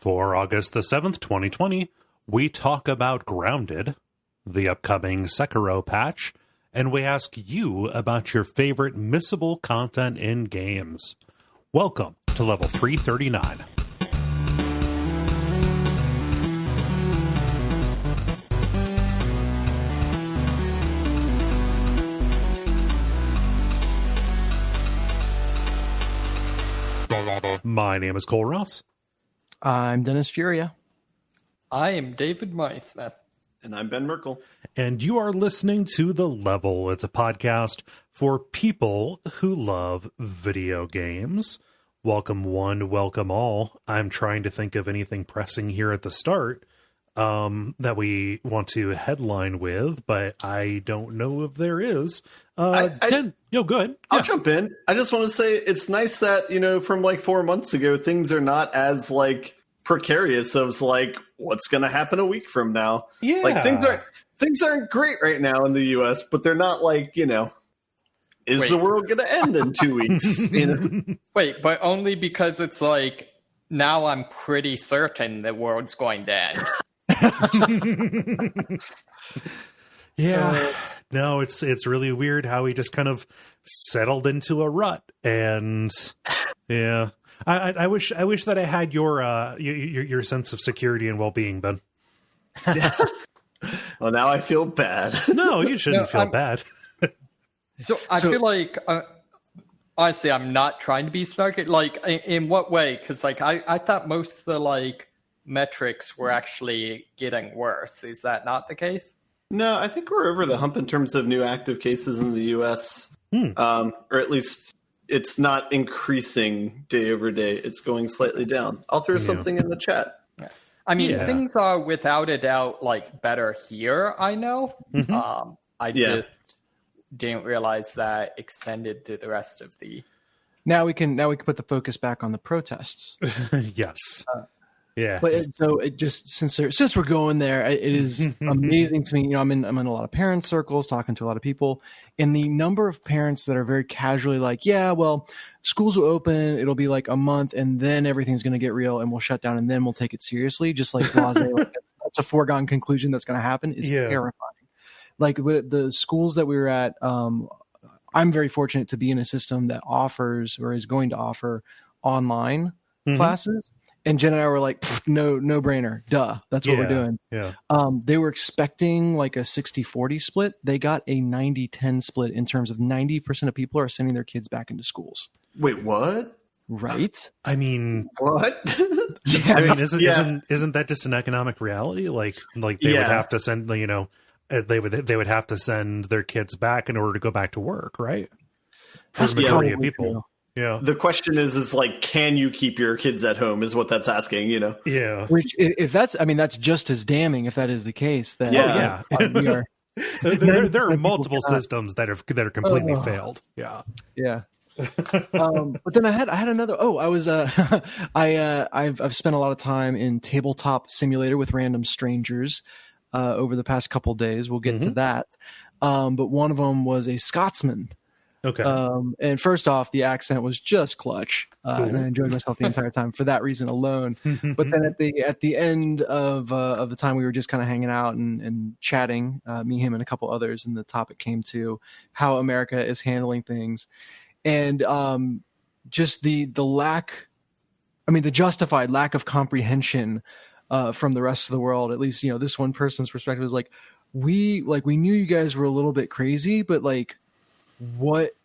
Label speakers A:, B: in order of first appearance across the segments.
A: For August the 7th, 2020, we talk about Grounded, the upcoming Sekiro patch, and we ask you about your favorite missable content in games. Welcome to Level 339. My name is Cole Ross.
B: I'm Dennis Furia.
C: I am David Maismith.
D: And I'm Ben Merkel.
A: And you are listening to The Level. It's a podcast for people who love video games. Welcome one, welcome all. I'm trying to think of anything pressing here at the start that we want to headline with, but I don't know if there is. Go ahead.
D: I'll jump in. I just want to say it's nice that, from like 4 months ago, things are not as like precarious of like what's going to happen a week from now.
A: Yeah.
D: Like things aren't great right now in the US, but they're not like, is the world going to end in 2 weeks?
C: Wait, but only because it's like now I'm pretty certain the world's going to end.
A: Yeah. No, it's really weird how we just kind of settled into a rut, and yeah. I wish that I had your sense of security and well-being, Ben.
D: Well, now I feel bad.
A: No, you shouldn't feel bad.
C: So I feel like, honestly, I'm not trying to be snarky. Like, in what way? Because like I thought most of the like metrics were actually getting worse. Is that not the case?
D: No, I think we're over the hump in terms of new active cases in the U.S. Or at least it's not increasing day over day. It's going slightly down. I'll throw something in the chat.
C: Yeah. I mean, things are without a doubt like better here. I know.
A: Mm-hmm.
C: I just didn't realize that extended to the rest of the.
B: Now we can put the focus back on the protests.
A: Yes. Yeah.
B: But it just since we're going there, it is amazing to me. I'm in a lot of parent circles, talking to a lot of people, and the number of parents that are very casually like, yeah, well, schools will open, it'll be like a month, and then everything's going to get real, and we'll shut down, and then we'll take it seriously, just like blasé. Like that's a foregone conclusion that's going to happen. Is terrifying. Like with the schools that we were at, I'm very fortunate to be in a system that offers or is going to offer online classes. And Jen and I were like, no brainer. Duh. That's what we're doing.
A: Yeah.
B: They were expecting like a 60-40 split. They got a 90-10 split in terms of 90% of people are sending their kids back into schools.
D: Wait, what?
B: Right?
A: I mean,
D: what?
A: I mean, isn't that just an economic reality? Like they would have to send, they would have to send their kids back in order to go back to work, right? For the majority of people.
B: True.
A: Yeah.
D: The question is like, can you keep your kids at home is what that's asking,
A: Yeah.
B: Which if that's just as damning if that is the case, then we are.
A: there are multiple systems that are completely failed. Yeah.
B: Yeah. But then I had another. I was I've spent a lot of time in Tabletop Simulator with random strangers over the past couple days. We'll get to that. But one of them was a Scotsman.
A: Okay.
B: And first off, the accent was just clutch, and I enjoyed myself the entire time for that reason alone. But then at the end of the time, we were just kind of hanging out and chatting, me, him, and a couple others, and the topic came to how America is handling things, and just the justified lack of comprehension from the rest of the world. At least this one person's perspective was like, we knew you guys were a little bit crazy, but like. What,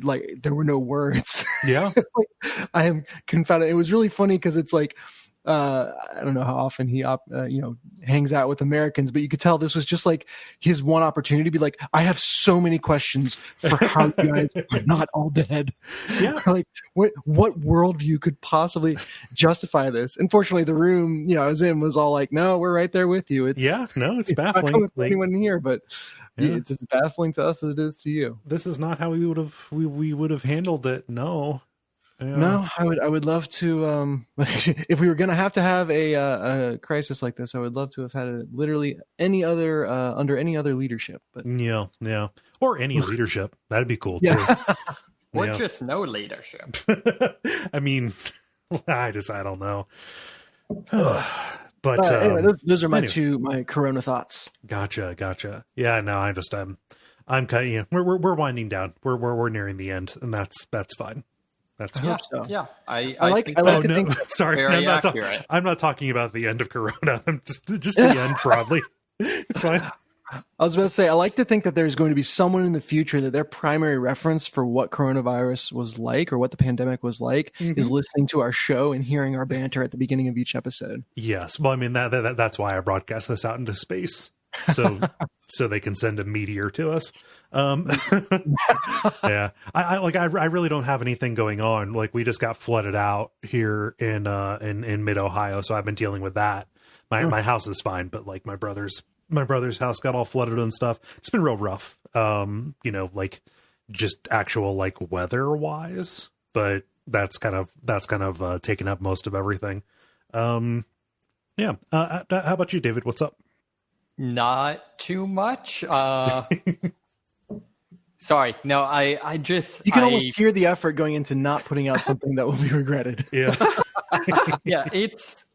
B: like, there were no words.
A: Yeah.
B: I am confounded. It was really funny because it's like, I don't know how often he, hangs out with Americans, but you could tell this was just like his one opportunity to be like, I have so many questions for how you guys are not all dead.
A: Yeah.
B: Like, what worldview could possibly justify this? Unfortunately, the room, I was in was all like, no, we're right there with you.
A: It's baffling.
B: Not coming from anyone here, but it's as baffling to us as it is to you.
A: This is not how we would have handled it. No. Yeah.
B: No, I would love to. If we were going to have a crisis like this, I would love to have had it literally any other under any other leadership. But
A: yeah, or any leadership, that'd be cool too.
C: Just no leadership.
A: I mean, I don't know. But
B: anyway, those are my my Corona thoughts.
A: Gotcha. Yeah, no, I just I'm kind of we're winding down. We're nearing the end, and that's fine. That's fine.
B: So.
C: Yeah. I
B: like
C: think
B: to think
A: sorry, I'm not talking about the end of Corona. I'm just the end broadly. It's fine.
B: I was about to say, I like to think that there's going to be someone in the future that their primary reference for what coronavirus was like or what the pandemic was like is listening to our show and hearing our banter at the beginning of each episode.
A: Yes. Well, I mean, that's why I broadcast this out into space. So they can send a meteor to us. Yeah. I really don't have anything going on. Like, we just got flooded out here in mid Ohio. So I've been dealing with that. My house is fine, but like my brother's house got all flooded and stuff. It's been real rough. Like just actual like weather wise, but that's kind of taken up most of everything. Yeah. How about you, David? What's up?
C: Not too much. Sorry. No, I just...
B: You can almost hear the effort going into not putting out something that will be regretted.
A: Yeah.
C: Yeah, it's...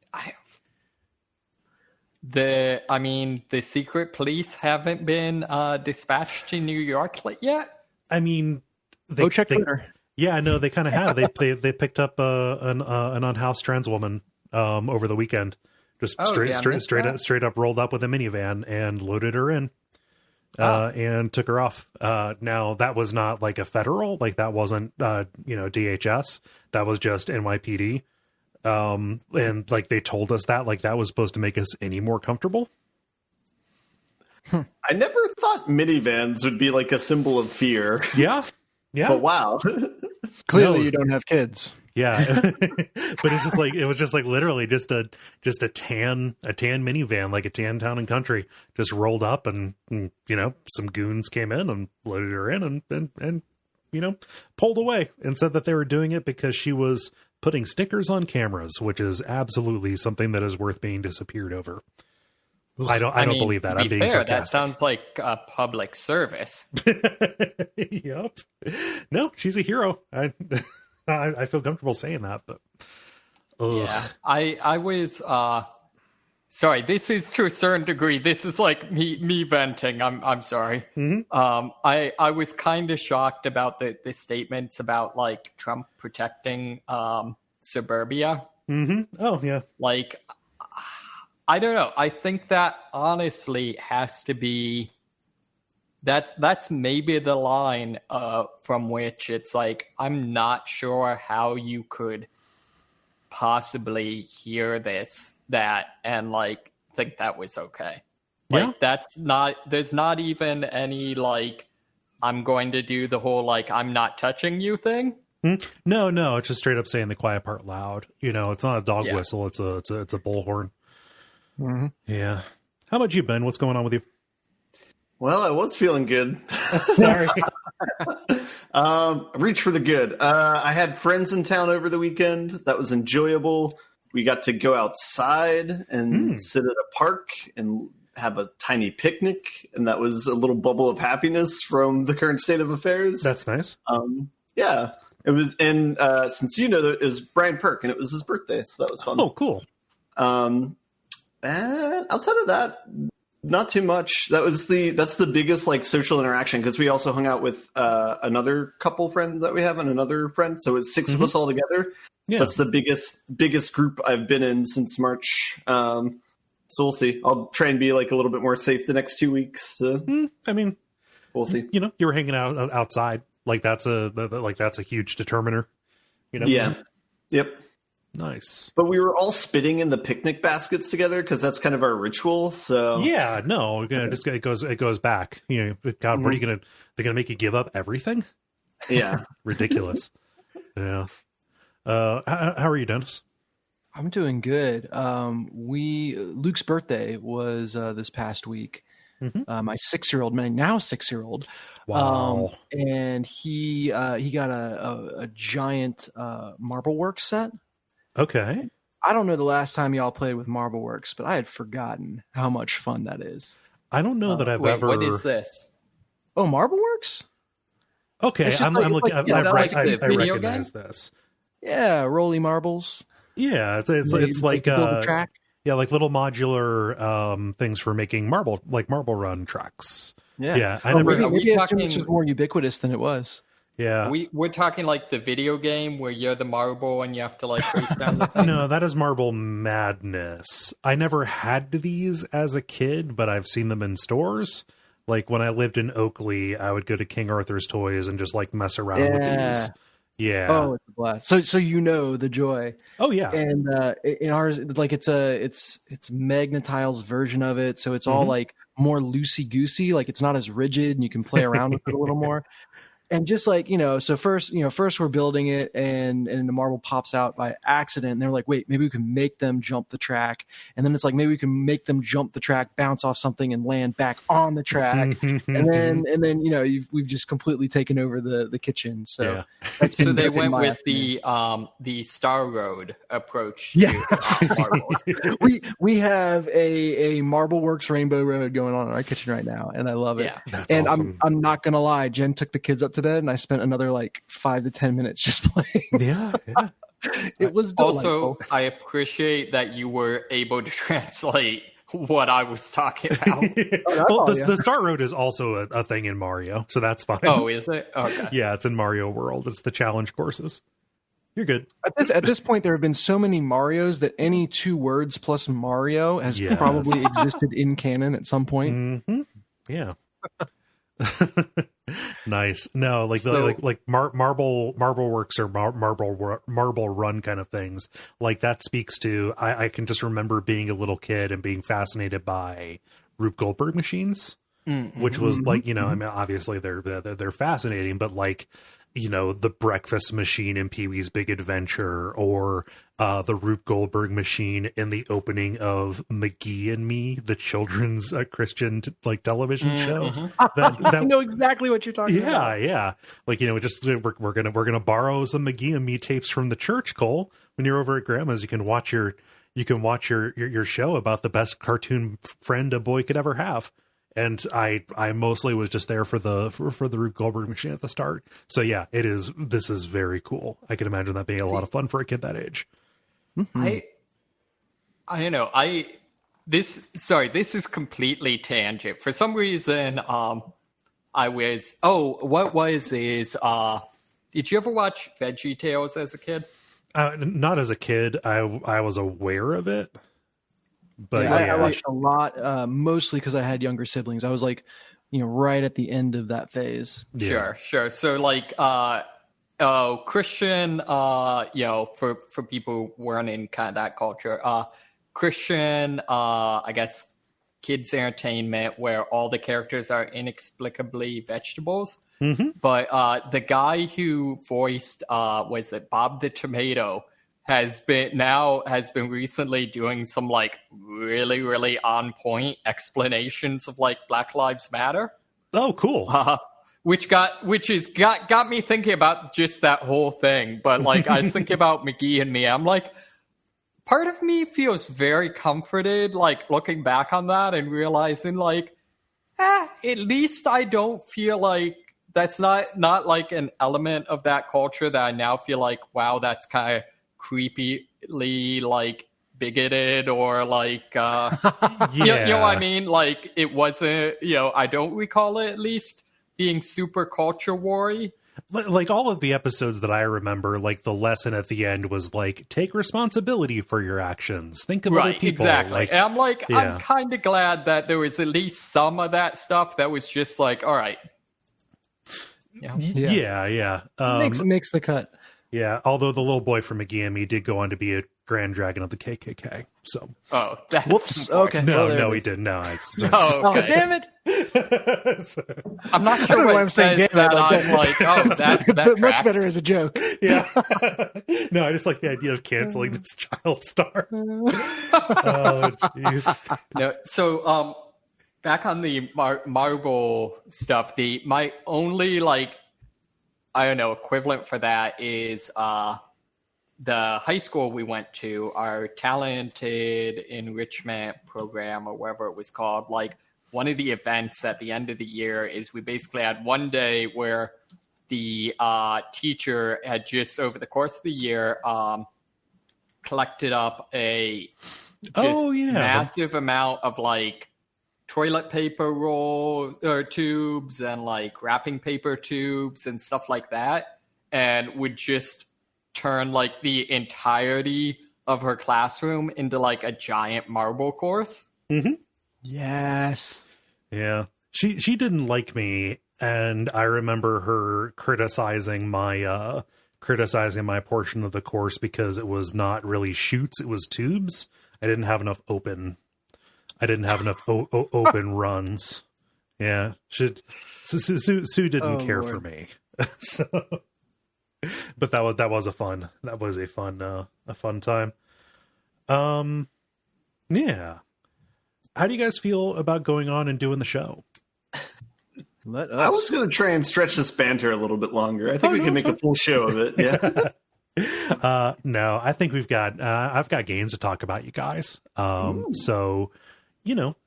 C: The secret police haven't been dispatched to New York yet.
A: I mean...
B: Go check Twitter.
A: Yeah, no, they kind of have. They picked up an unhoused trans woman over the weekend. Just straight up rolled up with a minivan and loaded her in and took her off. Now that was not like a federal, like that wasn't DHS. That was just NYPD. And like they told us that like that was supposed to make us any more comfortable.
D: I never thought minivans would be like a symbol of fear.
A: Yeah.
D: But wow.
B: Clearly you don't have kids.
A: Yeah. But it was just like literally just a tan minivan, like a tan town and country, just rolled up and some goons came in and loaded her in and pulled away and said that they were doing it because she was putting stickers on cameras, which is absolutely something that is worth being disappeared over. I don't believe that. I'm being sarcastic.
C: That sounds like a public service.
A: Yep. No, she's a hero. I feel comfortable saying that, but
C: yeah, I was sorry. This is to a certain degree. This is like me venting. I'm sorry.
A: Mm-hmm.
C: I was kind of shocked about the statements about like Trump protecting suburbia.
A: Mm-hmm. Oh yeah.
C: Like, I don't know. I think that honestly has to be. That's maybe the line from which it's like, I'm not sure how you could possibly hear that and like think that was okay. Like there's not even any like, I'm going to do the whole like, I'm not touching you thing.
A: No, it's just straight up saying the quiet part loud. It's not a dog whistle. It's a bullhorn.
B: Mm-hmm.
A: Yeah. How about you, Ben? What's going on with you?
D: Well, I was feeling good.
A: Sorry.
D: Reach for the good. I had friends in town over the weekend. That was enjoyable. We got to go outside and sit at a park and have a tiny picnic. And that was a little bubble of happiness from the current state of affairs.
A: That's nice.
D: Yeah. It was, and since it was Brian Perk and it was his birthday, so that was fun.
A: Oh, cool.
D: And outside of that, not too much. That's the biggest like social interaction because we also hung out with another couple friend that we have and another friend, so it's 6 of us all together. Yeah. So that's the biggest group I've been in since March. So we'll see. I'll try and be like a little bit more safe the next 2 weeks.
A: I mean,
D: we'll see.
A: You were hanging out outside, like that's a huge determiner.
D: Yeah. Yep.
A: Nice.
D: But we were all spitting in the picnic baskets together because that's kind of our ritual. So
A: yeah, no, it goes back. God, what are you they're gonna make you give up everything?
D: Yeah.
A: Ridiculous. Yeah. How are you, Dennis?
B: I'm doing good. Luke's birthday was this past week. Mm-hmm. My 6-year-old, now 6-year-old.
A: Wow.
B: And he got a giant Marbleworks set.
A: Okay.
B: I don't know the last time y'all played with Marbleworks, but I had forgotten how much fun that is.
A: I don't know that I've ever.
C: What is this?
B: Oh, Marbleworks?
A: Okay, I'm looking. I recognize this.
B: Yeah, Rolly Marbles.
A: Yeah, it's like
B: build a track.
A: Yeah, like little modular things for making marble run tracks.
B: Yeah,
A: I
B: maybe
C: talking...
B: it's just more ubiquitous than it was.
A: Yeah,
C: we're talking like the video game where you're the marble and you have to like race down the thing.
A: No, that is Marble Madness. I never had these as a kid, but I've seen them in stores. Like when I lived in Oakley, I would go to King Arthur's Toys and just like mess around with these. Yeah.
B: Oh, it's a blast. So you know the joy.
A: Oh yeah.
B: And in ours, like it's Magnetile's version of it, so it's all like more loosey goosey. Like it's not as rigid, and you can play around with it a little more. And just like, so first we're building it and the marble pops out by accident. And they're like, wait, maybe we can make them jump the track. And then it's like, maybe we can make them jump the track, bounce off something and land back on the track. and then, we've just completely taken over the kitchen. So,
C: so they went with the Star Road approach.
B: Yeah. we have a Marble Works Rainbow Road going on in our kitchen right now. And I love it.
C: Yeah.
A: That's
B: and
A: awesome.
B: I'm not going to lie. Jen took the kids up to bed and I spent another like 5 to 10 minutes just playing.
A: Yeah.
B: It was delightful.
C: Also, I appreciate that you were able to translate what I was talking about.
A: The Star Road is also a thing in Mario, so that's fine.
C: Oh, is it? Okay.
A: Yeah, it's in Mario World. It's the challenge courses. You're good.
B: At this point, there have been so many Marios that any 2 words plus Mario has probably existed in canon at some point.
A: Mm-hmm. Yeah. Nice. No, like Marble Works or Marble Run kind of things. Like that speaks to. I can just remember being a little kid and being fascinated by Rube Goldberg machines, which was like I mean, obviously they're fascinating, but like the breakfast machine in Pee-wee's Big Adventure, or the Rube Goldberg machine in the opening of McGee and Me, the children's Christian television show.
B: I know exactly what you're talking about.
A: Yeah. Like we're gonna borrow some McGee and Me tapes from the church, Cole. When you're over at Grandma's, you can watch your show about the best cartoon friend a boy could ever have. And I mostly was just there for the Rube Goldberg machine at the start. So yeah, this is very cool. I can imagine that being a lot of fun for a kid that age.
C: Mm-hmm. This is completely tangent. For some reason, did you ever watch VeggieTales as a kid?
A: Not as a kid. I was aware of it. But
B: I watched a lot, mostly because I had younger siblings. I was like, right at the end of that phase.
A: Yeah.
C: Sure. So like, Christian, for people who weren't in kind of that culture, Christian, I guess, kids entertainment where all the characters are inexplicably vegetables. Mm-hmm. But the guy who voiced, was it Bob the Tomato? has been recently doing some like really, really on point explanations of like Black Lives Matter.
A: Oh, cool.
C: Which got me thinking about just that whole thing. But like, I was thinking about McGee and Me. I'm like, part of me feels very comforted, like looking back on that and realizing like, at least I don't feel like that's not like an element of that culture that I now feel like, wow, that's kind of creepily like bigoted or like you know what I mean, like it wasn't, I don't recall it at least being super culture war-y.
A: Like all of the episodes that I remember, like the lesson at the end was like, take responsibility for your actions, think of other people.
C: Exactly. And I'm like, I'm kind of glad that there was at least some of that stuff that was just like, all right.
A: Yeah.
B: Makes the cut.
A: Yeah, although the little boy from McGee and Me did go on to be a Grand Dragon of the KKK. So,
C: that's
B: whoops. Okay,
A: no, he didn't. No, it's just...
B: oh, damn it!
C: I'm not sure why I'm saying damn that. I'm like, that
B: but much better as a joke.
A: Yeah. No, I just like the idea of canceling this child star. Oh, jeez.
C: No, so back on the marble stuff. My only like, I don't know, equivalent for that is the high school we went to, our talented enrichment program or whatever it was called. Like one of the events at the end of the year is we basically had one day where the teacher had just over the course of the year collected up a massive amount of like toilet paper roll or tubes and like wrapping paper tubes and stuff like that, and would just turn like the entirety of her classroom into like a giant marble course.
B: Mm-hmm. Yes.
A: Yeah. She didn't like me, and I remember her criticizing my portion of the course because it was not really chutes, it was tubes. I didn't have enough open open runs. Yeah. Sue didn't care for me. So, but that was a fun time. Yeah. How do you guys feel about going on and doing the show?
D: I was going to try and stretch this banter a little bit longer. I think we can make a full show of it. Yeah.
A: No, I think I've got games to talk about, you guys. So,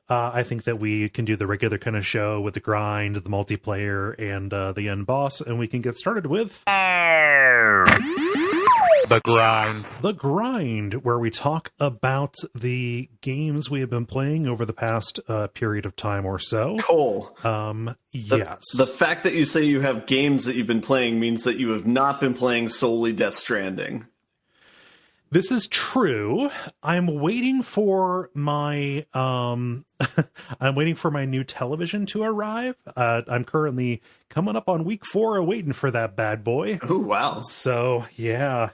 A: I think that we can do the regular kind of show with the grind, the multiplayer, and the end boss, and we can get started with The Grind, where we talk about the games we have been playing over the past period of time or so.
D: Cole.
A: Yes.
D: The fact that you say you have games that you've been playing means that you have not been playing solely Death Stranding.
A: This is true. I'm waiting for my new television to arrive. I'm currently coming up on week 4 waiting for that bad boy.
D: Oh, wow.
A: So, yeah.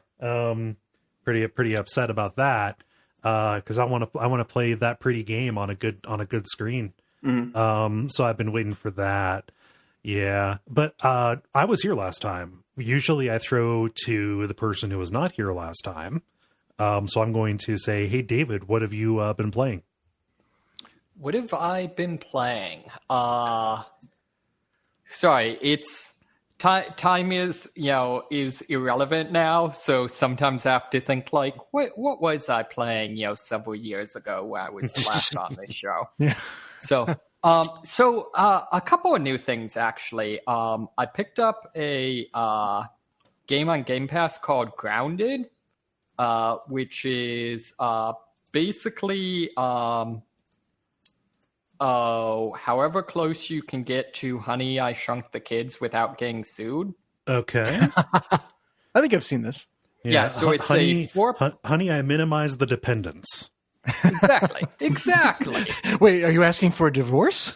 A: Pretty upset about that. Cuz I want to play that pretty game on a good screen. Mm-hmm. So I've been waiting for that. Yeah. But I was here last time. Usually I throw to the person who was not here last time. So I'm going to say, hey, David, what have you been playing?
C: What have I been playing? Sorry, it's time is irrelevant now. So sometimes I have to think like, what was I playing, several years ago when I was last on this show?
B: Yeah.
C: So a couple of new things, actually. I picked up a game on Game Pass called Grounded. Which is basically however close you can get to Honey, I Shrunk the Kids without getting sued.
A: Okay.
B: I think I've seen this.
C: Yeah, so it's
A: Honey, I Minimize the Dependence.
C: Exactly.
B: Wait, are you asking for a divorce?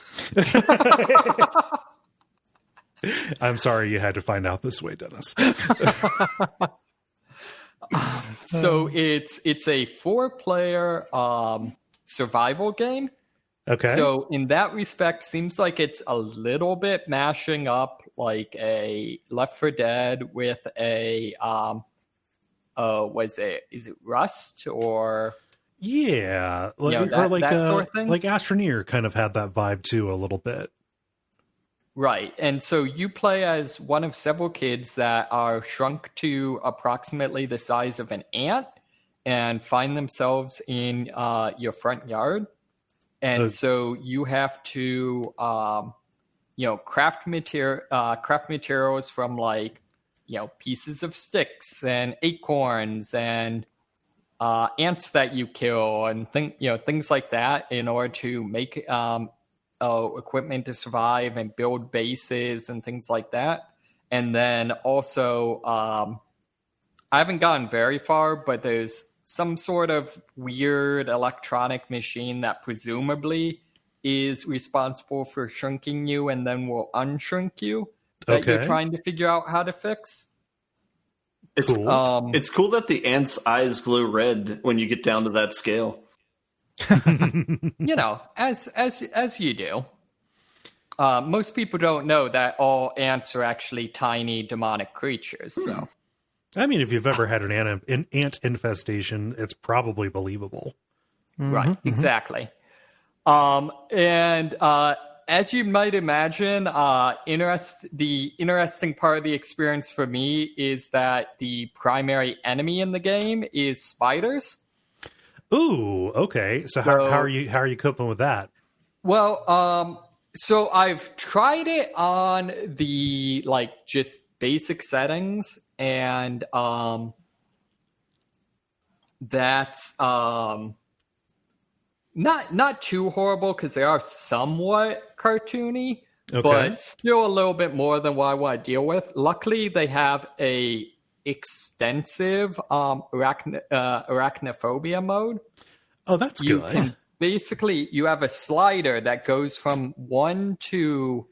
A: I'm sorry you had to find out this way, Dennis.
C: So it's a 4-player survival game.
A: Okay.
C: So in that respect, seems like it's a little bit mashing up like a Left 4 Dead with a is it Rust or
A: yeah,
C: that sort of thing?
A: Like Astroneer kind of had that vibe too a little bit.
C: Right. And so you play as one of several kids that are shrunk to approximately the size of an ant and find themselves in your front yard. And so you have to, craft materials from like, pieces of sticks and acorns and ants that you kill and things like that in order to make equipment to survive and build bases and things like that. And then also, I haven't gotten very far, but there's some sort of weird electronic machine that presumably is responsible for shrinking you and then will unshrink you that you're trying to figure out how to fix.
D: It's cool. It's cool that the ant's eyes glow red when you get down to that scale.
C: As you do. Most people don't know that all ants are actually tiny demonic creatures. So,
A: I mean, if you've ever had an ant infestation, it's probably believable.
C: Right, exactly. And as you might imagine, the interesting part of the experience for me is that the primary enemy in the game is spiders.
A: Ooh, okay. So how are you coping with that?
C: Well, so I've tried it on the just basic settings, and that's not too horrible because they are somewhat cartoony, but still a little bit more than what I want to deal with. Luckily, they have a extensive arachnophobia mode.
A: Oh, that's good.
C: Basically, you have a slider that goes from 1 to,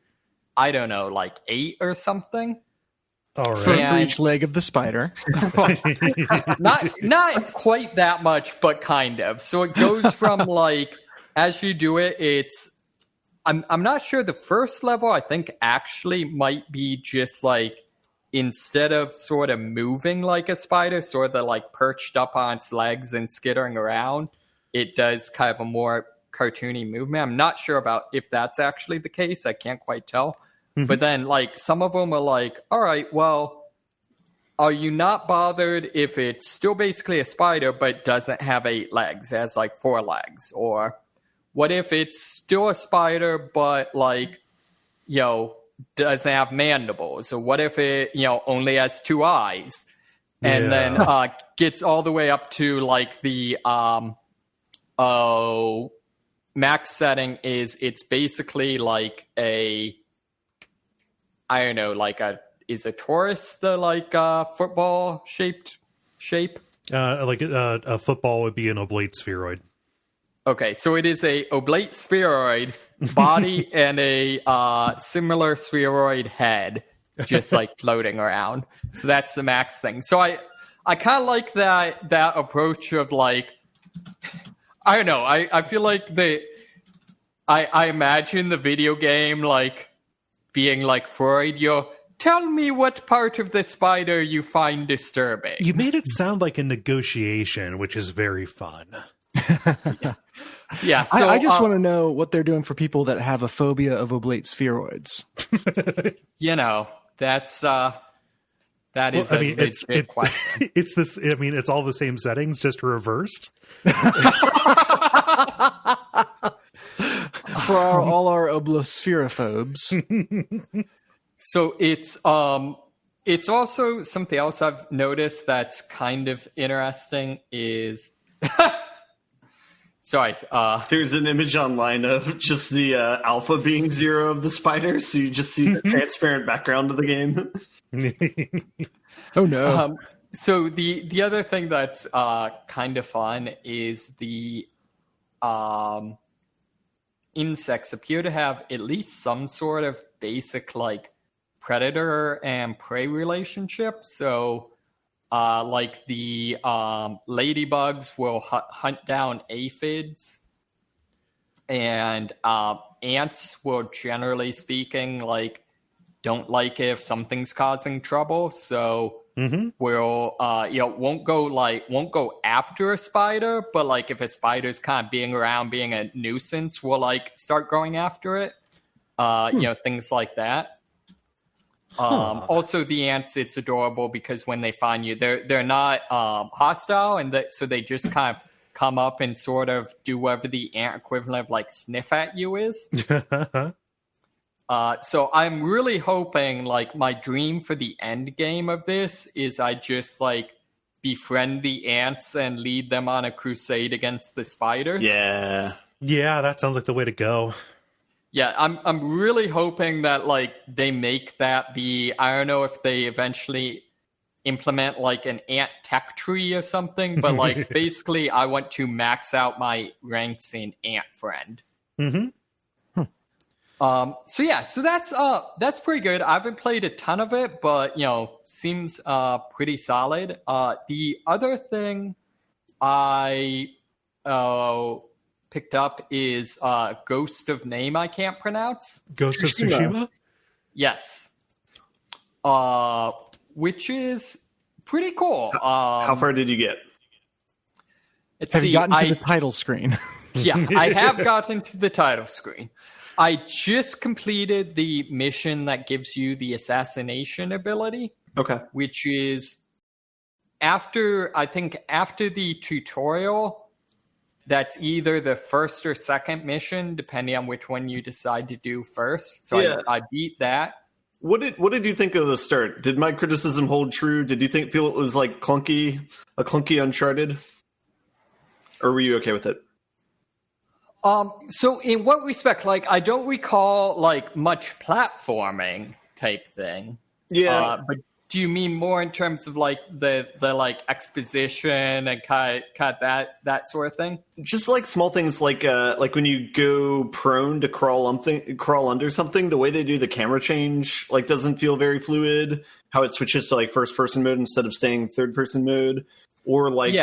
C: I don't know, like 8 or something.
A: All right.
B: For each leg of the spider.
C: not quite that much, but kind of. So it goes from like, as you do it, it's, I'm not sure the first level, I think actually might be just like, instead of sort of moving like a spider, sort of like perched up on its legs and skittering around, it does kind of a more cartoony movement. I'm not sure about if that's actually the case. I can't quite tell. Mm-hmm. But then like some of them are like, all right, well, are you not bothered if it's still basically a spider but doesn't have 8 legs, it has like 4 legs? Or what if it's still a spider but like, you know, doesn't have mandibles? Or what if it, you know, only has 2 eyes? And then gets all the way up to like the max setting is it's basically like a, I don't know, like is a torus the like football shaped shape?
A: Like a football would be an oblate spheroid.
C: Okay, so it is a oblate spheroid body and a similar spheroid head, just like floating around. So that's the max thing. So I kind of like that approach of like, I don't know. I feel like I imagine the video game like being like Freud. Tell me what part of the spider you find disturbing.
A: You made it sound like a negotiation, which is very fun.
C: Yeah. So,
B: I just want to know what they're doing for people that have a phobia of oblate spheroids.
C: You know, that is a legit question.
A: It's this. I mean, it's all the same settings, just reversed.
B: For all our Oblaspherophobes.
C: So it's also something else I've noticed that's kind of interesting is sorry.
D: There's an image online of just the alpha being 0 of the spider, so you just see the transparent background of the game.
B: Oh no.
C: So the other thing that's kind of fun is the insects appear to have at least some sort of basic like predator and prey relationship. So like the ladybugs will hunt down aphids, and ants will, generally speaking, like don't like it if something's causing trouble. So will won't go after a spider, but like if a spider's kind of being around being a nuisance, will like start going after it. Things like that. Also the ants, it's adorable because when they find you, they're not hostile, and so they just kind of come up and sort of do whatever the ant equivalent of like sniff at you is. So I'm really hoping, like, my dream for the end game of this is I just like befriend the ants and lead them on a crusade against the spiders.
A: Yeah, that sounds like the way to go.
C: Yeah, I'm really hoping that like they make that be, I don't know if they eventually implement like an ant tech tree or something, but like basically I want to max out my ranks in ant friend. So that's pretty good. I haven't played a ton of it, but seems pretty solid. The other thing I picked up is Ghost of Name I can't pronounce.
A: Ghost of Tsushima?
C: Yes. Which is pretty cool.
D: How far did you get?
B: Have you gotten to the title screen?
C: Yeah, I have gotten to the title screen. I just completed the mission that gives you the assassination ability.
D: Okay.
C: Which is after the tutorial, that's either the first or second mission, depending on which one you decide to do first. So yeah. I beat that.
D: What did you think of the start? Did my criticism hold true? Did you feel it was like a clunky Uncharted? or were you okay with it?
C: So in what respect? Like, I don't recall like much platforming type thing.
D: Yeah,
C: but do you mean more in terms of like the like exposition and kind of that sort of thing?
D: just like small things like when you go prone to crawl under something, the way they do the camera change like doesn't feel very fluid. How it switches to like first person mode instead of staying third person mode, or like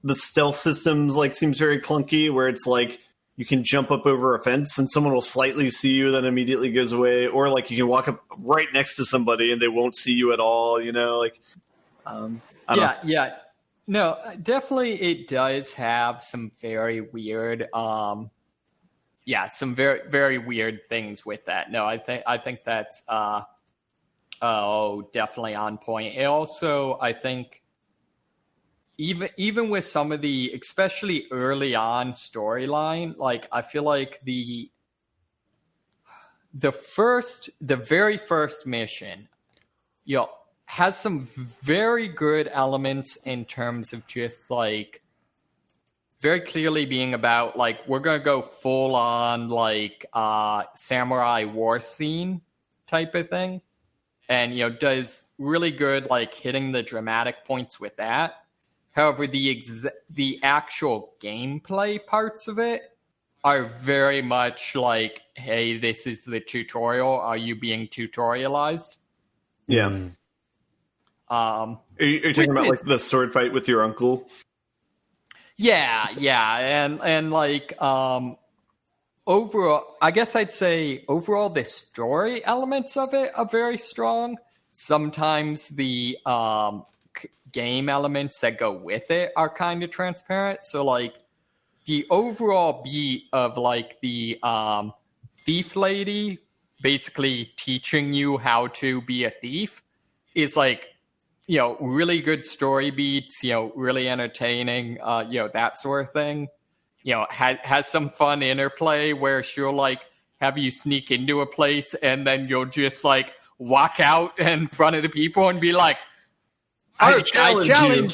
D: the stealth systems like seems very clunky, where it's like you can jump up over a fence and someone will slightly see you, then immediately goes away. Or like you can walk up right next to somebody and they won't see you at all, you know, like,
C: yeah. No, definitely it does have some very weird, some very, very weird things with that. No, I think that's, definitely on point. It also, I think, even with some of the, especially early on storyline, like I feel like the very first mission, has some very good elements in terms of just like very clearly being about like we're gonna go full on like samurai war scene type of thing, and does really good like hitting the dramatic points with that. However, the actual gameplay parts of it are very much like, hey, this is the tutorial. Are you being tutorialized?
D: Yeah. Are you talking about like the sword fight with your uncle?
C: Yeah, and like overall, I guess I'd say overall the story elements of it are very strong. Sometimes the game elements that go with it are kind of transparent. So like the overall beat of like the thief lady basically teaching you how to be a thief is like, really good story beats, really entertaining, that sort of thing. Has some fun interplay where she'll like have you sneak into a place and then you'll just like walk out in front of the people and be like, I challenge you.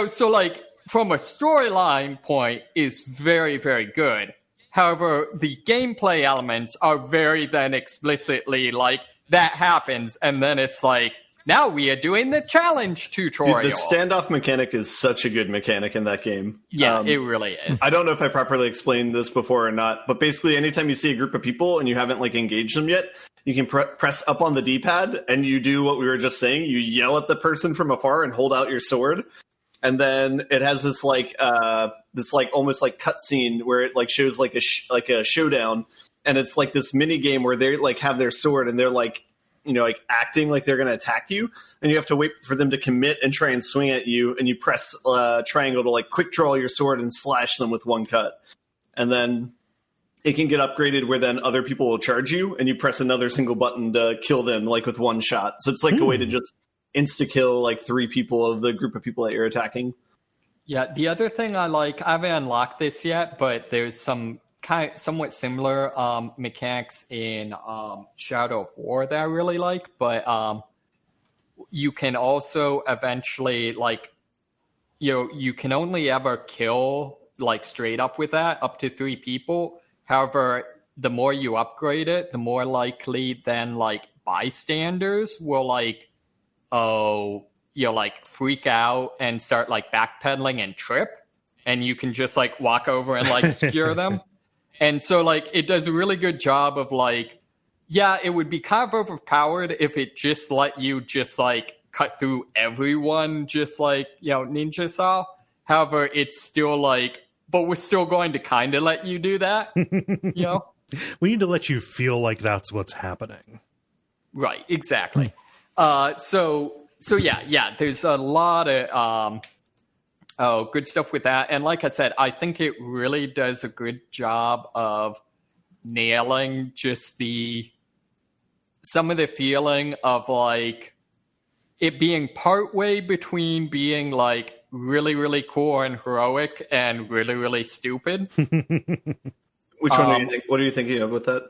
C: So like from a storyline point is very, very good. However, the gameplay elements are very then explicitly like that happens, and then it's like, now we are doing the challenge tutorial.
D: Dude, the standoff mechanic is such a good mechanic in that game.
C: Yeah, it really is.
D: I don't know if I properly explained this before or not, but basically anytime you see a group of people and you haven't like engaged them yet, you can press up on the D-pad and you do what we were just saying. You yell at the person from afar and hold out your sword. And then it has this like almost like cutscene where it like shows like a showdown, and it's like this mini game where they like have their sword and they're like, like acting like they're going to attack you, and you have to wait for them to commit and try and swing at you, and you press triangle to like quick draw your sword and slash them with one cut, and then it can get upgraded where then other people will charge you, and you press another single button to kill them like with one shot. So it's like a way to just insta-kill like 3 people of the group of people that you're attacking.
C: Yeah, the other thing I like, I haven't unlocked this yet, but there's some somewhat similar mechanics in Shadow of War that I really like, but you can also eventually like, you can only ever kill like straight up with that up to 3 people. However, the more you upgrade it, the more likely then like bystanders will like, like freak out and start like backpedaling and trip, and you can just like walk over and like skewer them. And so like it does a really good job of like, yeah, it would be kind of overpowered if it just let you just like cut through everyone just like, ninja style. However, it's still like, but we're still going to kind of let you do that,
A: We need to let you feel like that's what's happening.
C: Right, exactly. So yeah, there's a lot of good stuff with that. And like I said, I think it really does a good job of nailing just some of the feeling of like it being partway between being like really, really cool and heroic and really, really stupid.
D: Which one do you think? What are you thinking of with that?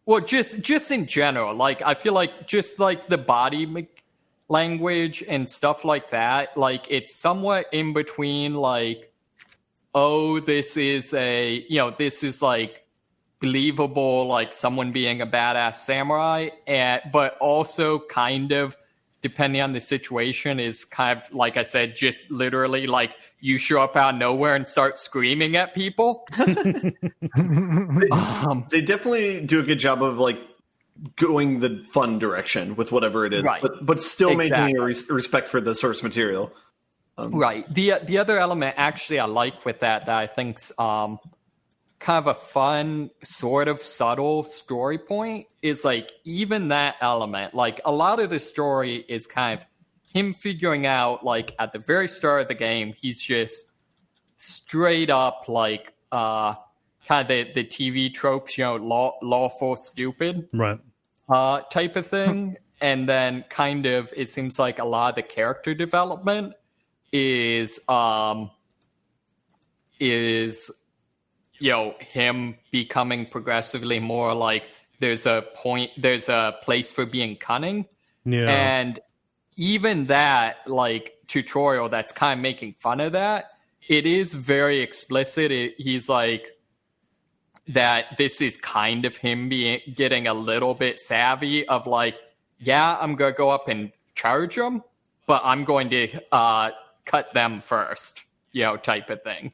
C: Well, just in general, like I feel like just like the body, language and stuff like that, like it's somewhat in between, like, oh, this is like believable, like someone being a badass samurai, but also kind of, depending on the situation, is kind of, like I said, just literally like you show up out of nowhere and start screaming at people.
D: They definitely do a good job of like going the fun direction with whatever it is,
C: right.
D: but still maintaining a respect for the source material.
C: Right. The other element actually I like with that I think's kind of a fun, sort of subtle story point is like even that element, like a lot of the story is kind of him figuring out, like at the very start of the game, he's just straight up like kind of the TV tropes, lawful stupid.
A: Right.
C: Type of thing. And then kind of, it seems like a lot of the character development is him becoming progressively more like there's a place for being cunning.
A: Yeah.
C: And even that like tutorial that's kind of making fun of that, it is very explicit. He's like, that this is kind of him getting a little bit savvy of like, yeah, I'm going to go up and charge them, but I'm going to cut them first, type of thing.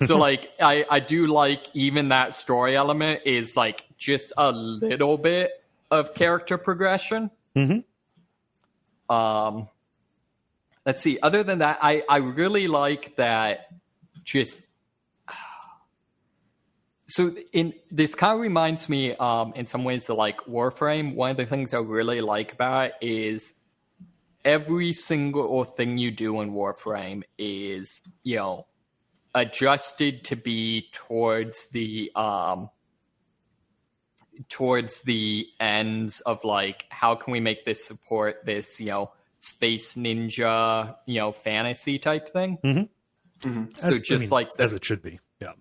C: So like, I do like even that story element is like just a little bit of character progression.
A: Mm-hmm.
C: Let's see. Other than that, I really like that just... So this kind of reminds me in some ways of like Warframe. One of the things I really like about it is every single thing you do in Warframe is, adjusted to be towards the ends of like, how can we make this support this, space ninja, fantasy type thing.
A: Mm-hmm. Mm-hmm. As it should be. Yeah.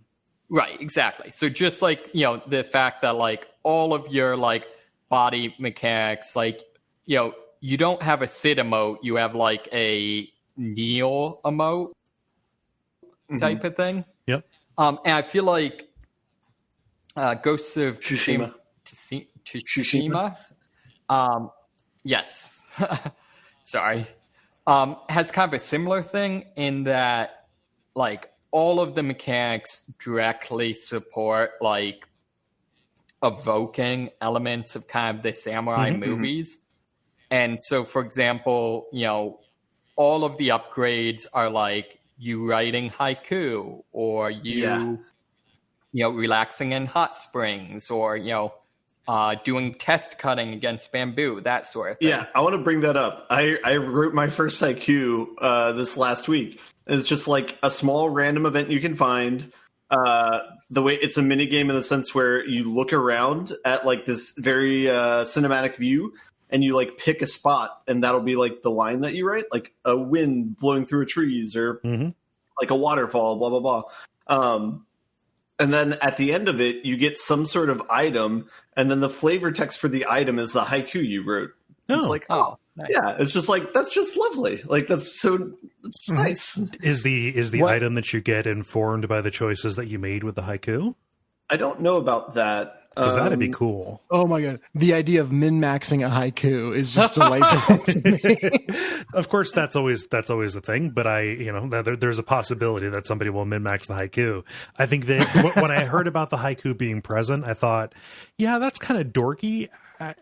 C: Right, exactly. So just like, the fact that like all of your like body mechanics, like, you don't have a sit emote, you have like a kneel emote type of thing.
A: Yep.
C: And I feel like Ghosts of
D: Tsushima.
C: Tsushima. Yes. Sorry. Has kind of a similar thing in that like all of the mechanics directly support like evoking elements of kind of the samurai movies. And so, for example, all of the upgrades are like you writing haiku, or you relaxing in hot springs, or, doing test cutting against bamboo, that sort of thing.
D: Yeah, I want to bring that up. I wrote my first haiku this last week. It's just like a small random event you can find. The way it's a mini game in the sense where you look around at like this very cinematic view, and you like pick a spot, and that'll be like the line that you write, like a wind blowing through trees, or like a waterfall, blah blah blah. And then at the end of it, you get some sort of item, and then the flavor text for the item is the haiku you wrote. It's like, nice. Yeah, it's just like, that's just lovely. Like, that's nice.
A: Is the item that you get informed by the choices that you made with the haiku?
D: I don't know about that.
A: Because that'd be cool.
B: Oh my god. The idea of min-maxing a haiku is just delightful to me.
A: Of course, that's always a thing, but there's a possibility that somebody will min-max the haiku. I think that when I heard about the haiku being present, I thought, yeah, that's kind of dorky,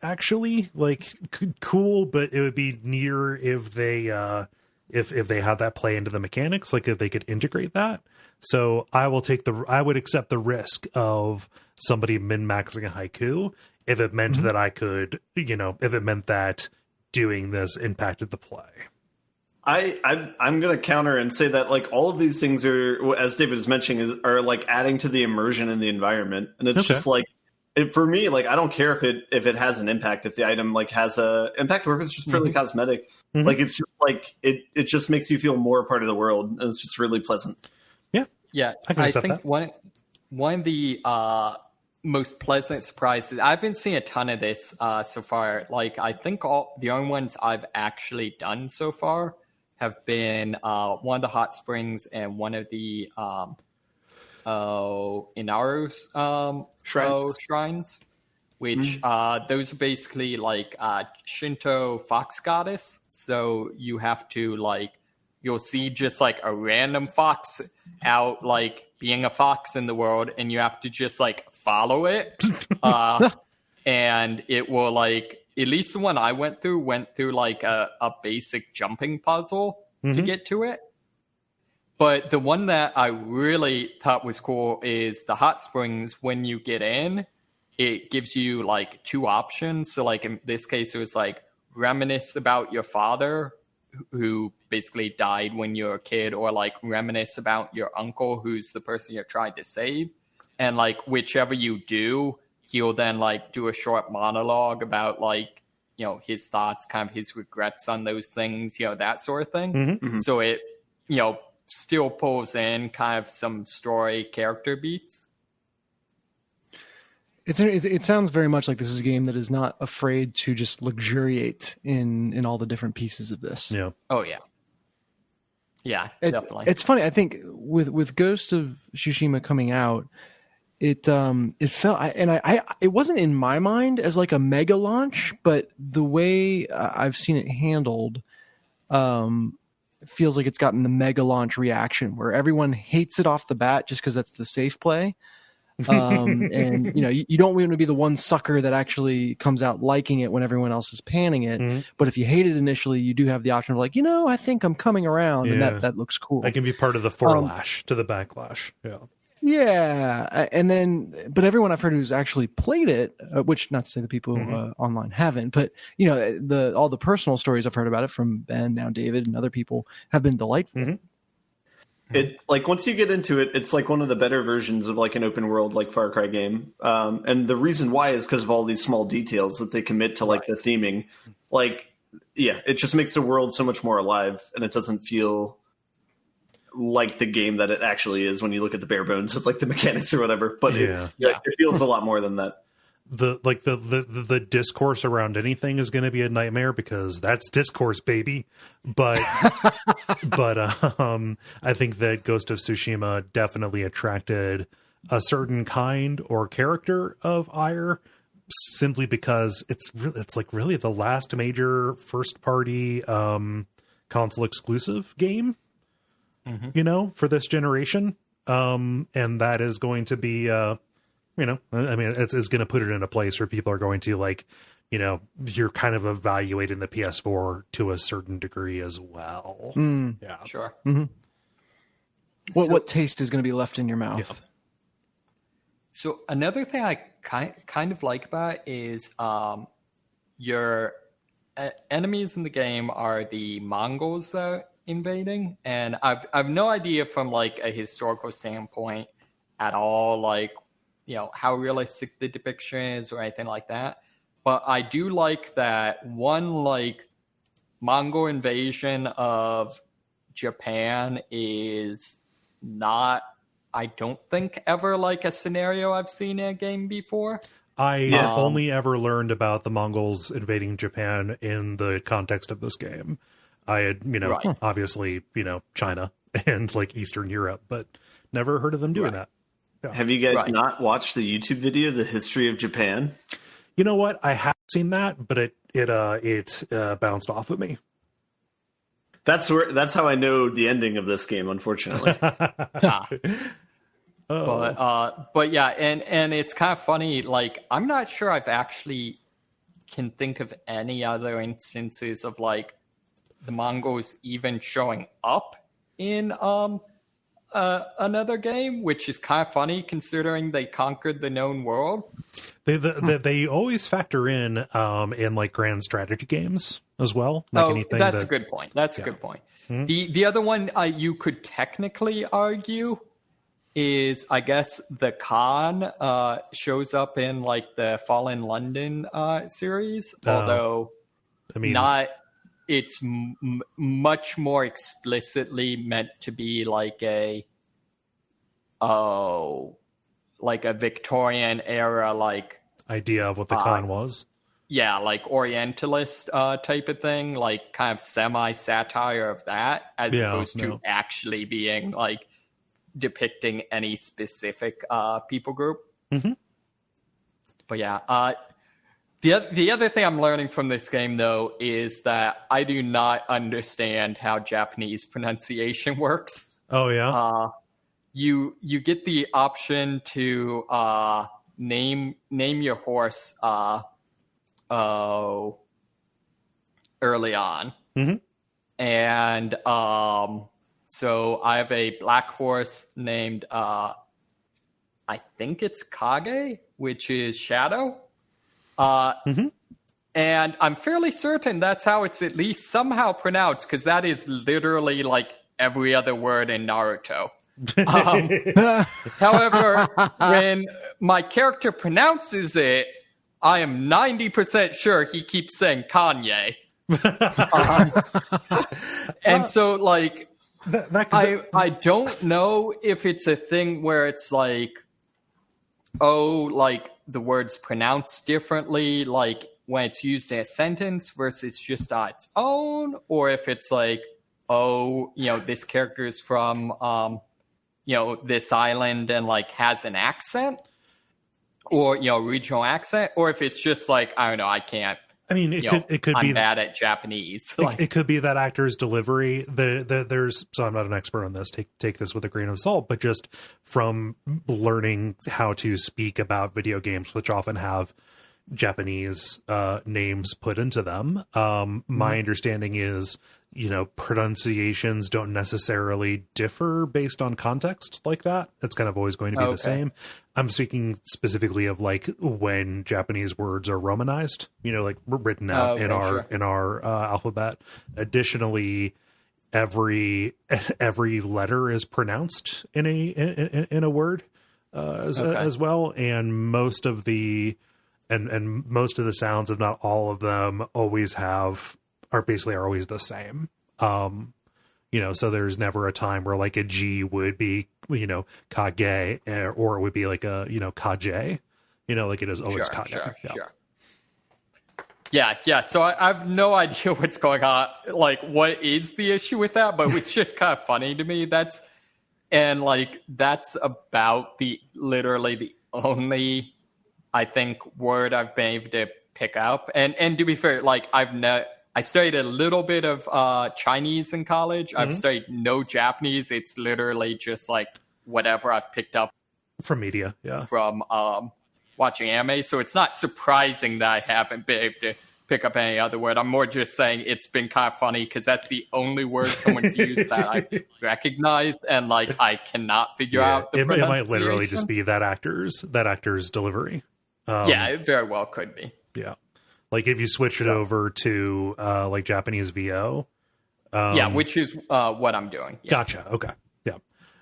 A: actually. Like, cool, but it would be neater if they if they had that play into the mechanics, like if they could integrate that. So I would accept the risk of somebody min-maxing a haiku if it meant that I could, if it meant that doing this impacted the play.
D: I'm going to counter and say that like all of these things are, as David was mentioning, are like adding to the immersion in the environment. And it's just like, for me, like, I don't care if it has an impact, if the item like has a impact, or if it's just purely cosmetic. Like, it's just like, it just makes you feel more a part of the world. And it's just really pleasant.
C: Yeah, I think one of the most pleasant surprises. I haven't seen a ton of this so far. Like, I think all the only ones I've actually done so far have been one of the hot springs and one of the Inaru's shrines, which those are basically like Shinto fox goddess. So you have to like, you'll see just like a random fox out like being a fox in the world, and you have to just like follow it. And it will like, at least the one I went through like a basic jumping puzzle to get to it. But the one that I really thought was cool is the hot springs. When you get in, it gives you like two options. So like in this case, it was like reminisce about your father who basically died when you were a kid, or like reminisce about your uncle who's the person you're trying to save. And like whichever you do, he'll then like do a short monologue about like, you know, his thoughts, kind of his regrets on those things, you know, that sort of thing. So it, you know, still pulls in kind of some story character beats.
B: It sounds very much like this is a game that is not afraid to just luxuriate in all the different pieces of this.
A: Yeah.
C: Oh yeah. Yeah, definitely.
B: It's funny. I think with Ghost of Tsushima coming out, it felt, it wasn't in my mind as like a mega launch, but the way I've seen it handled, it feels like it's gotten the mega launch reaction where everyone hates it off the bat just because that's the safe play. And you know, you don't want to be the one sucker that actually comes out liking it when everyone else is panning it. But if you hate it initially, you do have the option of like, you know, I think I'm coming around, and that looks cool.
A: That can be part of the forelash to the backlash.
B: Yeah, and then, but everyone I've heard who's actually played it, which not to say the people online haven't, but you know, all the personal stories I've heard about it from Ben, now David, and other people have been delightful.
D: It like once you get into it, it's like one of the better versions of like an open world like Far Cry game. And the reason why is because of all these small details that they commit to like the theming. Like, yeah, it just makes the world so much more alive, and it doesn't feel like the game that it actually is when you look at the bare bones of like the mechanics or whatever. But it feels a lot more than that.
A: The discourse around anything is going to be a nightmare because that's discourse, baby. But I think that Ghost of Tsushima definitely attracted a certain kind or character of ire, simply because it's like really the last major first party console exclusive game, you know, for this generation, and that is going to be you know, I mean, it's going to put it in a place where people are going to like, you know, you're kind of evaluating the PS4 to a certain degree as well. Yeah,
C: sure.
B: What taste is going to be left in your mouth?
A: Yeah.
C: So another thing I kind of like about it is your enemies in the game are the Mongols that are invading, and I've no idea from like a historical standpoint at all, like, you know, how realistic the depiction is or anything like that. But I do like that one, like, Mongol invasion of Japan is not, I don't think, ever like a scenario I've seen in a game before.
A: I only ever learned about the Mongols invading Japan in the context of this game. I had, you know, obviously, you know, China and like Eastern Europe, but never heard of them doing that. Yeah.
D: Have you guys not watched the YouTube video, The History of Japan?
A: You know what? I have seen that, but it bounced off of me.
D: That's how I know the ending of this game, unfortunately.
C: But yeah, and it's kind of funny. Like, I'm not sure I've actually can think of any other instances of like the Mongols even showing up in another game, which is kind of funny considering they conquered the known world.
A: They always factor in like grand strategy games as well. Like anything
C: that's a good point. That's a good point. The other one you could technically argue is, I guess, the Khan shows up in like the Fallen London series, although I mean, it's much more explicitly meant to be like a like a Victorian era, like
A: idea of what the con was.
C: Yeah, like Orientalist type of thing, like kind of semi-satire of that, as opposed to actually being like depicting any specific people group.
A: Mm-hmm.
C: But yeah, the other thing I'm learning from this game, though, is that I do not understand how Japanese pronunciation works.
A: Oh, yeah?
C: You get the option to name your horse early on.
A: Mm-hmm.
C: And so I have a black horse named, I think it's Kage, which is Shadow.
A: Mm-hmm.
C: And I'm fairly certain that's how it's at least somehow pronounced, because that is literally like every other word in Naruto. However, when my character pronounces it, I am 90% sure he keeps saying Kanye. And so, like, I don't know if it's a thing where it's like, oh, like the word's pronounced differently, like when it's used in a sentence versus just on its own, or if it's like, oh, you know, this character is from, you know, this island and like has an accent, or, you know, regional accent, or if it's just like, I don't know, I can't.
A: I mean, it could
C: I'm
A: be
C: bad at Japanese.
A: It could be that actor's delivery. There's so I'm not an expert on this. Take this with a grain of salt, but just from learning how to speak about video games, which often have Japanese names put into them, my understanding is, you know, pronunciations don't necessarily differ based on context like that. It's kind of always going to be the same. I'm speaking specifically of like when Japanese words are romanized, you know, like written out in our alphabet. Additionally, every letter is pronounced in a word as well, and most of the most of the sounds, if not all of them, are always the same. You know, so there's never a time where like a G would be, you know, Kage, or it would be like a, you know, Kaje, you know, like it is, it's Kage.
C: Sure. Yeah. So I have no idea what's going on. Like, what is the issue with that? But it's just kind of funny to me. That's about literally the only, I think, word I've been able to pick up. And to be fair, like I studied a little bit of Chinese in college. I've studied no Japanese. It's literally just like whatever I've picked up
A: from media,
C: from watching anime. So it's not surprising that I haven't been able to pick up any other word. I'm more just saying it's been kind of funny because that's the only word someone's used that I recognized, and like I cannot figure out the pronunciation.
A: It might literally just be that actor's delivery.
C: Yeah, it very well could be.
A: Yeah. Like if you switch it over to like Japanese VO.
C: Which is what I'm doing. Yeah.
A: Gotcha. Okay. Yeah.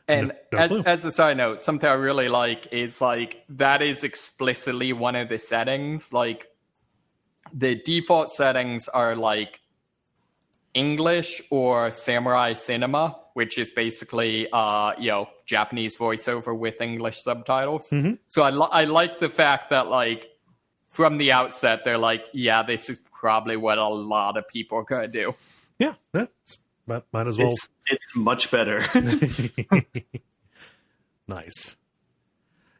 C: And as a side note, something I really like is like that is explicitly one of the settings. Like the default settings are like English or Samurai Cinema, which is basically you know, Japanese voiceover with English subtitles. Mm-hmm. So I like the fact that like from the outset, they're like, yeah, this is probably what a lot of people are going to do.
A: Yeah, might as well.
D: It's much better.
A: Nice.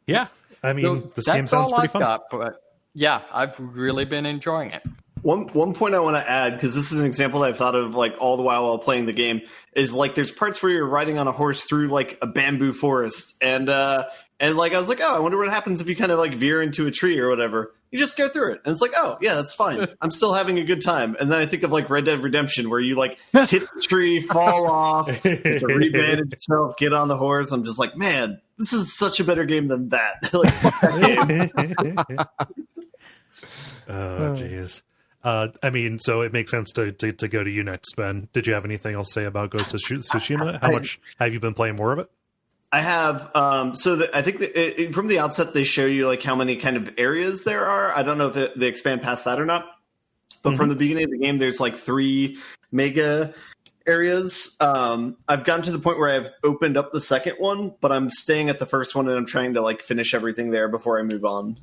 A: Yeah, I mean, this game sounds pretty fun.
C: But yeah, I've really been enjoying it.
D: One point I want to add, because this is an example that I've thought of like all the while playing the game, is like there's parts where you're riding on a horse through like a bamboo forest, and like I was like, oh, I wonder what happens if you kind of like veer into a tree or whatever. You just go through it, and it's like, oh yeah, that's fine. I'm still having a good time. And then I think of like Red Dead Redemption, where you like hit the tree, fall off, to rebandage yourself, get on the horse. I'm just like, man, this is such a better game than that. Like, fuck that game.
A: Oh jeez. I mean, so it makes sense to go to you next, Ben. Did you have anything else to say about Ghost of Tsushima? How much have you been playing more of it?
D: I have. I think from the outset, they show you like how many kind of areas there are. I don't know if they expand past that or not. But from the beginning of the game, there's like 3 mega areas. I've gotten to the point where I've opened up the second one, but I'm staying at the first one and I'm trying to like finish everything there before I move on.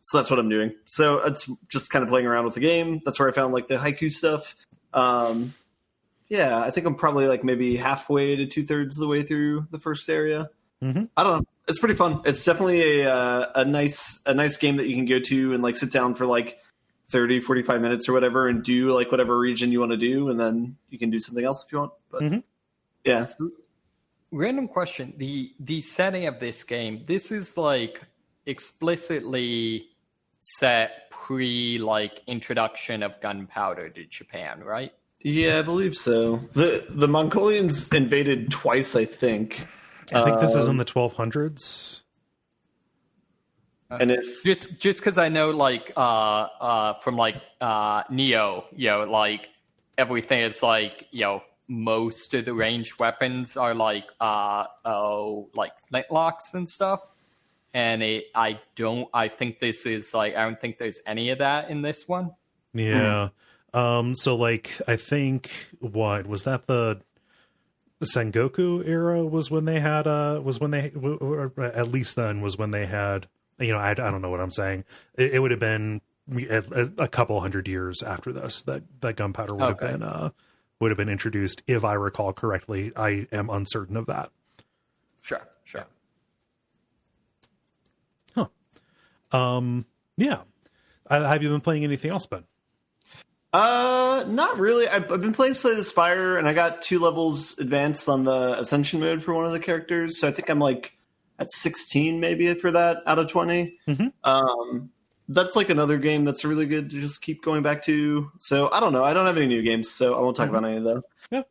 D: So that's what I'm doing. So it's just kind of playing around with the game. That's where I found like the haiku stuff. Yeah, I think I'm probably like maybe halfway to 2/3 of the way through the first area. I don't know. It's pretty fun. It's definitely a nice game that you can go to and like sit down for like 30, 45 minutes or whatever and do like whatever region you want to do, and then you can do something else if you want. But yeah.
C: Random question. The setting of this game, this is like explicitly set pre like introduction of gunpowder to Japan, right?
D: Yeah, I believe so. The Mongolians invaded twice, I think.
A: I think this is in the 1200s.
D: And if
C: just because I know like from like Neo, like everything is like most of the ranged weapons are like flintlocks and stuff, and I think this is like I don't think there's any of that in this one.
A: Yeah. So like I think what was that the Sengoku era was when they had or at least then was when they had I don't know what I'm saying. It would have been a couple hundred years after this that gunpowder would have been introduced, if I recall correctly. I am uncertain of that.
C: Sure.
A: Huh. Yeah. Have you been playing anything else, Ben?
D: Not really. I've been playing Slay the Spire, and I got 2 levels advanced on the Ascension mode for one of the characters. So I think I'm like at 16 maybe for that out of 20. That's like another game that's really good to just keep going back to. So I don't know. I don't have any new games, so I won't talk about any of the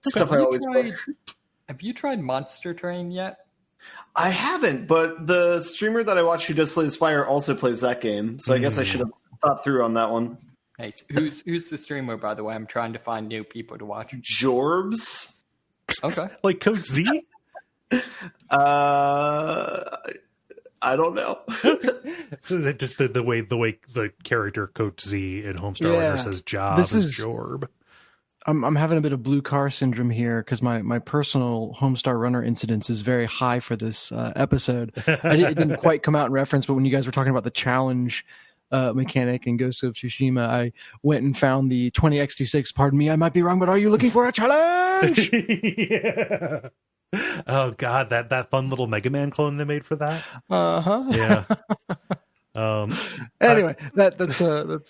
D: stuff I always play.
C: Have you tried Monster Train yet?
D: I haven't, but the streamer that I watch who does Slay the Spire also plays that game. So I guess I should have thought through on that one.
C: Nice. Who's the streamer, by the way? I'm trying to find new people to watch.
D: Jorbs.
C: Okay.
A: Like Coach Z?
D: I don't know.
A: So just the way the character Coach Z in Homestar Runner says job is Jorb.
B: I'm having a bit of blue car syndrome here because my personal Homestar Runner incidence is very high for this episode. It didn't quite come out in reference, but when you guys were talking about the challenge mechanic in Ghost of Tsushima, I went and found the 20XT6. Pardon me, I might be wrong, but are you looking for a challenge?
A: Yeah. Oh God, that fun little Mega Man clone they made for that.
B: Yeah. Anyway, that's
A: so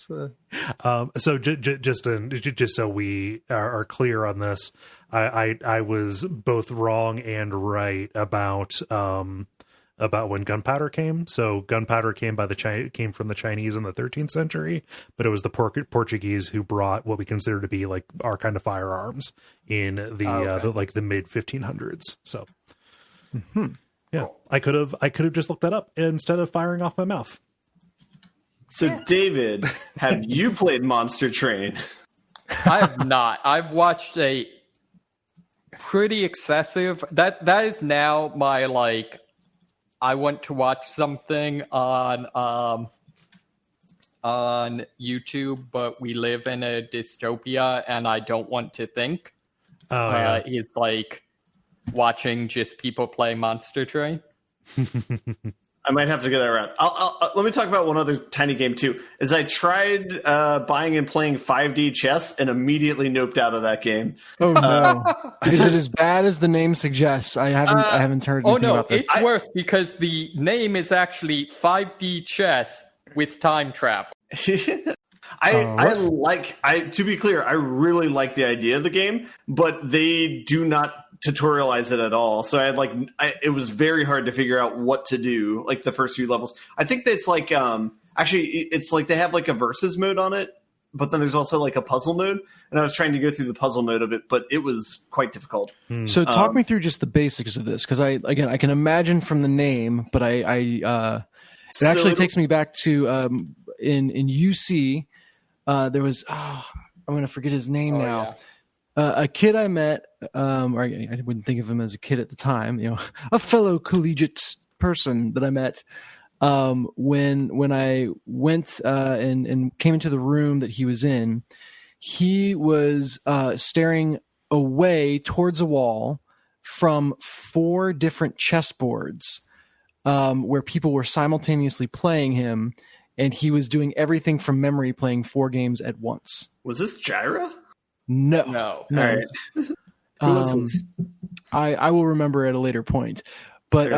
A: just so we are clear on this, I was both wrong and right about when gunpowder came. So gunpowder came from the Chinese in the 13th century, but it was the Portuguese who brought what we consider to be like our kind of firearms in the mid 1500s. So yeah, I could have just looked that up instead of firing off my mouth.
D: So David, have you played Monster Train?
C: I have not. I've watched a pretty excessive that is now my like I want to watch something on YouTube, but we live in a dystopia and I don't want to think. Is like watching just people play Monster Train.
D: I might have to get that around. Let me talk about one other tiny game too. Is I tried buying and playing 5D chess and immediately noped out of that game.
B: Oh no! Is it as bad as the name suggests? I haven't heard anything about this.
C: It's worse because the name is actually 5D chess with time travel.
D: To be clear, I really like the idea of the game, but they do not tutorialize it at all. So it was very hard to figure out what to do, like the first few levels. I think that it's like, it's like they have like a versus mode on it, but then there's also like a puzzle mode. And I was trying to go through the puzzle mode of it, but it was quite difficult.
B: So talk me through just the basics of this. Cause I can imagine from the name, but it actually takes me back to, in UC, there was, I'm going to forget his name now.
C: Yeah.
B: A kid I met, or I wouldn't think of him as a kid at the time, a fellow collegiate person that I met when I went and came into the room that he was in. He was staring away towards a wall from 4 different chessboards where people were simultaneously playing him, and he was doing everything from memory, playing 4 games at once.
D: Was this Gyra?
B: No.
C: No.
D: All right. Who was this?
B: I will remember at a later point. But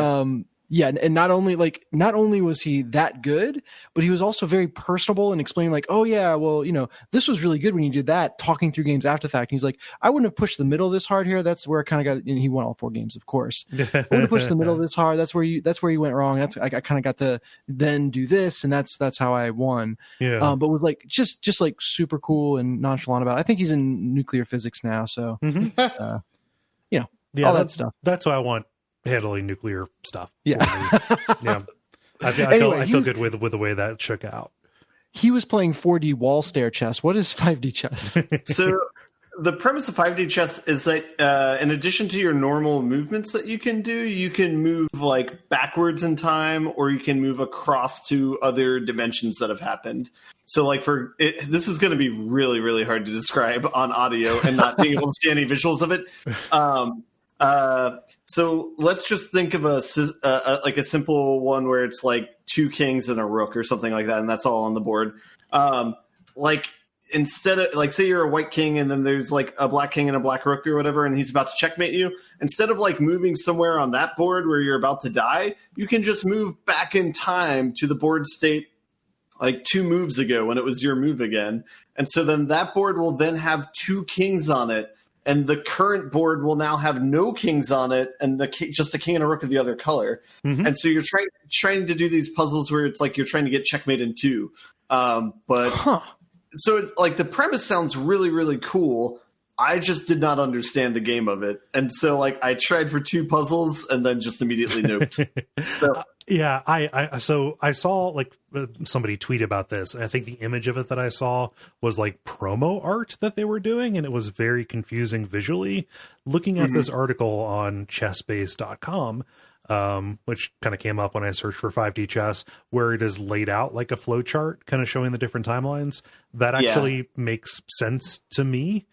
B: yeah, and not only was he that good, but he was also very personable and explaining like, oh yeah, well, this was really good when you did that, talking through games after the fact. And he's like, I wouldn't have pushed the middle this hard here. That's where I kind of got, and he won all 4 games, of course. I wouldn't have pushed the middle this hard. That's where you went wrong. I kind of got to then do this, and that's how I won.
A: Yeah.
B: But was like just like super cool and nonchalant about it. I think he's in nuclear physics now, so all that stuff.
A: That's what I want. Handling nuclear stuff.
B: Yeah.
A: Yeah. I feel good with the way that shook out.
B: He was playing 4D wall stare chess. What is 5D chess?
D: So the premise of 5D chess is that in addition to your normal movements that you can do, you can move like backwards in time, or you can move across to other dimensions that have happened. So like this is going to be really, really hard to describe on audio and not being able to see any visuals of it. So let's just think of a simple one where it's like 2 kings and a rook or something like that, and that's all on the board. Like instead of like, say you're a white king and then there's like a black king and a black rook or whatever, and he's about to checkmate you. Instead of like moving somewhere on that board where you're about to die, you can just move back in time to the board state like 2 moves ago when it was your move again. And so then that board will then have 2 kings on it. And the current board will now have no kings on it, and just a king and a rook of the other color. Mm-hmm. And so you're trying to do these puzzles where it's like you're trying to get checkmate in 2. So it's like the premise sounds really, really cool. I just did not understand the game of it, and so like I tried for 2 puzzles and then just immediately noped. So.
A: Yeah, I saw like somebody tweet about this, and I think the image of it that I saw was like promo art that they were doing, and it was very confusing visually. Looking at this article on chessbase.com, which kind of came up when I searched for 5D chess, where it is laid out like a flow chart, kind of showing the different timelines. That actually makes sense to me.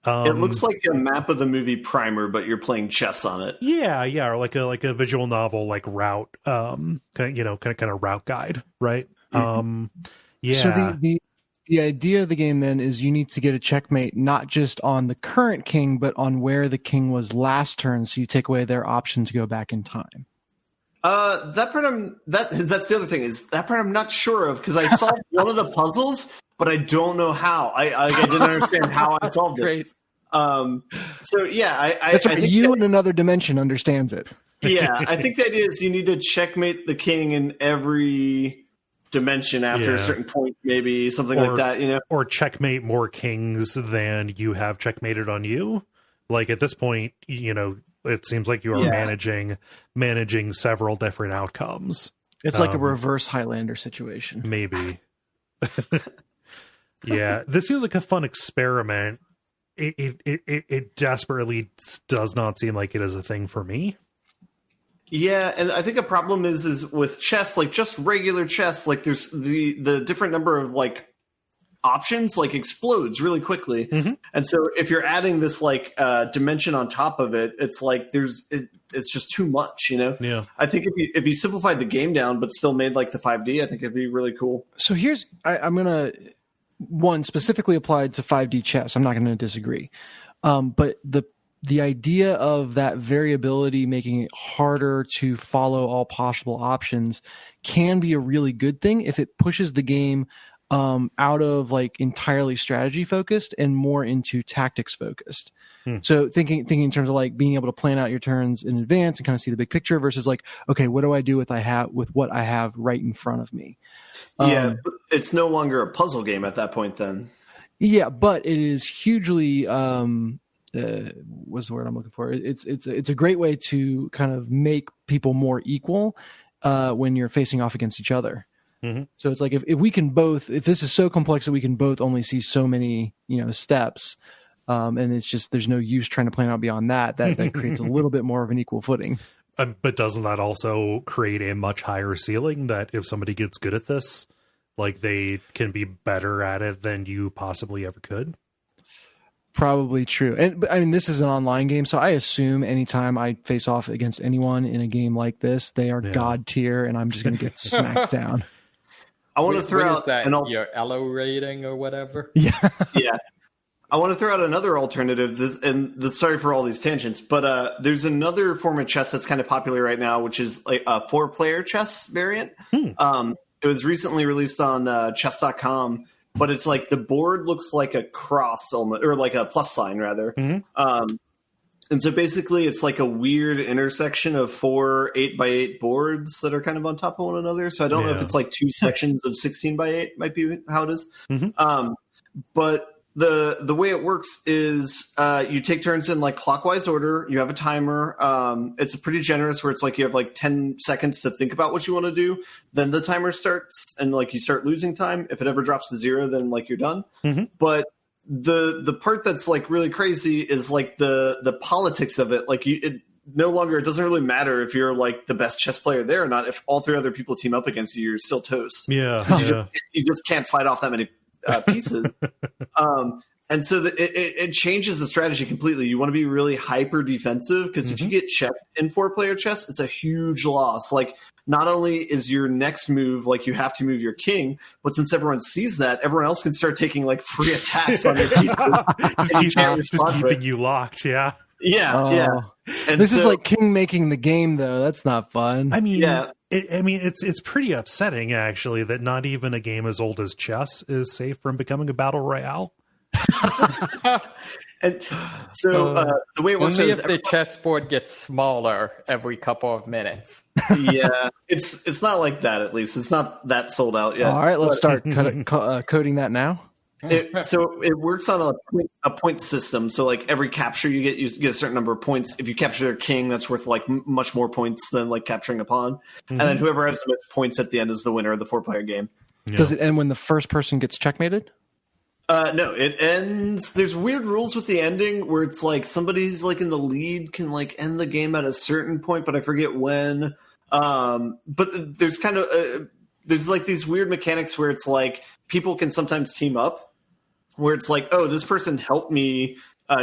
D: It looks like a map of the movie Primer, but you're playing chess on it.
A: Yeah, or like a visual novel, like route, kind of route guide, right? Yeah.
B: So the idea of the game then is you need to get a checkmate not just on the current king, but on where the king was last turn. So you take away their option to go back in time.
D: That part that's the other thing is that part I'm not sure of, because I solved one of the puzzles, but I don't know how. I didn't understand how I solved it. So yeah,
B: that's right. I think you in another dimension understands it.
D: Yeah, I think the idea is you need to checkmate the king in every dimension after a certain point, maybe something like that,
A: or checkmate more kings than you have checkmated on you. Like at this point, it seems like you are managing several different outcomes.
B: It's like a reverse Highlander situation,
A: maybe. Yeah, this seems like a fun experiment. It desperately does not seem like it is a thing for me.
D: Yeah, and I think a problem is with chess, like just regular chess, like there's the different number of like options like explodes really quickly. Mm-hmm. And so if you're adding this like dimension on top of it, it's like it's just too much, Yeah. I think if you simplified the game down but still made like the 5D, I think it'd be really cool.
B: So here's I'm gonna one specifically applied to 5D chess. I'm not going to disagree. But the idea of that variability making it harder to follow all possible options can be a really good thing if it pushes the game out of like entirely strategy focused and more into tactics focused. So thinking in terms of like being able to plan out your turns in advance and kind of see the big picture versus like, okay, what do I do with what I have right in front of me?
D: Yeah, but it's no longer a puzzle game at that point then.
B: Yeah, but it is hugely what's the word I'm looking for? It's a great way to kind of make people more equal when you're facing off against each other. Mm-hmm. So it's like if we can both, if this is so complex that we can both only see so many steps, and it's just there's no use trying to plan out beyond that creates a little bit more of an equal footing.
A: But doesn't that also create a much higher ceiling that if somebody gets good at this, like they can be better at it than you possibly ever could?
B: probably true. But I mean, this is an online game, so I assume anytime I face off against anyone in a game like this, they are god tier, and I'm just going to get smacked down.
D: I want to throw out
C: your Elo rating or whatever.
B: Yeah.
D: Yeah. I want to throw out another alternative. Sorry for all these tangents, but there's another form of chess that's kind of popular right now, which is like a 4-player chess variant. It was recently released on chess.com, but it's like the board looks like a cross or like a plus sign rather. And so basically it's like a weird intersection of 4 8x8 boards that are kind of on top of one another. So I don't know if it's like 2 sections of 16x8 might be how it is. But the way it works is you take turns in like clockwise order. You have a timer. It's pretty generous where it's like you have like 10 seconds to think about what you want to do. Then the timer starts and like you start losing time. If it ever drops to 0, then like you're done. But the part that's like really crazy is like the politics of it. Like it doesn't really matter if you're like the best chess player there or not. If all 3 other people team up against you, you're still toast. You just can't fight off that many pieces. And so it changes the strategy completely. You want to be really hyper defensive because if you get checked in 4-player chess, it's a huge loss. Like not only is your next move like you have to move your king, but since everyone sees that, everyone else can start taking like free attacks on your pieces.
A: just keeping you locked. Yeah.
B: And this is like king making the game, though. That's not fun.
A: I mean, it's pretty upsetting actually that not even a game as old as chess is safe from becoming a battle royale.
D: And so the way it works
C: only
D: is
C: if the chessboard gets smaller every couple of minutes.
D: Yeah, it's not like that. At least it's not that sold out yet.
B: All right, let's start coding that now.
D: So it works on a point system. So like every capture you get a certain number of points. If you capture their king, that's worth like much more points than like capturing a pawn. And then whoever has the most points at the end is the winner of the 4-player game.
B: Does it end when the first person gets checkmated?
D: No, it ends. There's weird rules with the ending where it's like somebody's like in the lead can like end the game at a certain point, but I forget when. But there's kind of there's like these weird mechanics where it's like people can sometimes team up, where it's like, oh, this person helped me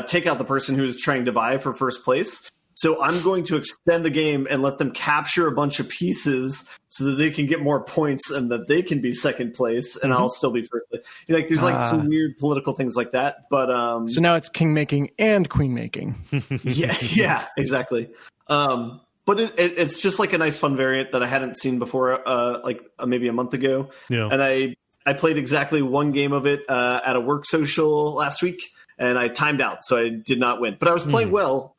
D: take out the person who was trying to vie for first place. So I'm going to extend the game and let them capture a bunch of pieces so that they can get more points and that they can be second place and I'll still be first place. Like there's like some weird political things like that. But so
B: now it's king making and queen making.
D: yeah, exactly. But it's just like a nice fun variant that I hadn't seen before, maybe a month ago. Yeah. And I played exactly one game of it at a work social last week. And I timed out, so I did not win. But I was playing well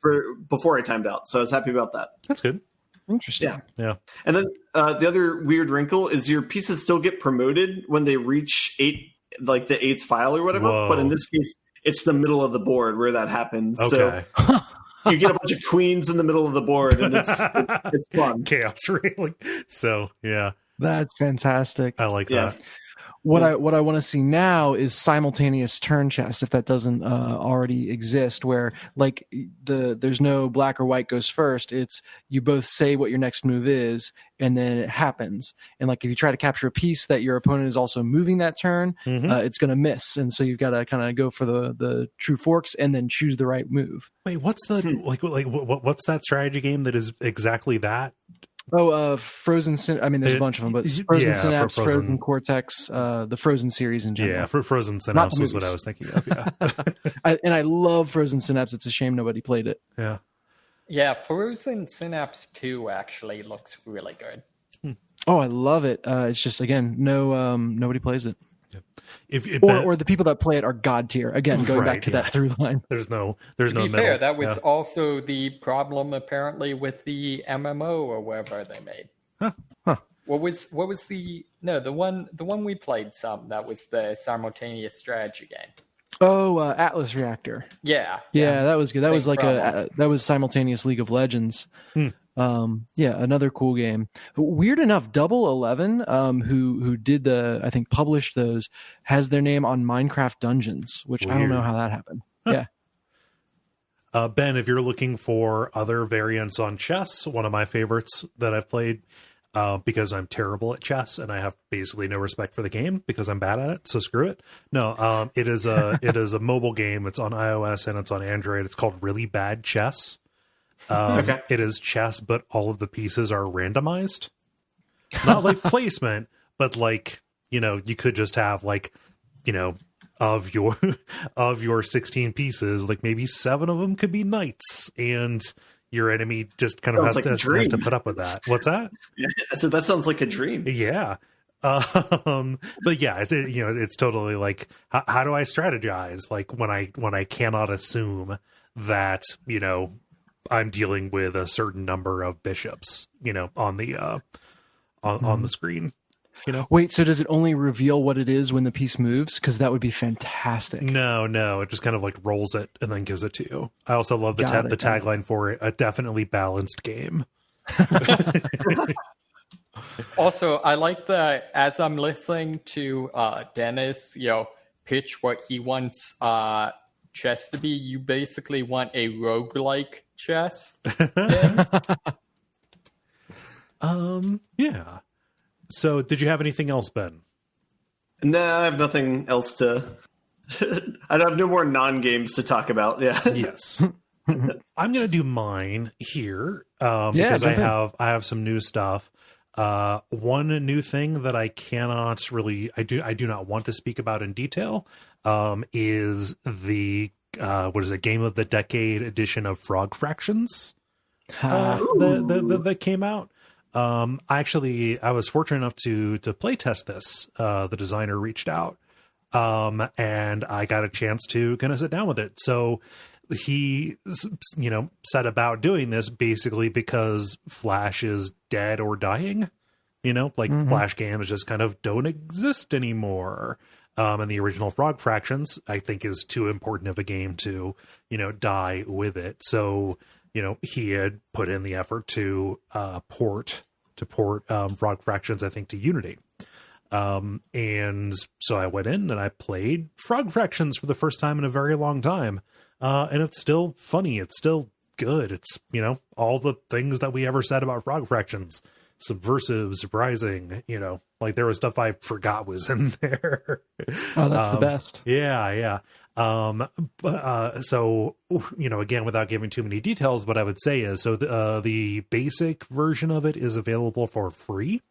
D: before I timed out, so I was happy about that.
A: That's good.
B: Interesting.
A: Yeah.
D: And then the other weird wrinkle is your pieces still get promoted when they reach the 8th file or whatever. Whoa. But in this case, it's the middle of the board where that happens. Okay. So you get a bunch of queens in the middle of the board, and it's fun.
A: Chaos, really. So, yeah.
B: That's fantastic.
A: I like that.
B: What I want to see now is simultaneous turn chess, if that doesn't already exist, where like there's no black or white goes first. It's you both say what your next move is, and then it happens. And like if you try to capture a piece that your opponent is also moving that turn, it's going to miss. And so you've got to kind of go for the true forks and then choose the right move.
A: Wait, what's the what's that strategy game that is exactly that?
B: Oh, Frozen. I mean, there's a bunch of them, but Frozen Synapse, Frozen Cortex, the Frozen series in general.
A: Yeah, for Frozen Synapse was what I was thinking of. Yeah,
B: I love Frozen Synapse. It's a shame nobody played it.
C: Yeah, Frozen Synapse 2 actually looks really good.
B: Oh, I love it. It's just again, nobody plays it. Or the people that play it are god tier. Again, going back to that through line.
A: There's no.
C: To be fair, that was also the problem apparently with the MMO or whatever they made.
B: Huh.
C: What was the one we played some that was the simultaneous strategy game.
B: Oh, Atlas Reactor.
C: Yeah,
B: that was good. That was like that was simultaneous League of Legends. Another cool game. Weird enough, Double 11, who did I think published those, has their name on Minecraft Dungeons, which I don't know how that happened. Huh. Yeah.
A: Ben, if you're looking for other variants on chess, one of my favorites that I've played because I'm terrible at chess and I have basically no respect for the game because I'm bad at it. So screw it. No, it is a mobile game. It's on iOS and it's on Android. It's called Really Bad Chess. Okay. It is chess, but all of the pieces are randomized. Not like placement, but like, you could just have like, of your 16 pieces, like maybe 7 of them could be knights, and your enemy just kind of has to put up with that. What's that?
D: Yeah, so that sounds like a dream.
A: Yeah. But yeah, it's totally like, how do I strategize? Like when I cannot assume that, I'm dealing with a certain number of bishops, on the, on the screen,
B: Wait, so does it only reveal what it is when the piece moves? Because that would be fantastic.
A: No, it just kind of like rolls it and then gives it to you. I also love the tagline for it: a definitely balanced game.
C: Also, I like that as I'm listening to Dennis, pitch what he wants chess to be, you basically want a roguelike chess game.
A: Yeah. So did you have anything else, Ben?
D: No, I have nothing else to... I have no more non-games to talk about. Yeah.
A: Yes. I'm going to do mine here because I have some new stuff. One new thing that I cannot really... I do not want to speak about in detail is the Game of the Decade edition of Frog Fractions that came out. I was fortunate enough to play test this. The designer reached out, and I got a chance to kind of sit down with it. So he, set about doing this basically because Flash is dead or dying, Flash games just kind of don't exist anymore. And the original Frog Fractions, I think, is too important of a game to, die with it. So, he had put in the effort to port Frog Fractions, I think, to Unity. And so I went in and I played Frog Fractions for the first time in a very long time. And it's still funny. It's still good. It's, all the things that we ever said about Frog Fractions. Subversive, surprising, like there was stuff I forgot was in there.
B: Oh, that's the best.
A: Yeah. So, again, without giving too many details, what I would say is, so the basic version of it is available for free.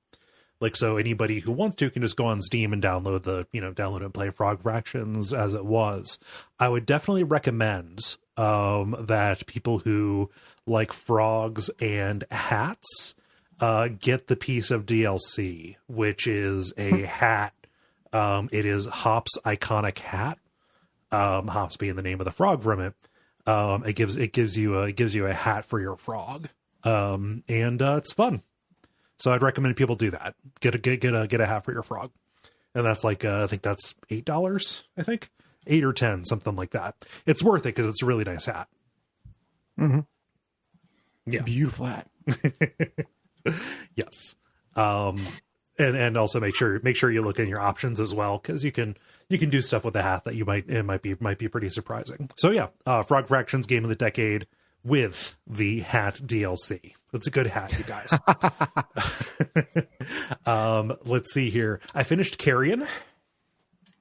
A: Like, so anybody who wants to can just go on Steam and download download and play Frog Fractions as it was. I would definitely recommend that people who like frogs and hats get the piece of DLC, which is a hat. It is Hop's iconic hat. Hops being the name of the frog from it. It gives you a hat for your frog. And it's fun. So I'd recommend people do that. Get a hat for your frog. And that's like, I think that's $8, I think 8 or 10, something like that. It's worth it because it's a really nice hat.
B: Mm-hmm.
A: Yeah.
B: Beautiful hat.
A: Yes. And also make sure you look in your options as well, because you can do stuff with the hat that might be pretty surprising. So yeah, Frog Fractions Game of the Decade with the hat DLC. It's a good hat, you guys. Let's see here. I finished Carrion.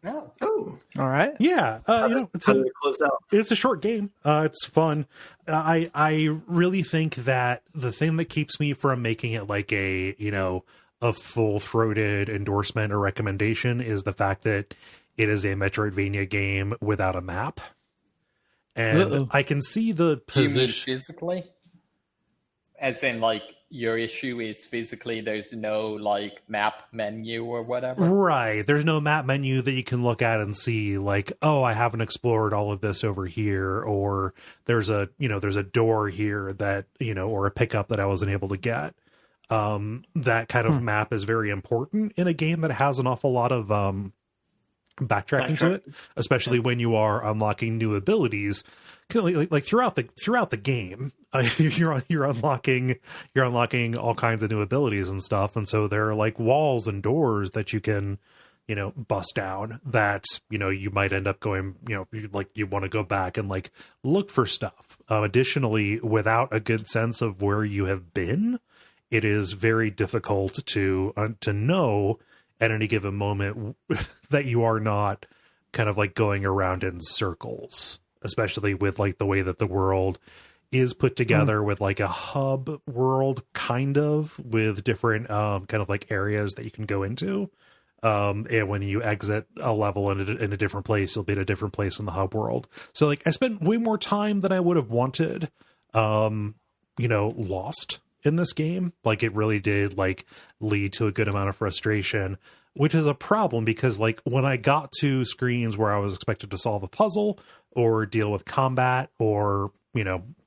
C: Oh,
B: all right.
A: Yeah, it's a short game. It's fun. I really think that the thing that keeps me from making it like a full-throated endorsement or recommendation is the fact that it is a Metroidvania game without a map. And I can see the position.
C: Do you mean physically? As in, like, your issue is physically there's no, like, map menu or whatever?
A: Right. There's no map menu that you can look at and see, like, oh, I haven't explored all of this over here, or there's a door here that, or a pickup that I wasn't able to get. That kind of map is very important in a game that has an awful lot of backtracking to it, especially when you are unlocking new abilities. Kind of like throughout the game, you're unlocking all kinds of new abilities and stuff, and so there are like walls and doors that you can bust down that you might end up going you want to go back and like look for stuff. Additionally, without a good sense of where you have been, it is very difficult to know at any given moment that you are not kind of like going around in circles, especially with like the way that the world is put together with like a hub world, kind of, with different kind of like areas that you can go into. And when you exit a level in a different place, you'll be at a different place in the hub world. So like I spent way more time than I would have wanted, lost in this game. Like it really did like lead to a good amount of frustration, which is a problem because like when I got to screens where I was expected to solve a puzzle or deal with combat or,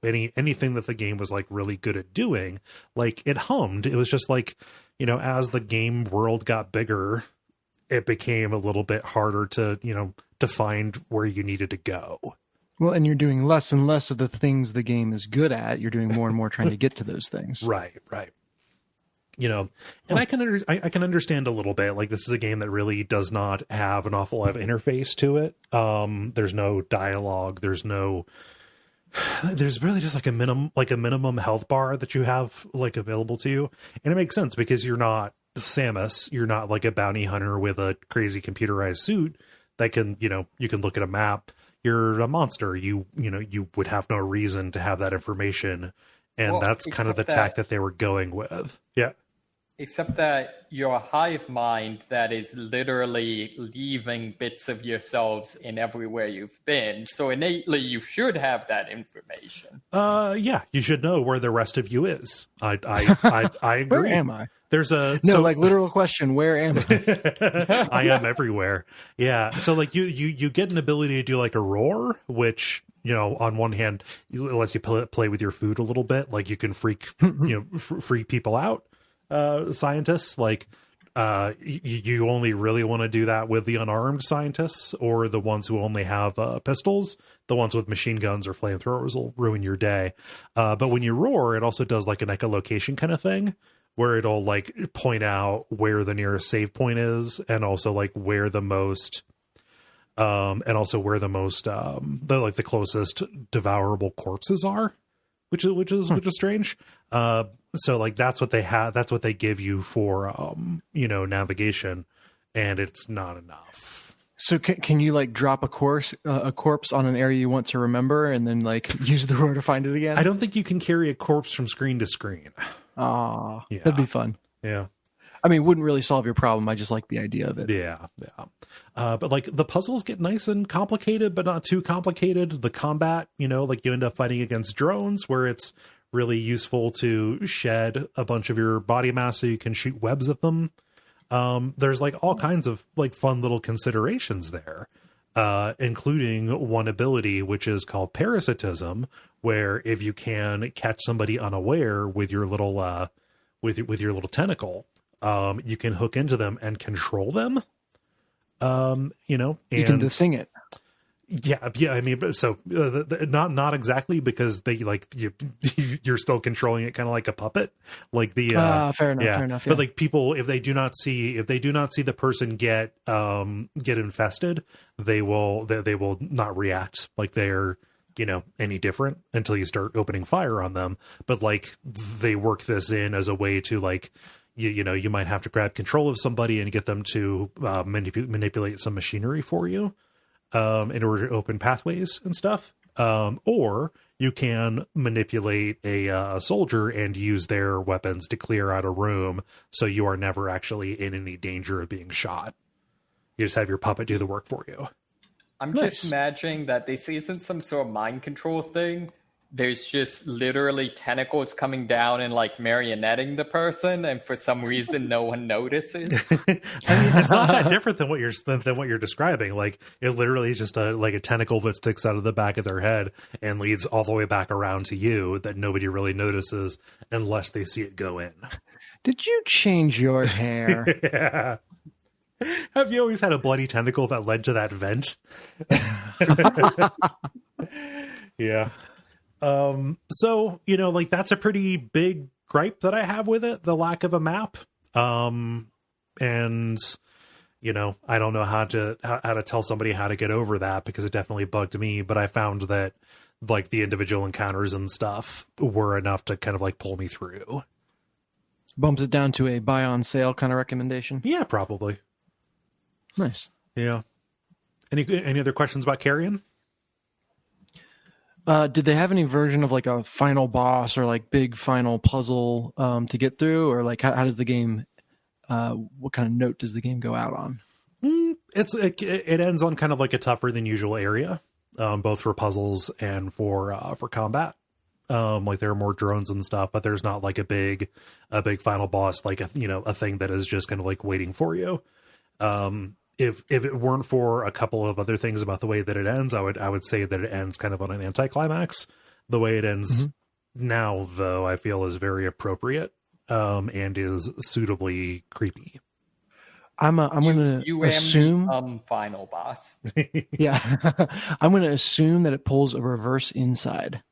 A: anything that the game was like really good at doing, like it hummed. It was just like, as the game world got bigger, it became a little bit harder to find where you needed to go.
B: Well, and you're doing less and less of the things the game is good at. You're doing more and more trying to get to those things.
A: Right. And I can understand a little bit. Like this is a game that really does not have an awful lot of interface to it. There's no dialogue. There's really just like a minimum health bar that you have like available to you, and it makes sense because you're not Samus. You're not like a bounty hunter with a crazy computerized suit that can you can look at a map. You're a monster. You would have no reason to have that information, and that's kind of the tack that they were going with. Yeah.
C: Except that you're a hive mind that is literally leaving bits of yourselves in everywhere you've been. So innately, you should have that information.
A: Yeah, you should know where the rest of you is. I agree.
B: Where am I?
A: There's
B: literal question. Where am I?
A: I am everywhere. Yeah. So like you get an ability to do like a roar, which on one hand lets you play with your food a little bit. Like you can freak people out. Scientists, like you only really want to do that with the unarmed scientists or the ones who only have pistols. The ones with machine guns or flamethrowers will ruin your day. But when you roar, it also does like an echolocation kind of thing where it'll like point out where the nearest save point is and also like where the most the closest devourable corpses are, which is strange. So like that's what they have. That's what they give you for navigation, and it's not enough.
B: So can you like drop a corpse on an area you want to remember, and then like use the roar to find it again?
A: I don't think you can carry a corpse from screen to screen.
B: Yeah. That'd be fun.
A: Yeah.
B: I mean, it wouldn't really solve your problem. I just like the idea of it.
A: Yeah. But like the puzzles get nice and complicated, but not too complicated. The combat, like you end up fighting against drones where it's really useful to shed a bunch of your body mass so you can shoot webs at them. There's like all kinds of like fun little considerations there, including one ability, which is called parasitism, where if you can catch somebody unaware with your little, with your little tentacle, you can hook into them and control them. And
B: you can thing it.
A: Yeah. I mean, so not exactly because they like you're still controlling it kind of like a puppet, like the
B: fair enough. Yeah.
A: But like people, if they do not see the person get infested, they will not react like they're any different until you start opening fire on them. But like they work this in as a way to like you might have to grab control of somebody and get them to manipulate some machinery for you. In order to open pathways and stuff, or you can manipulate a soldier and use their weapons to clear out a room, so you are never actually in any danger of being shot. You just have your puppet do the work for you.
C: I'm just imagining that this isn't some sort of mind control thing. There's just literally tentacles coming down and like marionetting the person, and for some reason no one notices.
A: I mean, it's not that different than what you're describing. Like it literally is just a tentacle that sticks out of the back of their head and leads all the way back around to you that nobody really notices unless they see it go in.
B: Did you change your hair?
A: Yeah. Have you always had a bloody tentacle that led to that vent? Yeah. So, like that's a pretty big gripe that I have with it, the lack of a map. And I don't know how to tell somebody how to get over that because it definitely bugged me, but I found that like the individual encounters and stuff were enough to kind of like pull me through.
B: Bumps it down to a buy on sale kind of recommendation.
A: Yeah, probably.
B: Nice.
A: Yeah. Any other questions about Carrion?
B: Did they have any version of like a final boss or like big final puzzle to get through, or like how does the game? What kind of note does the game go out on?
A: It ends on kind of like a tougher than usual area, both for puzzles and for combat. Like there are more drones and stuff, but there's not like a big final boss, like a thing that is just kind of like waiting for you. If it weren't for a couple of other things about the way that it ends, I would say that it ends kind of on an anticlimax. The way it ends now, though, I feel is very appropriate, and is suitably creepy.
B: I'm going to assume
C: final boss.
B: Yeah, I'm going to assume that it pulls a reverse inside.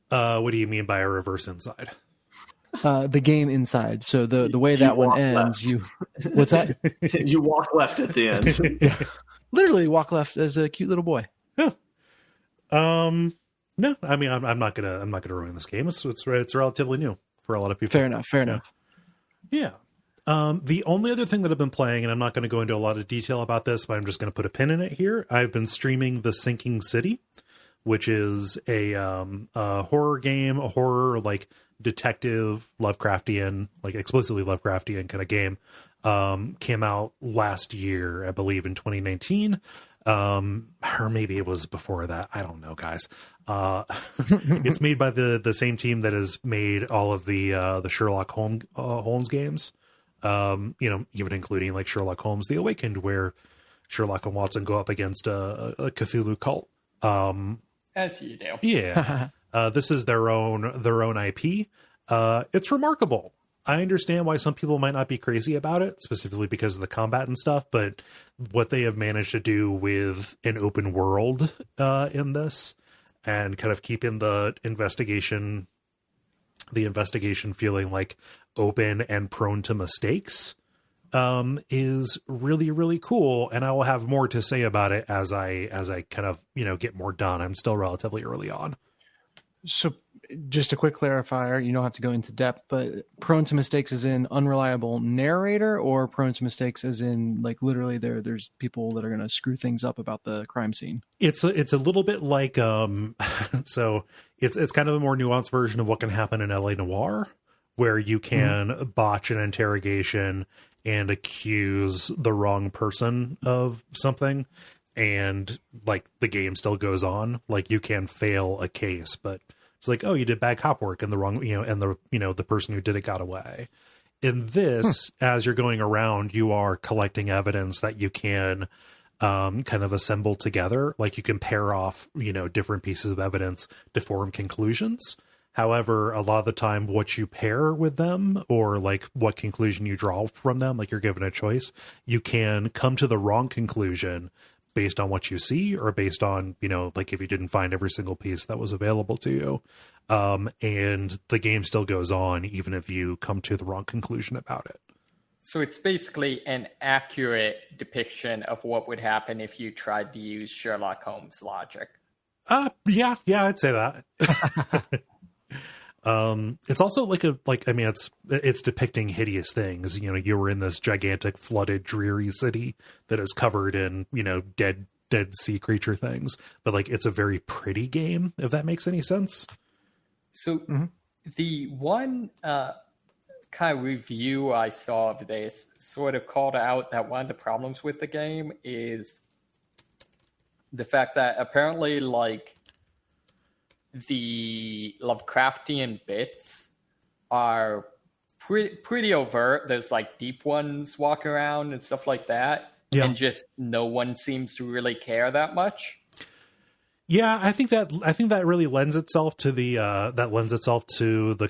A: What do you mean by a reverse inside?
B: The game inside. So the way that one ends, what's that?
D: You walk left at the end.
B: Yeah. Literally walk left as a cute little boy.
A: Yeah. No, I mean I'm not gonna ruin this game. It's relatively new for a lot of people.
B: Fair enough.
A: Yeah. The only other thing that I've been playing, and I'm not going to go into a lot of detail about this, but I'm just going to put a pin in it here. I've been streaming The Sinking City, which is a horror game, a horror like detective Lovecraftian, like explicitly Lovecraftian kind of game. Came out last year, I believe in 2019. Or maybe it was before that. I don't know, guys. It's made by the same team that has made all of the Sherlock Holmes games. Even including like Sherlock Holmes: The Awakened, where Sherlock and Watson go up against a Cthulhu cult.
C: As you do.
A: Yeah. This is their own IP. It's remarkable. I understand why some people might not be crazy about it, specifically because of the combat and stuff, but what they have managed to do with an open world in this, and kind of keeping the investigation feeling like open and prone to mistakes, is really, really cool. And I will have more to say about it as I kind of, get more done. I'm still relatively early on.
B: So just a quick clarifier, you don't have to go into depth, but prone to mistakes as in unreliable narrator, or prone to mistakes as in like literally there's people that are going to screw things up about the crime scene?
A: It's a little bit like, so it's kind of a more nuanced version of what can happen in LA Noire, where you can botch an interrogation and accuse the wrong person of something, and like the game still goes on. Like you can fail a case, but it's like, oh, you did bad cop work and the wrong, and the person who did it got away. In this, as you're going around, you are collecting evidence that you can kind of assemble together. Like you can pair off, different pieces of evidence to form conclusions. However, a lot of the time what you pair with them, or like what conclusion you draw from them, like you're given a choice, you can come to the wrong conclusion based on what you see, or based on, like if you didn't find every single piece that was available to you. And the game still goes on even if you come to the wrong conclusion about it.
C: So it's basically an accurate depiction of what would happen if you tried to use Sherlock Holmes logic.
A: Yeah, I'd say that. It's also it's depicting hideous things. You were in this gigantic flooded dreary city that is covered in, dead sea creature things, but like it's a very pretty game, if that makes any sense.
C: So the one kind of review I saw of this sort of called out that one of the problems with the game is the fact that apparently like the Lovecraftian bits are pretty overt. There's like deep ones walking around and stuff like that. Yeah. And just no one seems to really care that much.
A: Yeah, I think that really lends itself to the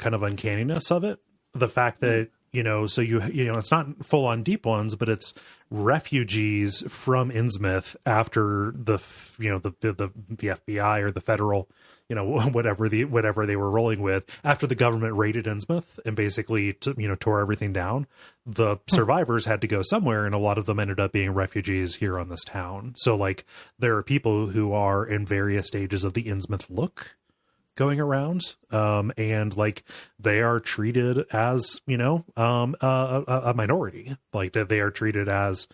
A: kind of uncanniness of it. The fact that, so it's not full on deep ones, but it's refugees from Innsmouth after the FBI or the federal, whatever they were rolling with, after the government raided Innsmouth and basically tore everything down. The survivors had to go somewhere, and a lot of them ended up being refugees here on this town. So like there are people who are in various stages of the Innsmouth look, going around, and like they are treated as, you know, a minority, like that they are treated as,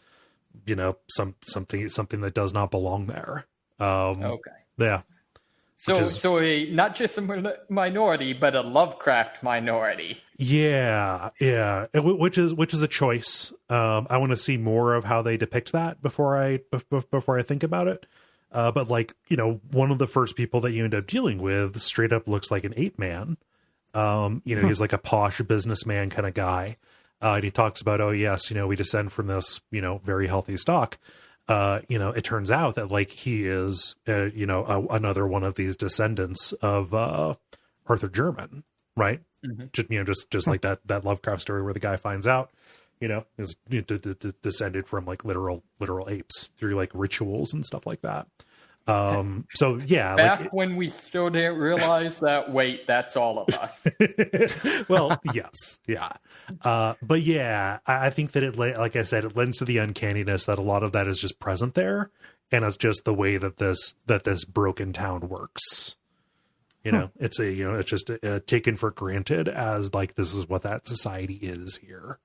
A: you know, something that does not belong there.
C: Okay.
A: Yeah.
C: So not just a minority, but a Lovecraft minority.
A: Yeah, which is a choice. I want to see more of how they depict that before I think about it. But like, you know, one of the first people that you end up dealing with straight up looks like an ape man. You know, he's like a posh businessman kind of guy. And he talks about, oh yes, you know, we descend from this, you know, very healthy stock. You know, it turns out that like he is, you know, another one of these descendants of Arthur German, right? Mm-hmm. You know, just like that Lovecraft story where the guy finds out, you know, is descended from like literal apes through like rituals and stuff like that. So yeah,
C: back
A: like
C: when we still didn't realize that, wait, that's all of us.
A: Well, yes. Yeah. But yeah, I think that it, like I said, it lends to the uncanniness that a lot of that is just present there. And it's just the way that this broken town works. You know, it's it's just taken for granted as like, this is what that society is here.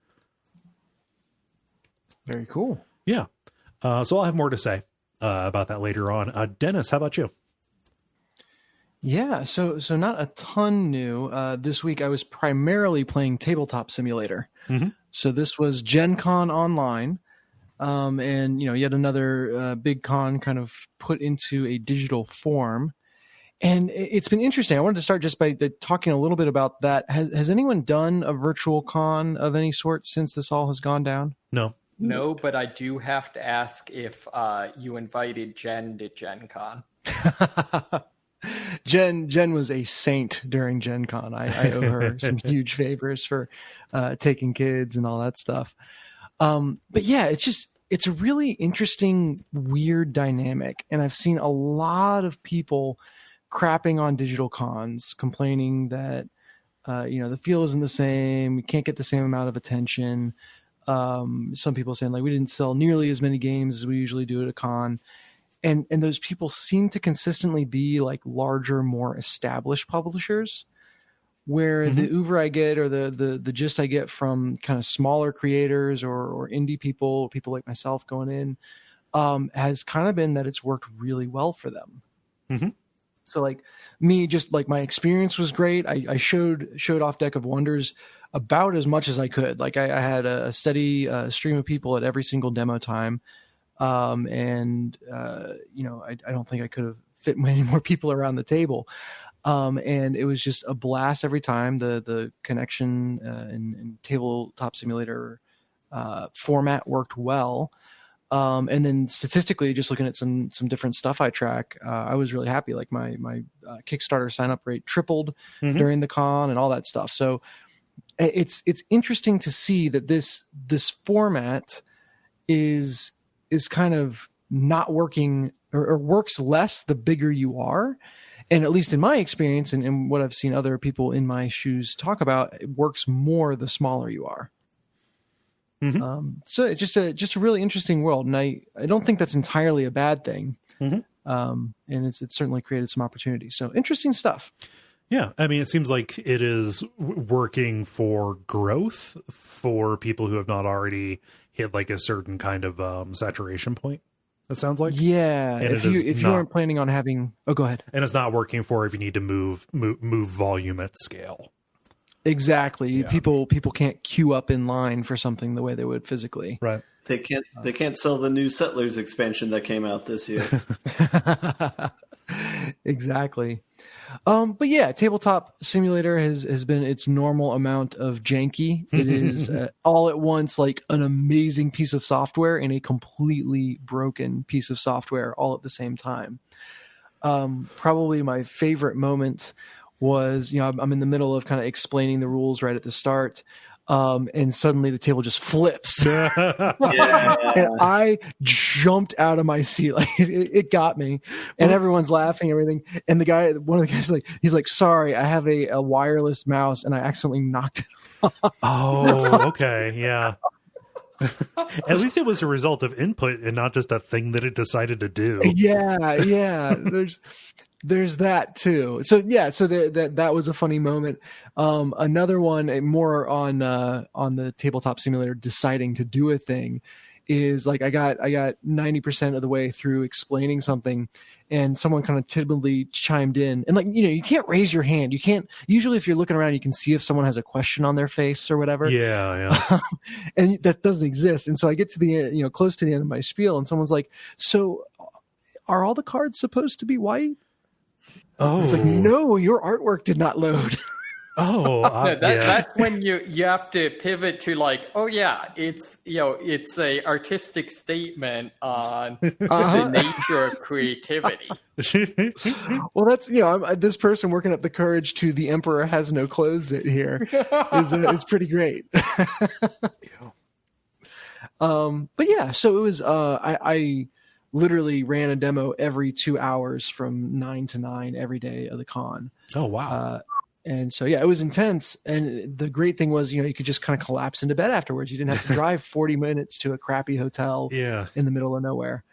B: Very cool.
A: Yeah. So I'll have more to say about that later on. Dennis, how about you?
B: Yeah, so not a ton new. This week I was primarily playing Tabletop Simulator. Mm-hmm. So this was Gen Con Online, and you know, yet another big con kind of put into a digital form. And it's been interesting. I wanted to start just by talking a little bit about that. Has anyone done a virtual con of any sort since this all has gone down?
C: No, but I do have to ask if you invited Jen to Gen Con.
B: Jen was a saint during Gen Con. I owe her some huge favors for taking kids and all that stuff. But yeah, it's a really interesting, weird dynamic. And I've seen a lot of people crapping on digital cons, complaining that, you know, the feel isn't the same. You can't get the same amount of attention. Some people saying like, we didn't sell nearly as many games as we usually do at a con. And those people seem to consistently be like larger, more established publishers, where mm-hmm. the oeuvre I get, or the gist I get from kind of smaller creators or indie people like myself going in, has kind of been that it's worked really well for them. Mm-hmm. So like me, just like my experience was great. I showed off Deck of Wonders about as much as I could. Like I had a steady stream of people at every single demo time. And you know, I don't think I could have fit many more people around the table. And it was just a blast every time. The connection and Tabletop Simulator format worked well. And then statistically, just looking at some different stuff I track, I was really happy. Like my Kickstarter sign up rate tripled mm-hmm. during the con and all that stuff. So it's interesting to see that this format is kind of not working or works less the bigger you are. And at least in my experience and what I've seen other people in my shoes talk about, it works more the smaller you are. Mm-hmm. So it's just a really interesting world. And I don't think that's entirely a bad thing. Mm-hmm. And it's certainly created some opportunities. So interesting stuff.
A: Yeah. I mean, it seems like it is working for growth for people who have not already hit like a certain kind of saturation point. It sounds like.
B: Yeah. And if you aren't planning on having, go ahead.
A: And it's not working for if you need to move volume at scale.
B: Exactly. Yeah. People can't queue up in line for something the way they would physically.
A: Right.
D: They can't sell the new Settlers expansion that came out this year.
B: Exactly. But yeah, Tabletop Simulator has been its normal amount of janky. It is all at once like an amazing piece of software and a completely broken piece of software all at the same time. Probably my favorite moment was, you know, I'm in the middle of kind of explaining the rules right at the start. And suddenly the table just flips. Yeah. And I jumped out of my seat. Like it got me, and everyone's laughing and everything. And one of the guys he's like, sorry, I have a wireless mouse and I accidentally knocked it off.
A: Oh, okay. Yeah. At least it was a result of input and not just a thing that it decided to do.
B: Yeah. There's that too. So yeah, so that was a funny moment. Another one, more on the tabletop simulator, deciding to do a thing, is like I got 90% of the way through explaining something, and someone kind of timidly chimed in, and like, you know, you can't raise your hand. You can't, usually if you're looking around, you can see if someone has a question on their face or whatever.
A: Yeah.
B: And that doesn't exist. And so I get to the, you know, close to the end of my spiel, and someone's like, "So are all the cards supposed to be white?"
A: Oh,
B: it's like, no, your artwork did not load.
C: No, that's when you have to pivot to like, oh yeah, it's, you know, it's a artistic statement on the nature of creativity.
B: Well, that's, you know, this person working up the courage to "the emperor has no clothes" it here is pretty great. But yeah, so it was I literally ran a demo every 2 hours from 9 to 9 every day of the con.
A: Oh wow.
B: And so, yeah, it was intense. And the great thing was, you know, you could just kind of collapse into bed afterwards. You didn't have to drive 40 minutes to a crappy hotel in the middle of nowhere.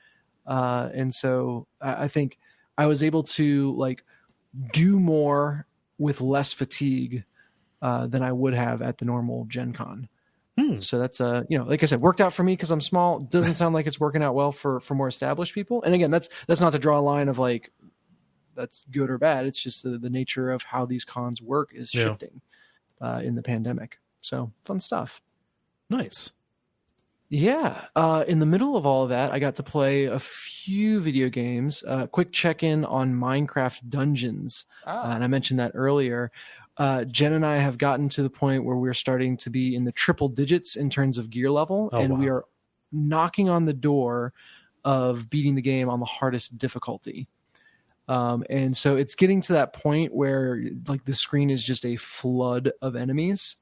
B: And so I think I was able to like do more with less fatigue than I would have at the normal Gen Con. So that's, you know, like I said, worked out for me because I'm small. Doesn't sound like it's working out well for more established people. And again, that's not to draw a line of like, that's good or bad. It's just the nature of how these cons work is shifting in the pandemic. So fun stuff.
A: Nice.
B: Yeah. In the middle of all of that, I got to play a few video games. Quick check-in on Minecraft Dungeons. And I mentioned that earlier. Jen and I have gotten to the point where we're starting to be in the triple digits in terms of gear level. We are knocking on the door of beating the game on the hardest difficulty. And so it's getting to that point where like the screen is just a flood of enemies,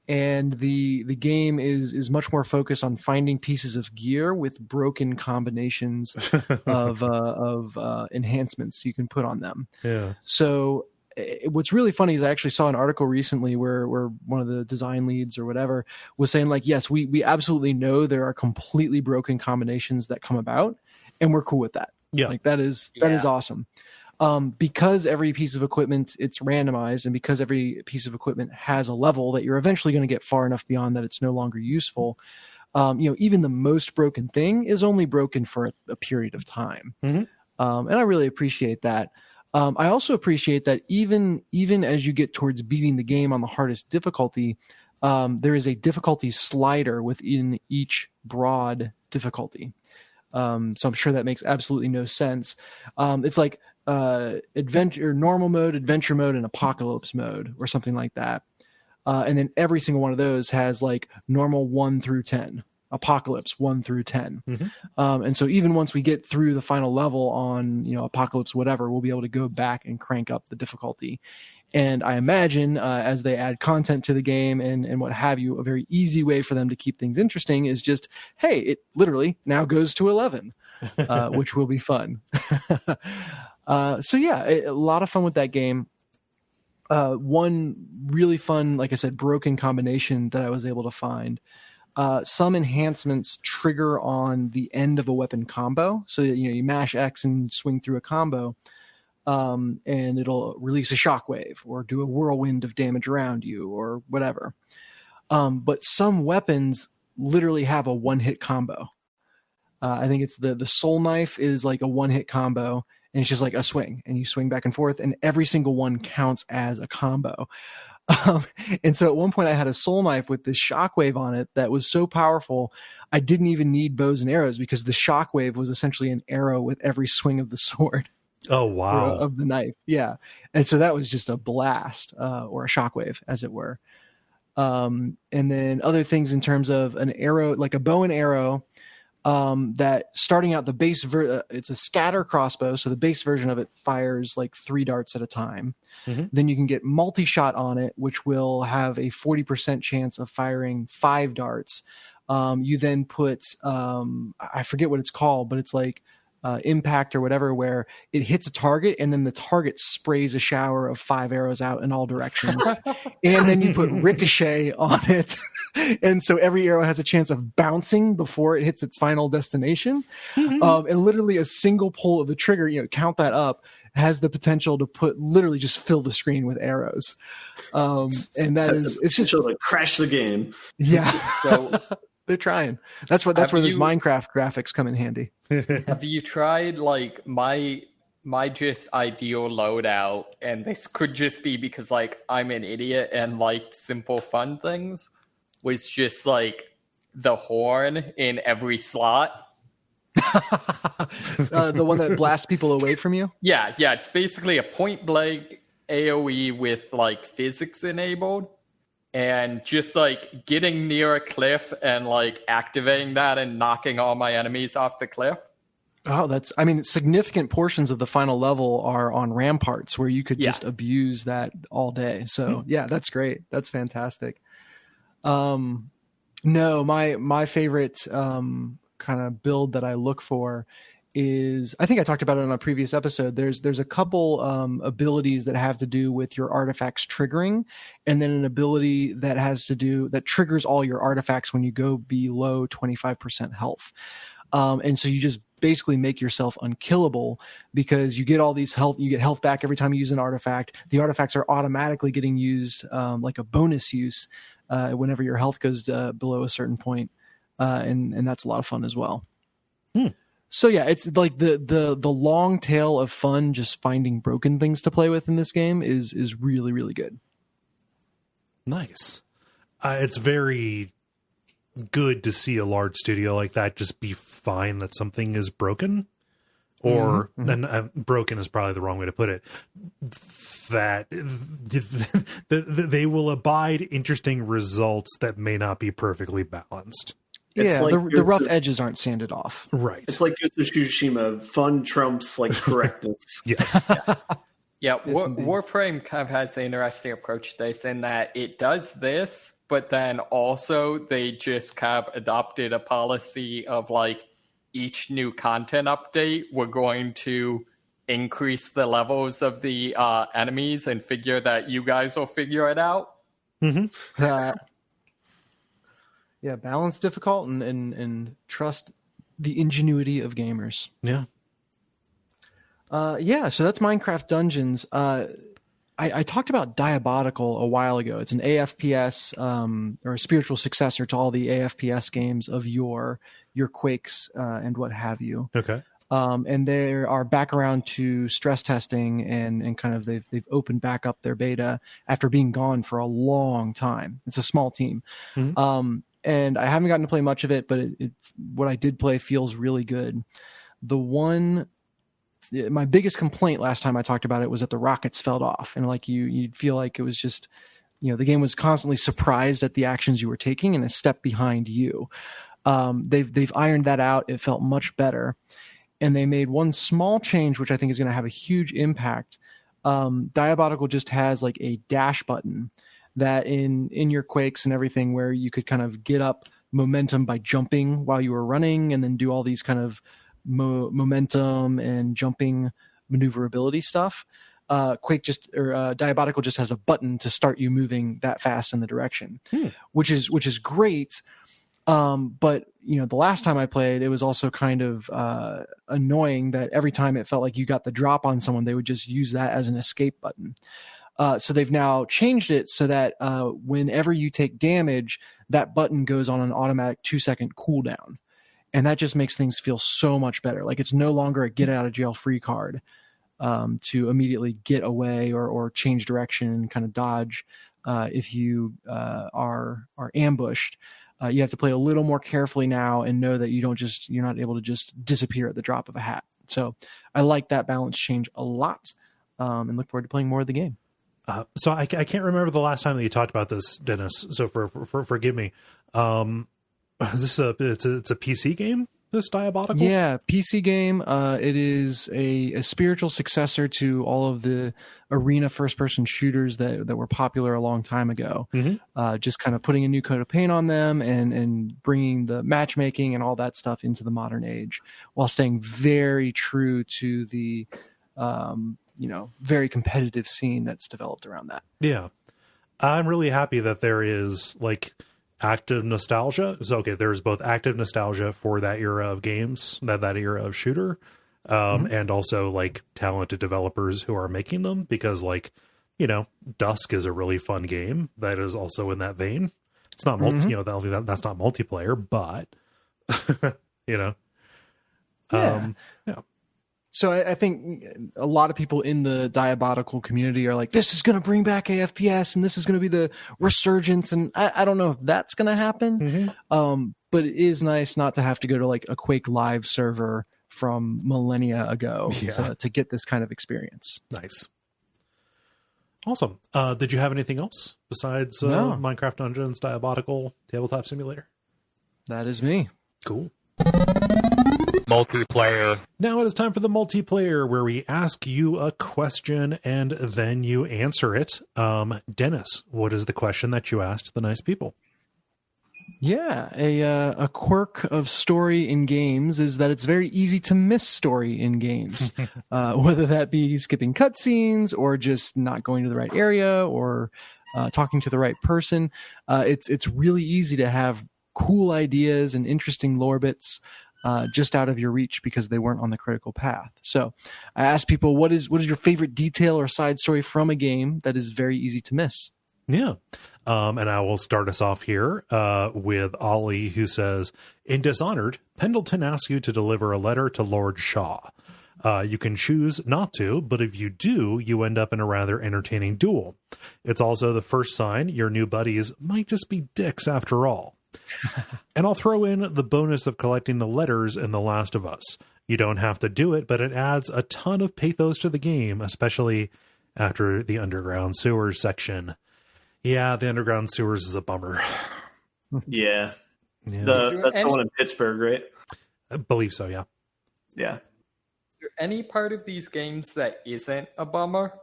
B: and the game is much more focused on finding pieces of gear with broken combinations of enhancements you can put on them. Yeah. So what's really funny is I actually saw an article recently where one of the design leads or whatever was saying like, yes, we absolutely know there are completely broken combinations that come about, and we're cool with that. Yeah, like that is awesome. Because every piece of equipment, it's randomized, and because every piece of equipment has a level that you're eventually going to get far enough beyond that it's no longer useful. You know, even the most broken thing is only broken for a period of time. And I really appreciate that. I also appreciate that even as you get towards beating the game on the hardest difficulty, there is a difficulty slider within each broad difficulty. So I'm sure that makes absolutely no sense. It's like adventure, normal mode, adventure mode, and apocalypse mode, or something like that. And then every single one of those has like normal 1 through 10, apocalypse 1 through 10. And so even once we get through the final level on, you know, apocalypse whatever, we'll be able to go back and crank up the difficulty. And I imagine as they add content to the game and what have you, a very easy way for them to keep things interesting is just, hey, it literally now goes to 11, which will be fun. So yeah, a lot of fun with that game. One really fun, like I said, broken combination that I was able to find. Some enhancements trigger on the end of a weapon combo. So, you know, you mash X and swing through a combo. And it'll release a shockwave or do a whirlwind of damage around you or whatever. But some weapons literally have a one-hit combo. I think it's the soul knife is like a one-hit combo, and it's just like a swing, and you swing back and forth, and every single one counts as a combo. And so at one point I had a soul knife with this shockwave on it that was so powerful I didn't even need bows and arrows, because the shockwave was essentially an arrow with every swing of the sword.
A: Oh, wow.
B: Of the knife. Yeah. And so that was just a blast, or a shockwave, as it were. And then other things in terms of an arrow, like a bow and arrow, that starting out the base, it's a scatter crossbow. So the base version of it fires like 3 darts at a time. Then you can get multi-shot on it, which will have a 40% chance of firing 5 darts. You then put, I forget what it's called, but it's like, impact or whatever, where it hits a target and then the target sprays a shower of 5 arrows out in all directions. And then you put ricochet on it And so every arrow has a chance of bouncing before it hits its final destination. And literally a single pull of the trigger, count that up, has the potential to literally just fill the screen with arrows. And it's just
D: to crash the game.
B: Yeah.
C: So
B: they're trying. That's where those Minecraft graphics come in handy.
C: Have you tried like my just ideal loadout, and this could just be because like I'm an idiot and like simple fun things, was just like the horn in every slot.
B: The one that blasts people away from you?
C: Yeah, it's basically a point blank AoE with like physics enabled, and just like getting near a cliff and like activating that and knocking all my enemies off the cliff.
B: Oh, significant portions of the final level are on ramparts where you could just abuse that all day. So yeah, that's great. That's fantastic. No, my favorite kind of build that I look for is, I think I talked about it on a previous episode. There's a couple abilities that have to do with your artifacts triggering, and then an ability that triggers all your artifacts when you go below 25% health. And so you just basically make yourself unkillable because you get all these health. You get health back every time you use an artifact. The artifacts are automatically getting used like a bonus use whenever your health goes below a certain point, and that's a lot of fun as well. So yeah, it's like the long tail of fun. Just finding broken things to play with in this game is really, really good.
A: Nice. It's very good to see a large studio like that just be fine that something is broken, or and broken is probably the wrong way to put it, that they will abide interesting results that may not be perfectly balanced.
B: Yeah, like the rough edges aren't sanded off.
A: Right.
D: It's like Tsushima, fun trumps like correctness.
A: Yes.
C: Yeah, Warframe kind of has an interesting approach to this in that it does this, but then also they just kind of adopted a policy of like each new content update, we're going to increase the levels of the enemies and figure that you guys will figure it out.
B: Yeah, balance difficult and trust the ingenuity of gamers.
A: Yeah.
B: So that's Minecraft Dungeons. I talked about Diabotical a while ago. It's an AFPS or a spiritual successor to all the AFPS games of your Quakes and what have you.
A: Okay.
B: And they are back around to stress testing and kind of they've opened back up their beta after being gone for a long time. It's a small team. And I haven't gotten to play much of it, but what I did play feels really good. My biggest complaint last time I talked about it was that the rockets fell off, and like you'd feel like it was just, the game was constantly surprised at the actions you were taking and a step behind you. They've ironed that out. It felt much better, and they made one small change which I think is going to have a huge impact. Diabotical just has like a dash button that in your Quakes and everything, where you could kind of get up momentum by jumping while you were running, and then do all these kind of momentum and jumping maneuverability stuff. Diabotical just has a button to start you moving that fast in the direction, which is great. But the last time I played, it was also kind of annoying that every time it felt like you got the drop on someone, they would just use that as an escape button. So they've now changed it so that whenever you take damage, that button goes on an automatic 2-second cooldown. And that just makes things feel so much better. Like it's no longer a get out of jail free card to immediately get away or change direction and kind of dodge if you are ambushed. You have to play a little more carefully now and know that you're not able to just disappear at the drop of a hat. So I like that balance change a lot and look forward to playing more of the game.
A: So I can't remember the last time that you talked about this, Dennis. So forgive me. Is this it's a PC game, this Diabotical?
B: Yeah, PC game. It is a spiritual successor to all of the arena first-person shooters that were popular a long time ago. Just kind of putting a new coat of paint on them and bringing the matchmaking and all that stuff into the modern age, while staying very true to the very competitive scene that's developed around that.
A: Yeah. I'm really happy that there is like active nostalgia. So, okay, there's both active nostalgia for that era of games, that era of shooter, and also like talented developers who are making them, because like, you know, Dusk is a really fun game that is also in that vein. It's not that's not multiplayer, but you know, yeah.
B: So I think a lot of people in the Diabotical community are like, this is going to bring back AFPS and this is going to be the resurgence. And I don't know if that's going to happen. But it is nice not to have to go to like a Quake Live server from millennia ago to get this kind of experience.
A: Nice. Awesome. Did you have anything else besides Minecraft Dungeons, Diabotical, Tabletop Simulator?
B: That is me.
A: Cool.
E: Multiplayer.
A: Now it is time for the multiplayer, where we ask you a question and then you answer it. Dennis, what is the question that you asked the nice people?
B: Yeah, a quirk of story in games is that it's very easy to miss story in games, whether that be skipping cutscenes or just not going to the right area or talking to the right person. It's really easy to have cool ideas and interesting lore bits just out of your reach because they weren't on the critical path. So I asked people, what is your favorite detail or side story from a game that is very easy to miss?
A: Yeah. And I will start us off here with Ollie, who says, in Dishonored, Pendleton asks you to deliver a letter to Lord Shaw. You can choose not to, but if you do, you end up in a rather entertaining duel. It's also the first sign your new buddies might just be dicks after all. And I'll throw in the bonus of collecting the letters in The Last of Us. You don't have to do it, but it adds a ton of pathos to the game, especially after the underground sewers section. Yeah, the underground sewers is a bummer.
D: Yeah. That's the one in Pittsburgh, right?
A: I believe so, yeah.
D: Yeah.
C: Is there any part of these games that isn't a bummer?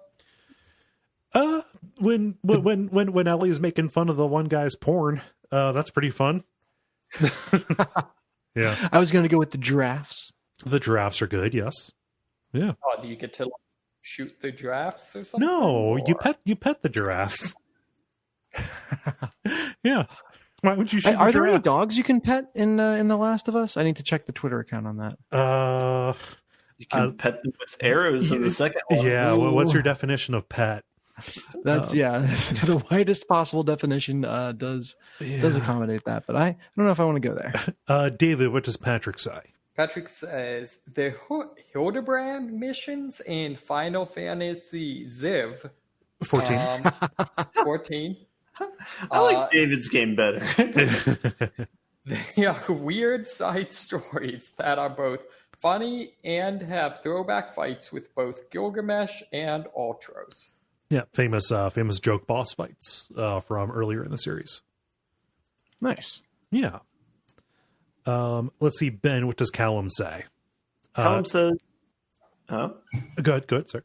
A: When Ellie's making fun of the one guy's porn, that's pretty fun. Yeah.
B: I was going to go with the giraffes.
A: The giraffes are good, yes. Yeah.
C: Oh, do you get to shoot the giraffes or something?
A: No, you pet the giraffes. Yeah. Why would you shoot
B: Are there any dogs you can pet in The Last of Us? I need to check the Twitter account on that.
D: You can pet them with arrows in the second one.
A: Yeah, well, what's your definition of pet?
B: That's the widest possible definition does accommodate that, but I don't know if I want to go there.
A: David, what does Patrick say?
C: Patrick says the Hildebrand missions in Final Fantasy Ziv
A: 14.
C: 14.
D: I like David's game better.
C: They are weird side stories that are both funny and have throwback fights with both Gilgamesh and Ultros.
A: Yeah, famous joke boss fights from earlier in the series.
B: Nice.
A: Yeah. Let's see, Ben, what does Callum say?
D: Callum says...
A: Good, sir.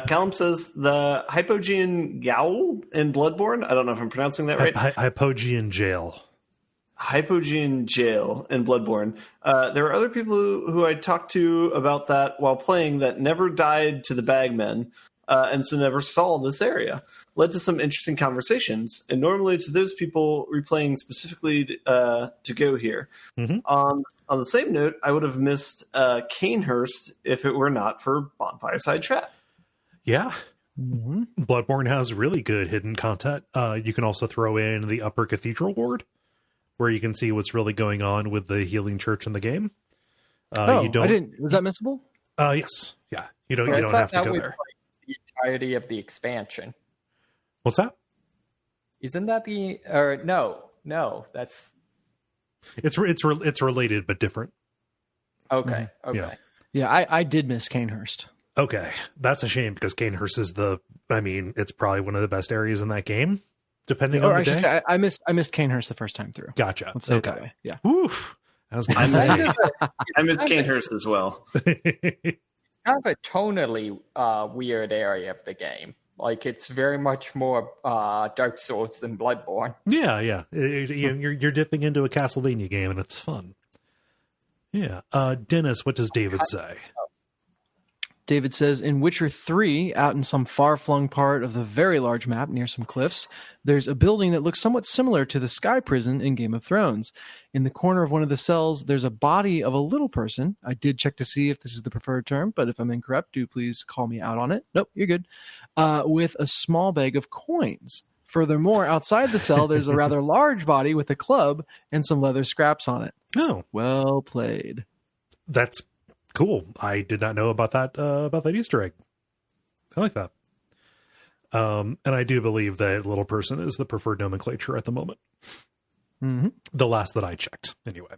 D: Callum says the Hypogean Yowl in Bloodborne. I don't know if I'm pronouncing that right.
A: Hypogean Jail.
D: Hypogean Jail in Bloodborne. There are other people who I talked to about that while playing that never died to the bagmen, and so never saw this area. Led to some interesting conversations, and normally to those people replaying specifically to go here. Mm-hmm. On the same note, I would have missed Canehurst if it were not for Bonfireside Chat.
A: Yeah. Mm-hmm. Bloodborne has really good hidden content. You can also throw in the Upper Cathedral Ward, where you can see what's really going on with the healing church in the game.
B: I didn't. Was that missable?
A: Yes. Yeah. You don't have to go there.
C: Like the entirety of the expansion.
A: What's that?
C: Isn't that the? Or no. That's.
A: It's related but different.
C: Okay. Mm-hmm. Okay.
B: Yeah, I did miss Canehurst.
A: Okay, that's a shame because Canehurst is it's probably one of the best areas in that game. Depending on the day.
B: Say, I missed Canehurst the first time through.
A: Gotcha.
B: Let's say it that way. Yeah.
A: Oof. I was going to say.
D: I missed Canehurst as well.
C: It's kind of a tonally weird area of the game. Like it's very much more Dark Souls than Bloodborne.
A: Yeah. You're dipping into a Castlevania game and it's fun. Yeah. Dennis, what does David say?
B: David says, in Witcher 3, out in some far-flung part of the very large map near some cliffs, there's a building that looks somewhat similar to the Sky Prison in Game of Thrones. In the corner of one of the cells, there's a body of a little person. I did check to see if this is the preferred term, but if I'm incorrect, do please call me out on it. Nope, you're good. With a small bag of coins. Furthermore, outside the cell, there's a rather large body with a club and some leather scraps on it.
A: Oh,
B: well played.
A: That's cool. I did not know about that Easter egg. I like that. And I do believe that little person is the preferred nomenclature at the moment.
B: Mm-hmm.
A: The last that I checked, anyway.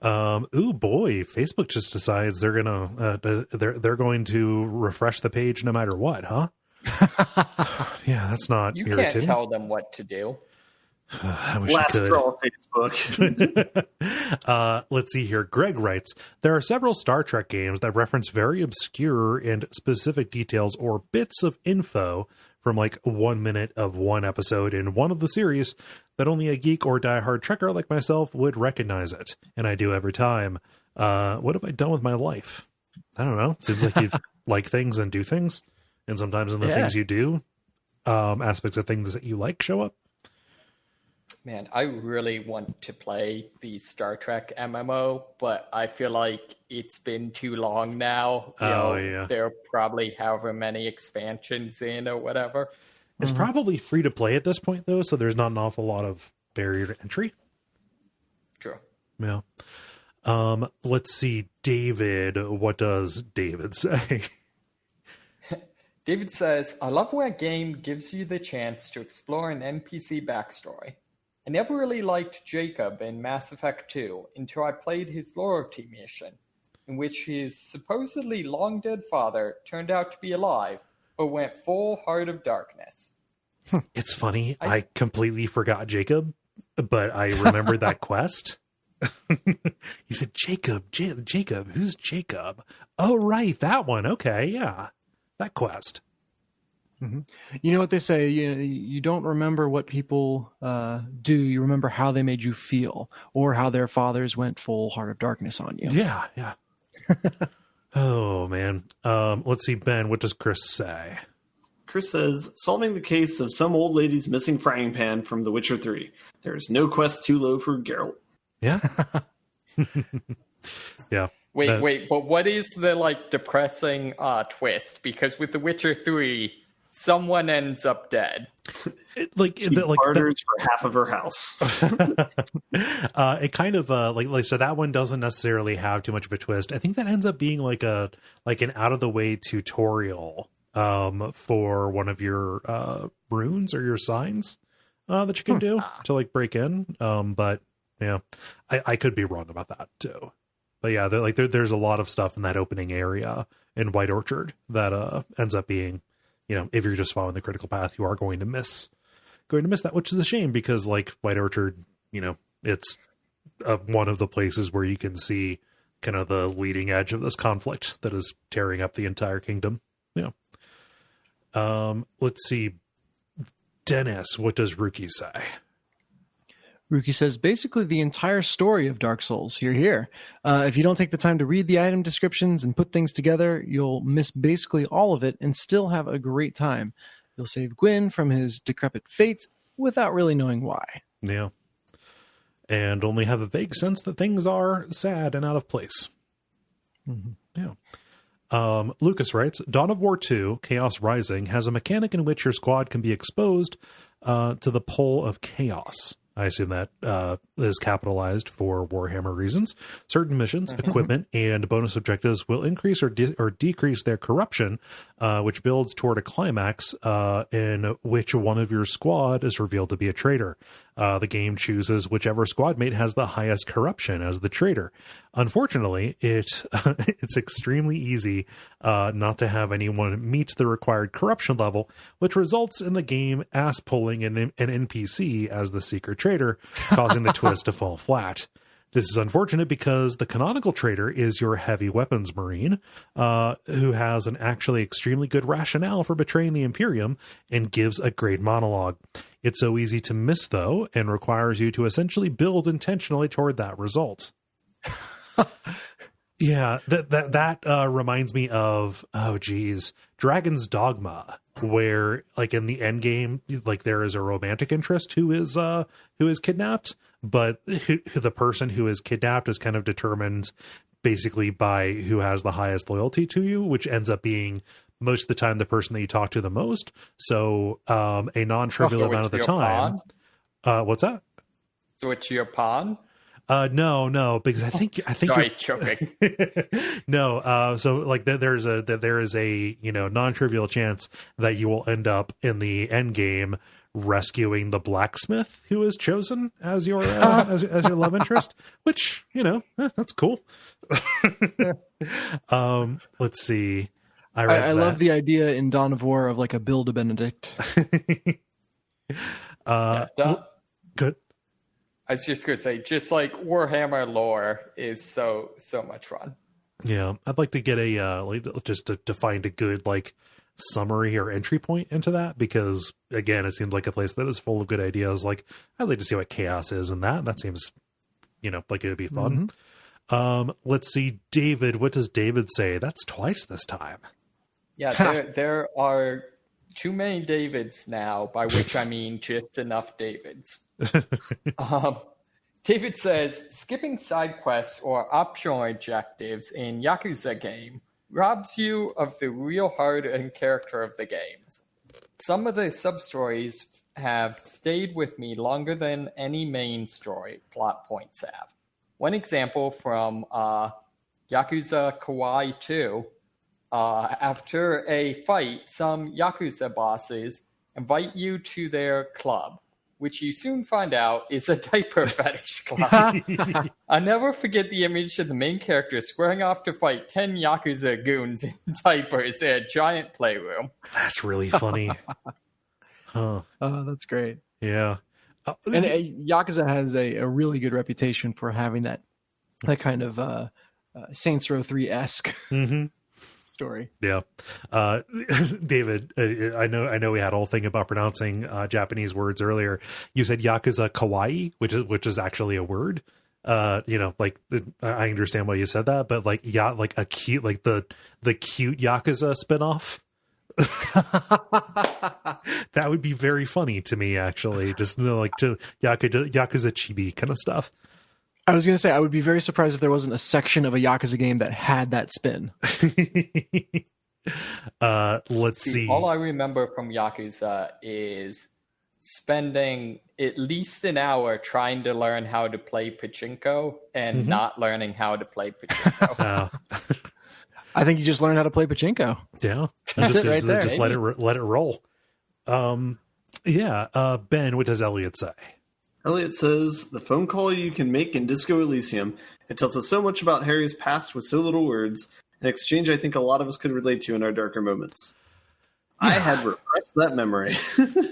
A: Ooh boy, Facebook just decides they're going to refresh the page no matter what, huh? Yeah, that's not
C: You
A: irritating.
C: can't tell them what to do.
A: I wish
D: Last
A: I could.
D: straw Facebook.
A: Let's see here. Greg writes, there are several Star Trek games that reference very obscure and specific details or bits of info from like 1 minute of one episode in one of the series that only a geek or diehard Trekker like myself would recognize it. And I do every time. What have I done with my life? I don't know. Seems like you like things and do things. And sometimes in the things you do, aspects of things that you like show up.
C: Man, I really want to play the Star Trek MMO, but I feel like it's been too long now.
A: Yeah.
C: There are probably however many expansions in or whatever.
A: It's probably free to play at this point, though, so there's not an awful lot of barrier to entry.
C: True.
A: Yeah. Let's see, David. What does David say?
C: David says, I love when a game gives you the chance to explore an NPC backstory. I never really liked Jacob in Mass Effect 2 until I played his loyalty mission, in which his supposedly long-dead father turned out to be alive, but went full Heart of Darkness.
A: It's funny. I completely forgot Jacob, but I remembered that quest. He said, Jacob, Jacob, who's Jacob? Oh, right, that one. Okay, yeah, that quest.
B: Mm-hmm. You know what they say, you don't remember what people do, you remember how they made you feel, or how their fathers went full Heart of Darkness on you.
A: Yeah. Oh, man. Let's see, Ben, what does Chris say?
D: Chris says, solving the case of some old lady's missing frying pan from The Witcher 3. There is no quest too low for Geralt.
A: Yeah. Yeah.
C: Wait, but what is the depressing twist? Because with The Witcher 3, someone ends up dead.
D: Barters for half of her house.
A: It kind of so that one doesn't necessarily have too much of a twist. I think that ends up being like an out of the way tutorial for one of your runes or your signs that you can do to break in. But yeah, I could be wrong about that too. But yeah, there's a lot of stuff in that opening area in White Orchard that ends up being, if you're just following the critical path, you are going to miss that, which is a shame because White Orchard, it's one of the places where you can see kind of the leading edge of this conflict that is tearing up the entire kingdom. Yeah. Let's see. Dennis, what does Rookie say?
B: Rookie says, basically the entire story of Dark Souls. Here. If you don't take the time to read the item descriptions and put things together, you'll miss basically all of it and still have a great time. You'll save Gwyn from his decrepit fate without really knowing why.
A: Yeah. And only have a vague sense that things are sad and out of place.
B: Mm-hmm.
A: Yeah. Lucas writes, Dawn of War 2, Chaos Rising, has a mechanic in which your squad can be exposed to the pull of chaos. I assume that is capitalized for Warhammer reasons. Certain missions, equipment, and bonus objectives will increase or decrease their corruption, which builds toward a climax in which one of your squad is revealed to be a traitor. The game chooses whichever squad mate has the highest corruption as the traitor. Unfortunately, it's extremely easy not to have anyone meet the required corruption level, which results in the game ass-pulling an NPC as the secret traitor, causing the twist to fall flat. This is unfortunate because the canonical traitor is your heavy weapons marine, who has an actually extremely good rationale for betraying the Imperium and gives a great monologue. It's so easy to miss, though, and requires you to essentially build intentionally toward that result. Yeah, that reminds me of, oh geez, Dragon's Dogma, where like in the end game, like there is a romantic interest who is kidnapped, but the person who is kidnapped is kind of determined basically by who has the highest loyalty to you, which ends up being most of the time the person that you talk to the most. So a non-trivial amount of the time. What's that?
C: So it's your pawn?
A: No, because I think
C: sorry, joking.
A: No, so like there is a non-trivial chance that you will end up in the end game rescuing the blacksmith who is chosen as your as your love interest, which that's cool. Let's see.
B: I love the idea in Dawn of War of like a Bill to Benedict.
A: Good.
C: I was just going to say, just like Warhammer lore is so much fun.
A: Yeah, I'd like to get just to find a good like summary or entry point into that, because again, it seems like a place that is full of good ideas. Like I'd like to see what chaos is in that. That seems, like it would be fun. Mm-hmm. Let's see, David. What does David say? That's twice this time.
C: Yeah, there are too many Davids now, by which I mean just enough Davids. David says, skipping side quests or optional objectives in Yakuza game robs you of the real heart and character of the games. Some of the sub-stories have stayed with me longer than any main story plot points have. One example from Yakuza Kawaii 2, after a fight, some Yakuza bosses invite you to their club, which you soon find out is a diaper fetish club. I'll never forget the image of the main character squaring off to fight 10 Yakuza goons in diapers in a giant playroom.
A: That's really funny. Huh.
B: Oh, that's great.
A: Yeah.
B: And Yakuza has a really good reputation for having that kind of Saints Row 3-esque story. Yeah.
A: David, I know we had a whole thing about pronouncing Japanese words earlier. You said Yakuza Kawaii, which is actually a word. Like I understand why you said that, but like a cute, like the cute Yakuza spinoff. That would be very funny to me, actually. Just like to Yakuza chibi kind of stuff.
B: I was going to say, I would be very surprised if there wasn't a section of a Yakuza game that had that spin.
A: Let's see.
C: All I remember from Yakuza is spending at least an hour trying to learn how to play pachinko and not learning how to play pachinko.
B: I think you just learned how to play pachinko.
A: Yeah.
B: That's it right there.
A: Just let it roll. Ben, what does Elliot say?
D: Elliot says, the phone call you can make in Disco Elysium. It tells us so much about Harry's past with so little words. An exchange I think a lot of us could relate to in our darker moments. I had repressed that memory.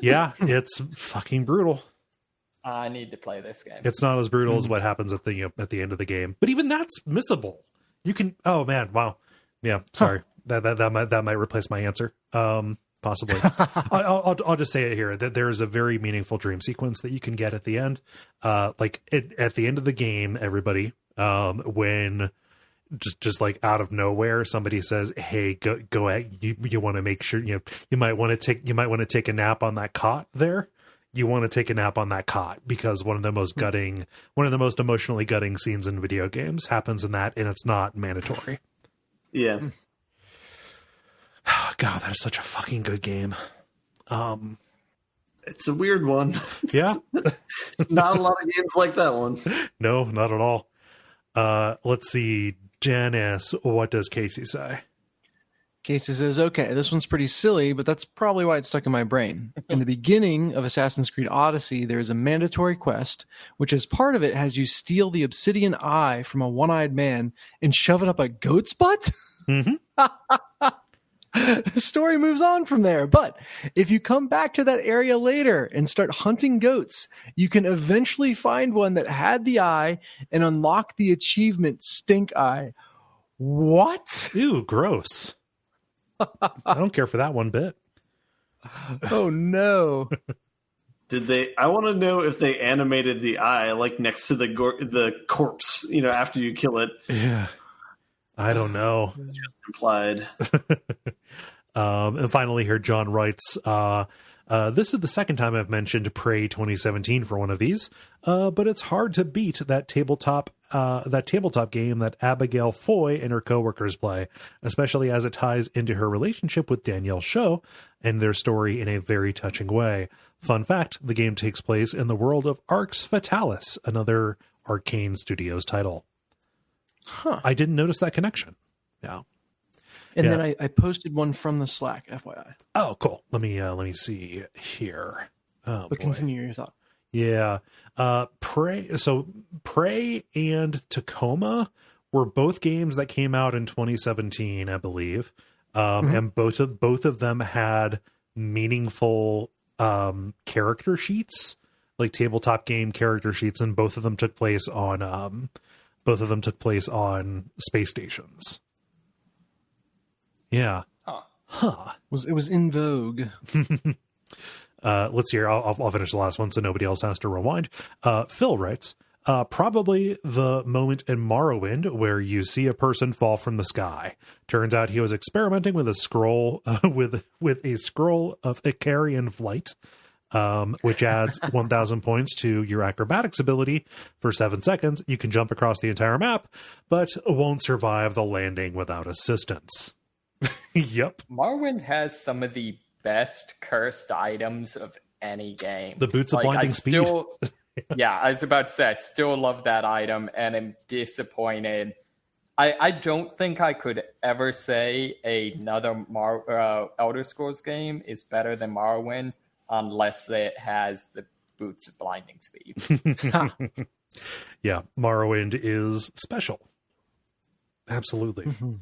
A: Yeah, it's fucking brutal.
C: I need to play this game.
A: It's not as brutal as what happens at the end of the game, but even that's missable. You can. Oh man, wow. Yeah, sorry. That might replace my answer. Possibly. I'll just say it here that there is a very meaningful dream sequence that you can get at the end. At the end of the game, everybody, when just like out of nowhere, somebody says, "Hey, go ahead. You want to make sure you might want to take a nap on that cot there. You want to take a nap on that cot because one of the most emotionally gutting scenes in video games happens in that, and it's not mandatory."
D: Yeah.
A: God, that is such a fucking good game.
D: It's a weird one.
A: Yeah.
D: Not a lot of games like that one.
A: No, not at all. Let's see. Janice, what does Casey say?
B: Casey says, okay, this one's pretty silly, but that's probably why it's stuck in my brain. In the beginning of Assassin's Creed Odyssey, there is a mandatory quest, which as part of it has you steal the obsidian eye from a one-eyed man and shove it up a goat's butt? Mm-hmm. The story moves on from there, but if you come back to that area later and start hunting goats, you can eventually find one that had the eye and unlock the achievement Stink Eye. What?
A: Ew, gross. I don't care for that one bit.
B: Oh no.
D: Did they? I want to know if they animated the eye like next to the corpse, after you kill it.
A: Yeah. I don't know.
D: It's just implied.
A: And finally here, John writes, this is the second time I've mentioned Prey 2017 for one of these, but it's hard to beat that tabletop game that Abigail Foy and her coworkers play, especially as it ties into her relationship with Danielle Shaw and their story in a very touching way. Fun fact, the game takes place in the world of Arx Fatalis, another Arcane Studios title.
B: Huh.
A: I didn't notice that connection. Yeah.
B: And then I posted one from the Slack, FYI.
A: Oh, cool. Let me see here. Oh,
B: but continue your thought.
A: Yeah. Prey and Tacoma were both games that came out in 2017, I believe. And both of them had meaningful character sheets, like tabletop game character sheets, and both of them took place on space stations. Yeah. Huh.
B: It was in vogue.
A: Let's hear. I'll finish the last one so nobody else has to rewind. Phil writes, probably the moment in Morrowind where you see a person fall from the sky. Turns out he was experimenting with a scroll with a scroll of a Carrion flight, which adds 1,000 points to your acrobatics ability. For 7 seconds, you can jump across the entire map, but won't survive the landing without assistance. Yep.
C: Morrowind has some of the best cursed items of any game.
A: The boots of blinding speed.
C: Yeah, I was about to say, I still love that item and am disappointed. I don't think I could ever say another Elder Scrolls game is better than Morrowind unless it has the boots of blinding speed.
A: Yeah, Morrowind is special. Absolutely. Mm-hmm.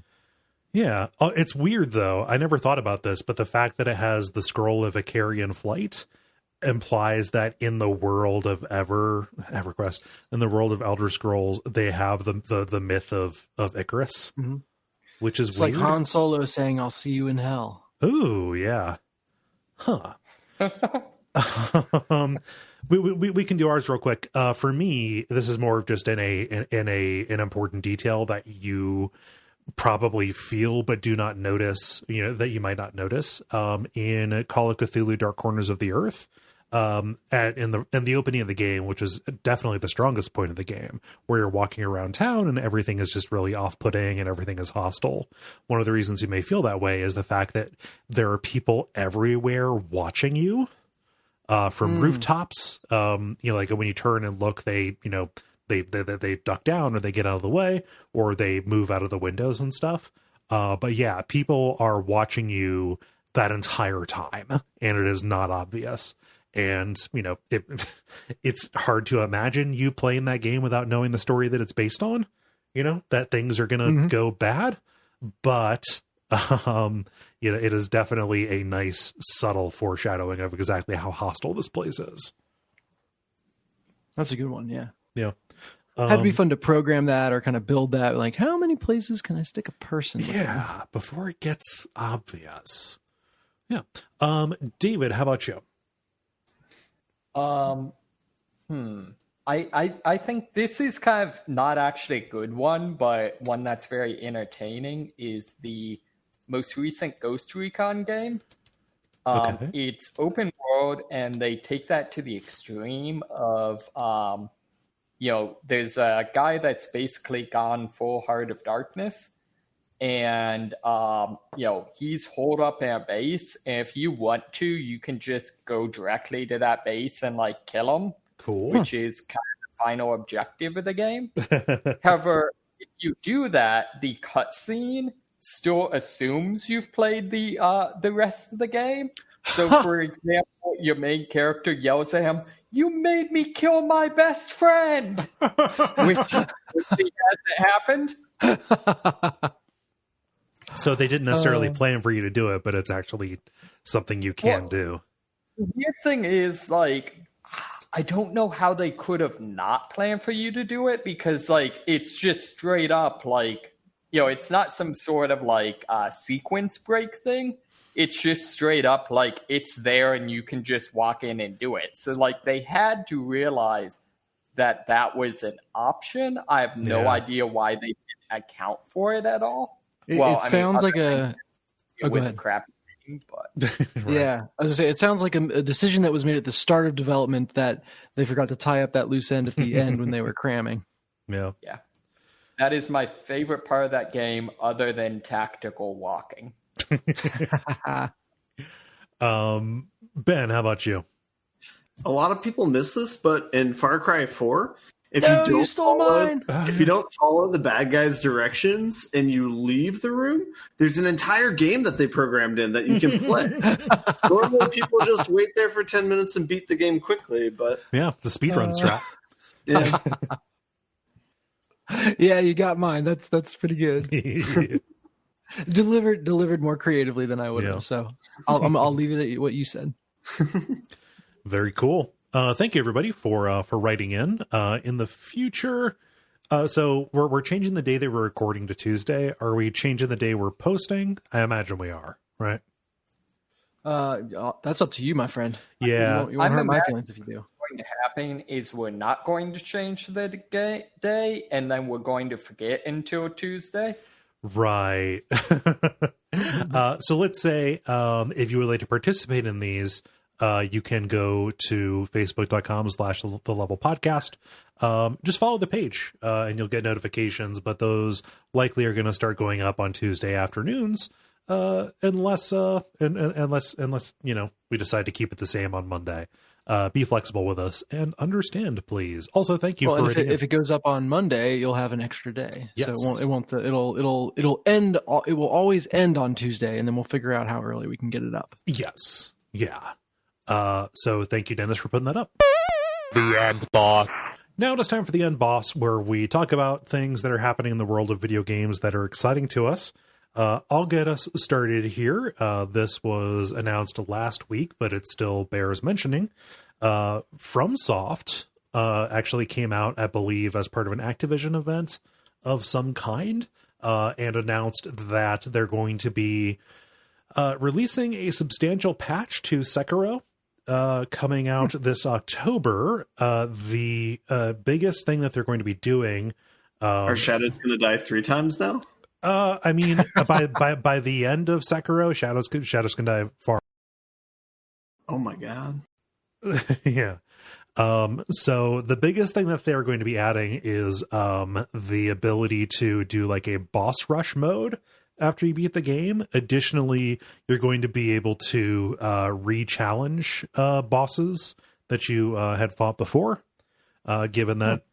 A: Yeah, it's weird though. I never thought about this, but the fact that it has the scroll of a Carrion flight implies that in the world of EverQuest, in the world of Elder Scrolls, they have the myth of Icarus, which is
B: it's
A: weird.
B: Like Han Solo saying, "I'll see you in hell."
A: Ooh, yeah, huh. We can do ours real quick. For me, this is more of just an important detail that you probably feel but do not notice, that you might not notice in Call of Cthulhu Dark Corners of the Earth, in the opening of the game, which is definitely the strongest point of the game, where you're walking around town and everything is just really off-putting and everything is hostile. One of the reasons you may feel that way is the fact that there are people everywhere watching you from rooftops. Like when you turn and look, they duck down or they get out of the way or they move out of the windows and stuff. But yeah, people are watching you that entire time and it is not obvious. And, it's hard to imagine you playing that game without knowing the story that it's based on, that things are going to go bad. But, it is definitely a nice, subtle foreshadowing of exactly how hostile this place is.
B: That's a good one. Yeah.
A: Yeah.
B: Had to be fun to program that or kind of build that. Like, how many places can I stick a person?
A: Yeah, before it gets obvious. Yeah. David, how about you?
C: I think this is kind of not actually a good one, but one that's very entertaining is the most recent Ghost Recon game. Okay. It's open world, and they take that to the extreme of, there's a guy that's basically gone full Heart of Darkness, and, he's holed up in a base, and if you want to, you can just go directly to that base and, kill him.
A: Cool.
C: Which is kind of the final objective of the game. However, if you do that, the cutscene still assumes you've played the rest of the game. So, for example, your main character yells at him, "You made me kill my best friend," which hasn't happened.
A: So they didn't necessarily plan for you to do it, but it's actually something you can do.
C: The weird thing is, I don't know how they could have not planned for you to do it, because it's just straight up it's not some sort of sequence break thing. It's just straight up it's there and you can just walk in and do it. So they had to realize that was an option. I have no idea why they didn't account for it at all.
B: It sounds like it
C: was a crappy game, but
B: right. Yeah, I was gonna say it sounds like a decision that was made at the start of development that they forgot to tie up that loose end at the end when they were cramming.
A: Yeah.
C: That is my favorite part of that game, other than tactical walking.
A: Ben, how about you?
D: A lot of people miss this, but in Far Cry 4, if
B: you stole mine.
D: If you don't follow the bad guys' directions and you leave the room, there's an entire game that they programmed in that you can play. Normally, people just wait there for 10 minutes and beat the game quickly, but
A: yeah, the speedrun strat.
D: Yeah.
B: Yeah, you got mine. That's pretty good. Delivered more creatively than I would have. So I'll leave it at what you said.
A: Very cool. Thank you everybody for writing in. In the future, so we're changing the day that we're recording to Tuesday. Are we changing the day we're posting? I imagine we are, right?
B: That's up to you, my friend.
A: Yeah,
B: you won't hurt my feelings if you do.
C: Going to happen is we're not going to change the day, and then we're going to forget until Tuesday.
A: Right. So let's say if you would like to participate in these, you can go to facebook.com/the level podcast. Just follow the page and you'll get notifications, but those likely are going to start going up on Tuesday afternoons. Unless we decide to keep it the same on Monday. Be flexible with us and understand, please. Also, thank you for
B: if it goes up on Monday, you'll have an extra day.
A: Yes.
B: So it'll end. It will always end on Tuesday, and then we'll figure out how early we can get it up.
A: Yes. Yeah. So thank you, Dennis, for putting that up.
E: The end boss.
A: Now it's time for the end boss, where we talk about things that are happening in the world of video games that are exciting to us. I'll get us started here. This was announced last week, but it still bears mentioning. FromSoft actually came out, I believe, as part of an Activision event of some kind, and announced that they're going to be releasing a substantial patch to Sekiro coming out this October. The biggest thing that they're going to be doing...
D: Are shadows going to die 3 times now?
A: I mean, by the end of Sekiro, shadows can die far.
D: Oh my god!
A: Yeah. So the biggest thing that they're going to be adding is the ability to do like a boss rush mode after you beat the game. Additionally, you're going to be able to re-challenge bosses that you had fought before. Given that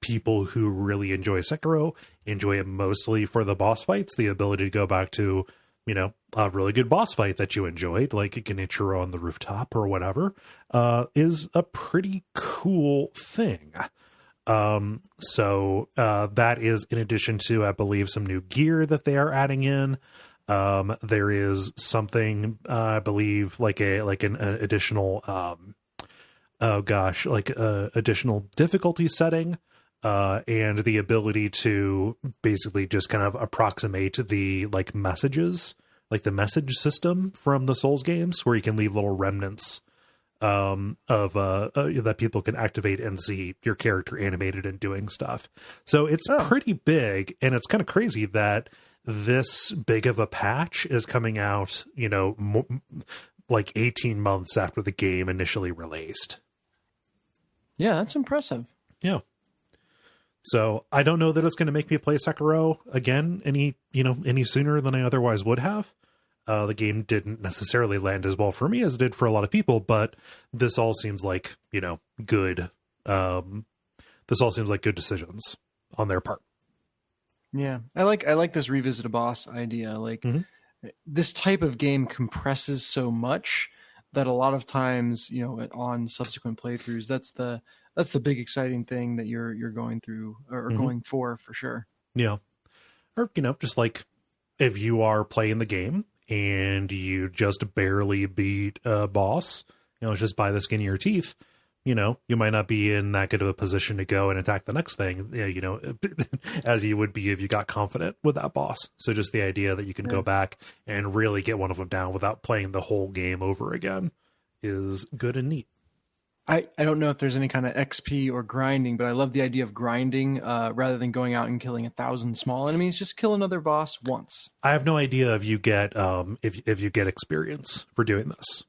A: people who really enjoy Sekiro enjoy it mostly for the boss fights, the ability to go back to, a really good boss fight that you enjoyed, like a Genichiro on the rooftop or whatever, is a pretty cool thing. So that is in addition to, I believe, some new gear that they are adding in. There is something, I believe, like an additional, additional difficulty setting. And the ability to basically just kind of approximate the messages, like the message system from the Souls games, where you can leave little remnants of that people can activate and see your character animated and doing stuff. So it's pretty big, and it's kind of crazy that this big of a patch is coming out, 18 months after the game initially released.
B: Yeah, that's impressive.
A: Yeah. So I don't know that it's going to make me play Sekiro again any sooner than I otherwise would have. The game didn't necessarily land as well for me as it did for a lot of people, but this all seems like, good. This all seems like good decisions on their part.
B: Yeah. I like this revisit a boss idea. Like this type of game compresses so much that a lot of times, on subsequent playthroughs, that's the big exciting thing that you're going through or going for sure.
A: Yeah. Or, just like if you are playing the game and you just barely beat a boss, just by the skin of your teeth, you might not be in that good of a position to go and attack the next thing, as you would be if you got confident with that boss. So just the idea that you can go back and really get one of them down without playing the whole game over again is good and neat.
B: I don't know if there's any kind of XP or grinding, but I love the idea of grinding rather than going out and killing 1,000 small enemies. Just kill another boss once.
A: I have no idea if you get if you get experience for doing this.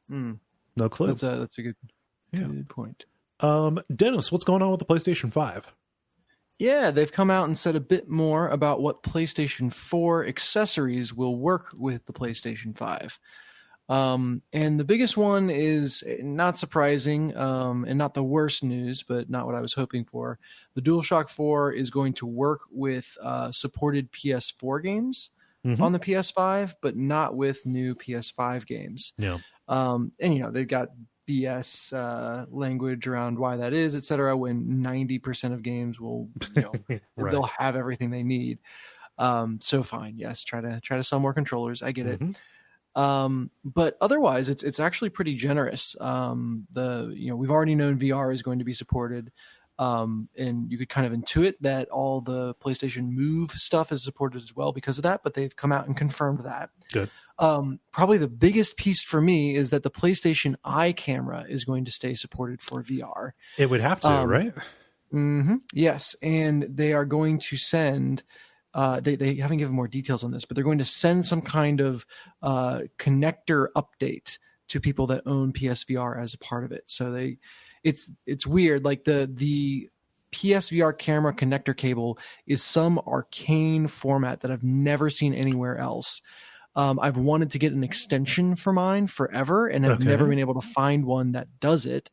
A: No clue.
B: That's a good point.
A: Dennis, what's going on with the PlayStation 5?
B: Yeah, they've come out and said a bit more about what PlayStation 4 accessories will work with the PlayStation 5. And the biggest one is not surprising, and not the worst news, but not what I was hoping for. The DualShock 4 is going to work with supported PS4 games on the PS5, but not with new PS5 games.
A: Yeah.
B: And they've got BS language around why that is, etc. When 90% of games will,
A: Right.
B: they'll have everything they need. So fine, yes, try to sell more controllers. I get it. But otherwise, it's actually pretty generous. We've already known VR is going to be supported, and you could kind of intuit that all the PlayStation Move stuff is supported as well because of that. But they've come out and confirmed that.
A: Good.
B: Probably the biggest piece for me is that the PlayStation Eye camera is going to stay supported for VR.
A: It would have to, right?
B: Yes, and they are going to send. They haven't given more details on this, but they're going to send some kind of connector update to people that own PSVR as a part of it. So it's weird. Like the PSVR camera connector cable is some arcane format that I've never seen anywhere else. I've wanted to get an extension for mine forever, and have never been able to find one that does it.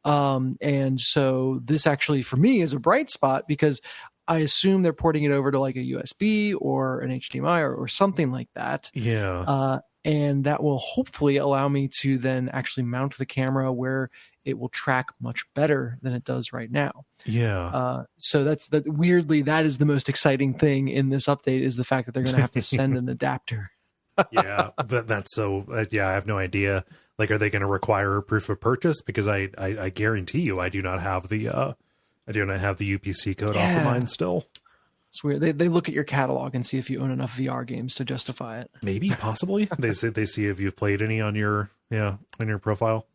B: And so this actually, for me, is a bright spot because I assume they're porting it over to like a USB or an HDMI or something like that.
A: Yeah.
B: And that will hopefully allow me to then actually mount the camera where it will track much better than it does right now.
A: Yeah.
B: So weirdly, that is the most exciting thing in this update is the fact that they're going to have to send an adapter.
A: Yeah. That's so, I have no idea. Like, are they going to require a proof of purchase? Because I guarantee you, I do not have the UPC code off of mine still.
B: It's weird. They look at your catalog and see if you own enough VR games to justify it.
A: Maybe, possibly. They see if you've played any on your profile.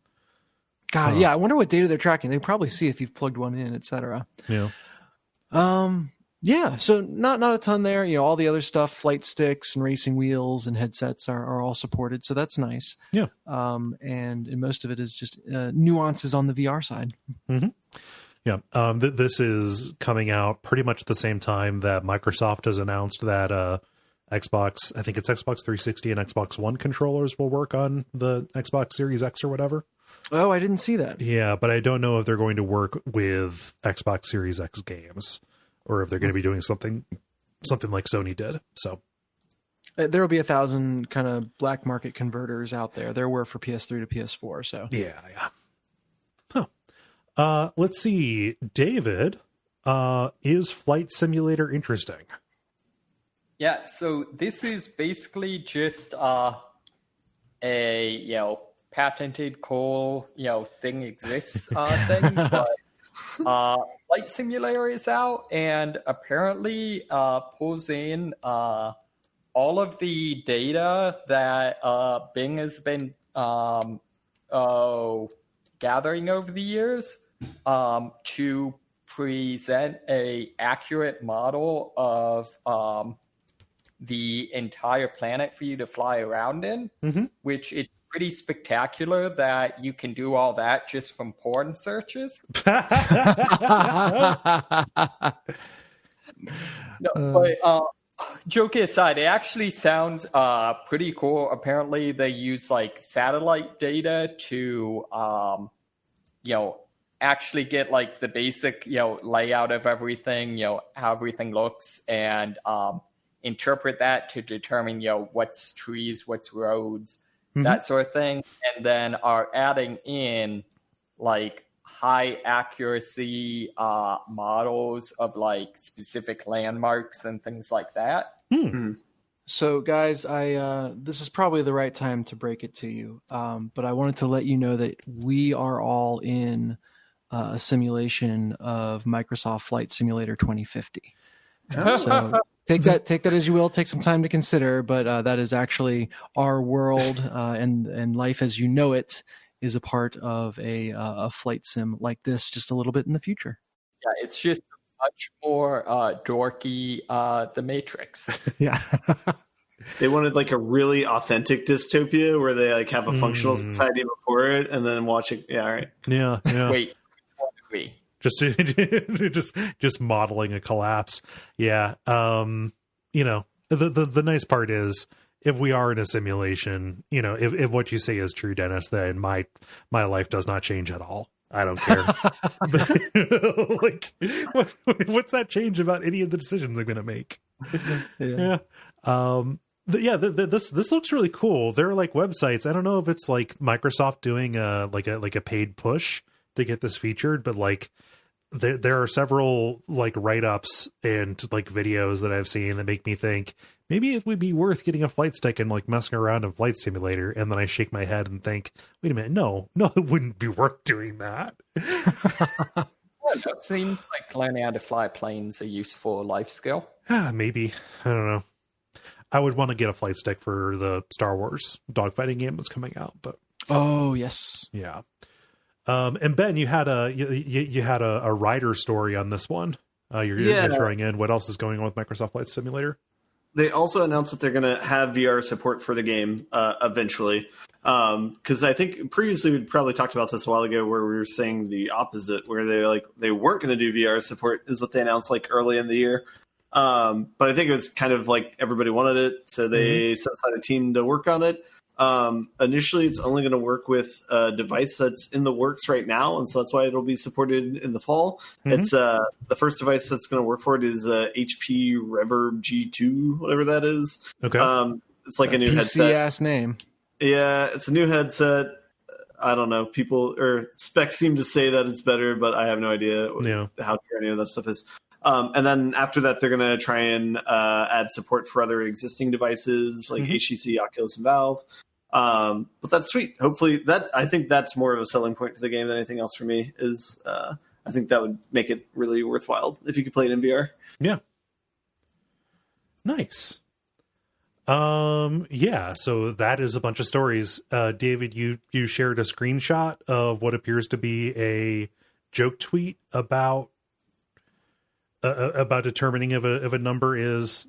B: God, yeah. I wonder what data they're tracking. They probably see if you've plugged one in, etc.
A: Yeah.
B: Yeah. So not a ton there. All the other stuff, flight sticks and racing wheels and headsets are all supported. So that's nice.
A: Yeah.
B: And most of it is just nuances on the VR side.
A: Mm-hmm. Yeah, this is coming out pretty much at the same time that Microsoft has announced that Xbox, I think it's Xbox 360 and Xbox One controllers will work on the Xbox Series X or whatever.
B: Oh, I didn't see that.
A: Yeah, but I don't know if they're going to work with Xbox Series X games or if they're going to be doing something like Sony did. So
B: there will be 1,000 kind of black market converters out there. There were for PS3 to PS4. So
A: yeah. Let's see, David, is Flight Simulator interesting?
C: Yeah, so this is basically just a patented Kole thing exists thing, but Flight Simulator is out and apparently pulls in all of the data that Bing has been gathering over the years to present a accurate model of the entire planet for you to fly around in, which it's pretty spectacular that you can do all that just from porn searches. Joke aside, it actually sounds pretty cool. Apparently they use like satellite data to actually get like the basic layout of everything, how everything looks, and interpret that to determine what's trees, what's roads, that sort of thing, and then are adding in like high accuracy models of like specific landmarks and things like that.
B: So guys, this is probably the right time to break it to you, but I wanted to let you know that we are all in a simulation of Microsoft Flight Simulator 2050. So take that as you will. Take some time to consider, but that is actually our world and life as you know it is a part of a flight sim like this just a little bit in the future.
C: Yeah, it's just much more dorky The Matrix.
B: Yeah.
D: They wanted like a really authentic dystopia where they like have a functional society before it and then watch it. Yeah, all right.
A: Yeah.
C: Wait, we
A: just modeling a collapse. Yeah. You know, the nice part is, if we are in a simulation, you know, if what you say is true, Dennis, then my life does not change at all. I don't care. Like, what's that change about any of the decisions I'm going to make? Yeah. This looks really cool. There are like websites. I don't know if it's like Microsoft doing like a paid push to get this featured, but like there are several like write-ups and like videos that I've seen that make me think maybe it would be worth getting a flight stick and like messing around in Flight Simulator. And then I shake my head and think, wait a minute, no, it wouldn't be worth doing that.
C: It seems like learning how to fly a plane's a useful life skill.
A: Maybe. I don't know. I would want to get a flight stick for the Star Wars dogfighting game that's coming out, but
B: oh yes,
A: yeah. And Ben, you had a rider story on this one. You're throwing in. What else is going on with Microsoft Flight Simulator?
D: They also announced that they're going to have VR support for the game eventually. Because I think previously we probably talked about this a while ago, where we were saying the opposite, where they weren't going to do VR support, is what they announced like early in the year. But I think it was kind of like everybody wanted it, so they set aside a team to work on it. Initially, it's only going to work with a device that's in the works right now, and so that's why it'll be supported in the fall. It's the first device that's going to work for it is HP Reverb G2, whatever that is.
A: Okay,
D: it's like a new
B: PC
D: headset.
B: ass name.
D: Yeah, it's a new headset. I don't know. People or specs seem to say that it's better, but I have no idea how true any of that stuff is. And then after that, they're going to try and add support for other existing devices like HTC, Oculus, and Valve. But that's sweet. Hopefully, I think that's more of a selling point for the game than anything else for me. Is I think that would make it really worthwhile if you could play it in VR.
A: Yeah. Nice. Yeah. So that is a bunch of stories. David, you shared a screenshot of what appears to be a joke tweet about determining if a number is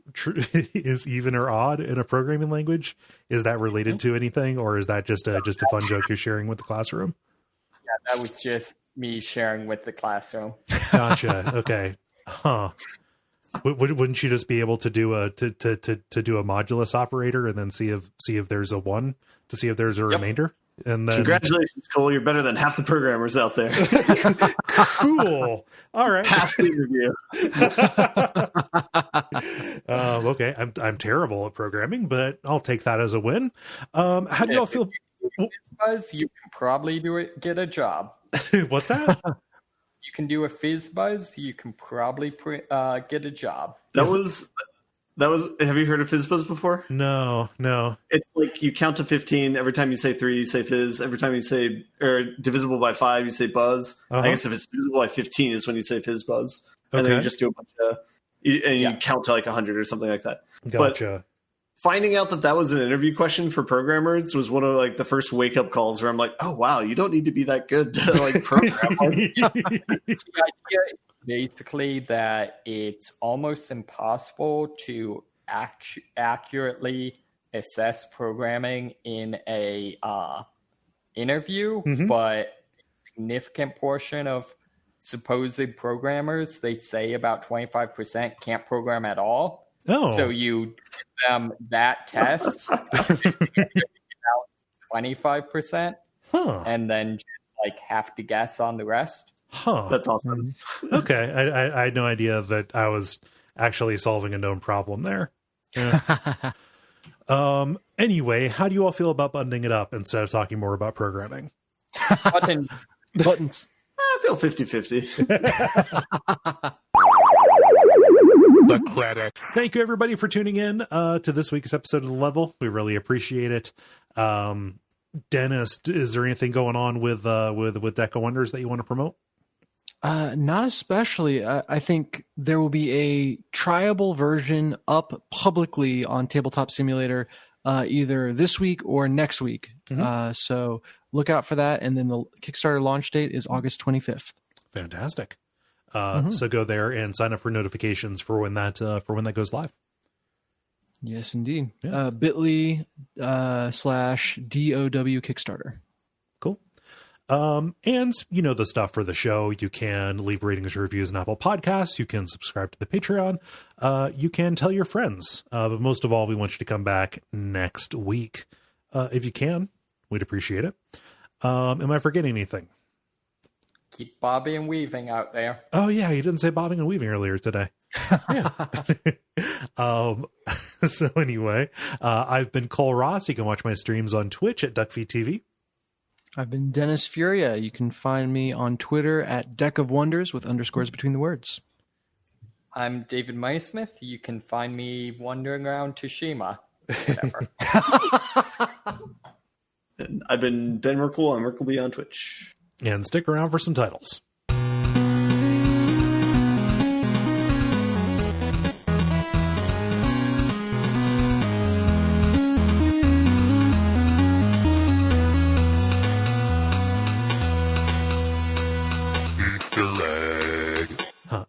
A: even or odd in a programming language. Is that related to anything, or is that just a fun joke you're sharing with the classroom?
C: Yeah, that was just me sharing with the classroom.
A: Gotcha. Okay. Huh. Wouldn't you just be able to do a do a modulus operator and then see if there's a 1 to see if there's a remainder? And then
D: congratulations, Kole, you're better than half the programmers out there.
A: Cool. All right.
D: Pass the interview.
A: Okay. I'm terrible at programming, but I'll take that as a win. How do y'all feel?
C: You can probably get a job.
A: What's that?
C: You can do a fizz buzz. You can probably get a job.
D: That was. Have you heard of fizz buzz before?
A: No.
D: It's like you count to 15. Every time you say 3, you say fizz. Every time you say or divisible by 5, you say buzz. I guess if it's divisible by 15 is when you say fizz buzz, and then you just do a bunch of you count to like 100 or something like that.
A: Gotcha.
D: But finding out that was an interview question for programmers was one of like the first wake up calls where I'm like, oh wow, you don't need to be that good to like program.
C: The idea is basically that it's almost impossible to accurately assess programming in a interview, but a significant portion of supposed programmers, they say about 25% can't program at all.
A: Oh,
C: so you give them that test, about 25%, and then just like have to guess on the rest.
A: Huh.
D: That's awesome.
A: Okay. I had no idea that I was actually solving a known problem there. Yeah. Anyway, how do you all feel about buttoning it up instead of talking more about programming?
B: Buttons.
D: I feel 50-50.
E: The credit.
A: Thank you, everybody, for tuning in to this week's episode of The Level. We really appreciate it. Dennis, is there anything going on with Deca Wonders that you want to promote?
B: Not especially. I think there will be a tryable version up publicly on Tabletop Simulator either this week or next week. So look out for that. And then the Kickstarter launch date is August 25th.
A: Fantastic. So go there and sign up for notifications for when that goes live.
B: Yes, indeed.
A: Yeah.
B: bit.ly /DOW Kickstarter.
A: Cool. And you know the stuff for the show. You can leave ratings and reviews on Apple Podcasts. You can subscribe to the Patreon. You can tell your friends. But most of all, we want you to come back next week. If you can, we'd appreciate it. Am I forgetting anything?
C: Keep bobbing and weaving out there.
A: Oh yeah, you didn't say bobbing and weaving earlier today. Yeah. So anyway, I've been Kole Ross. You can watch my streams on Twitch at Duckfeed.tv.
B: I've been Dennis Furia. You can find me on Twitter at Deck of Wonders with underscores between the words.
C: I'm David Meyersmith. You can find me wandering around Tsushima. Whatever.
D: And I've been Ben Merkel. I'm Merkleby on Twitch.
A: And stick around for some titles.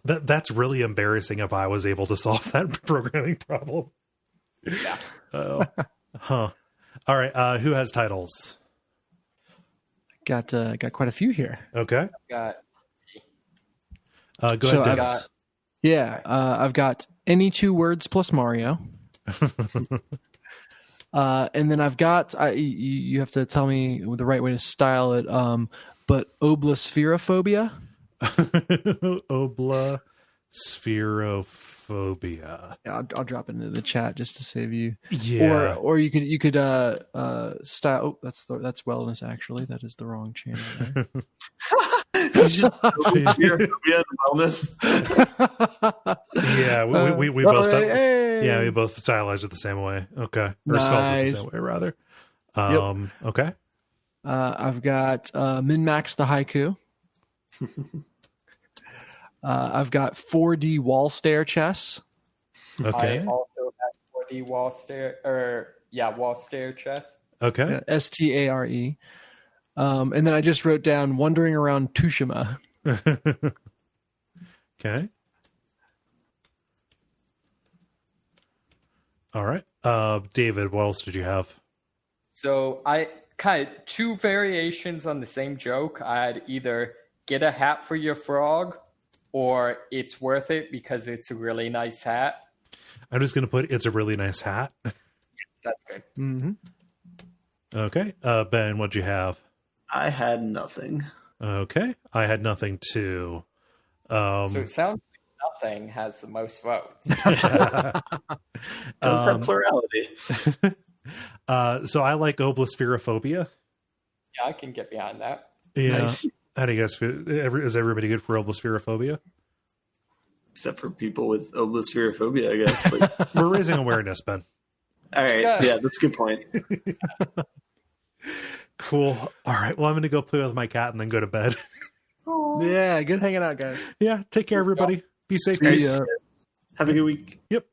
A: That's really embarrassing if I was able to solve that programming problem.
C: Yeah.
A: Oh. Huh. All right. Who has titles?
B: Got quite a few here.
A: Okay.
C: Got
A: Go ahead, Dennis.
B: I've got any 2 words plus Mario. And then I've got, you have to tell me the right way to style it, but Oblaspherophobia.
A: Oblaspherophobia.
B: Yeah, I'll drop it into the chat just to save you.
A: Yeah.
B: Or you could style. Oh, that's wellness. Actually, that is the wrong channel there.
D: Wellness.
A: Yeah, we both.
B: Right, hey.
A: Yeah, we both stylized it the same way. Okay, or
B: Nice.
A: spelled it the same way, rather. Okay.
B: I've got min-max the haiku. I've got 4D wall stare chess.
A: Okay.
C: I also have 4D wall stare chess.
A: Okay.
B: Stare. And then I just wrote down wandering around Tsushima.
A: Okay. All right. David, what else did you have?
C: So I kind of 2 variations on the same joke. I had either get a hat for your frog or it's worth it because it's a really nice hat.
A: I'm just going to put it's a really nice hat.
C: That's good.
B: Mm-hmm.
A: Okay. Ben, what'd you have?
D: I had nothing.
A: Okay. I had nothing too.
C: So it sounds like nothing has the most votes.
D: For plurality.
A: So I like Oblaspherophobia.
C: Yeah, I can get behind that.
A: Yeah.
B: Nice.
A: How do you guys feel? Is everybody good for Oblaspherophobia?
D: Except for people with Oblaspherophobia, I guess. But...
A: We're raising awareness, Ben.
D: All right. Yeah, that's a good point.
A: Cool. All right. Well, I'm going to go play with my cat and then go to bed.
B: Yeah, good hanging out, guys.
A: Yeah. Take care, everybody. Be safe.
B: See ya.
D: Have a good week.
A: Yep.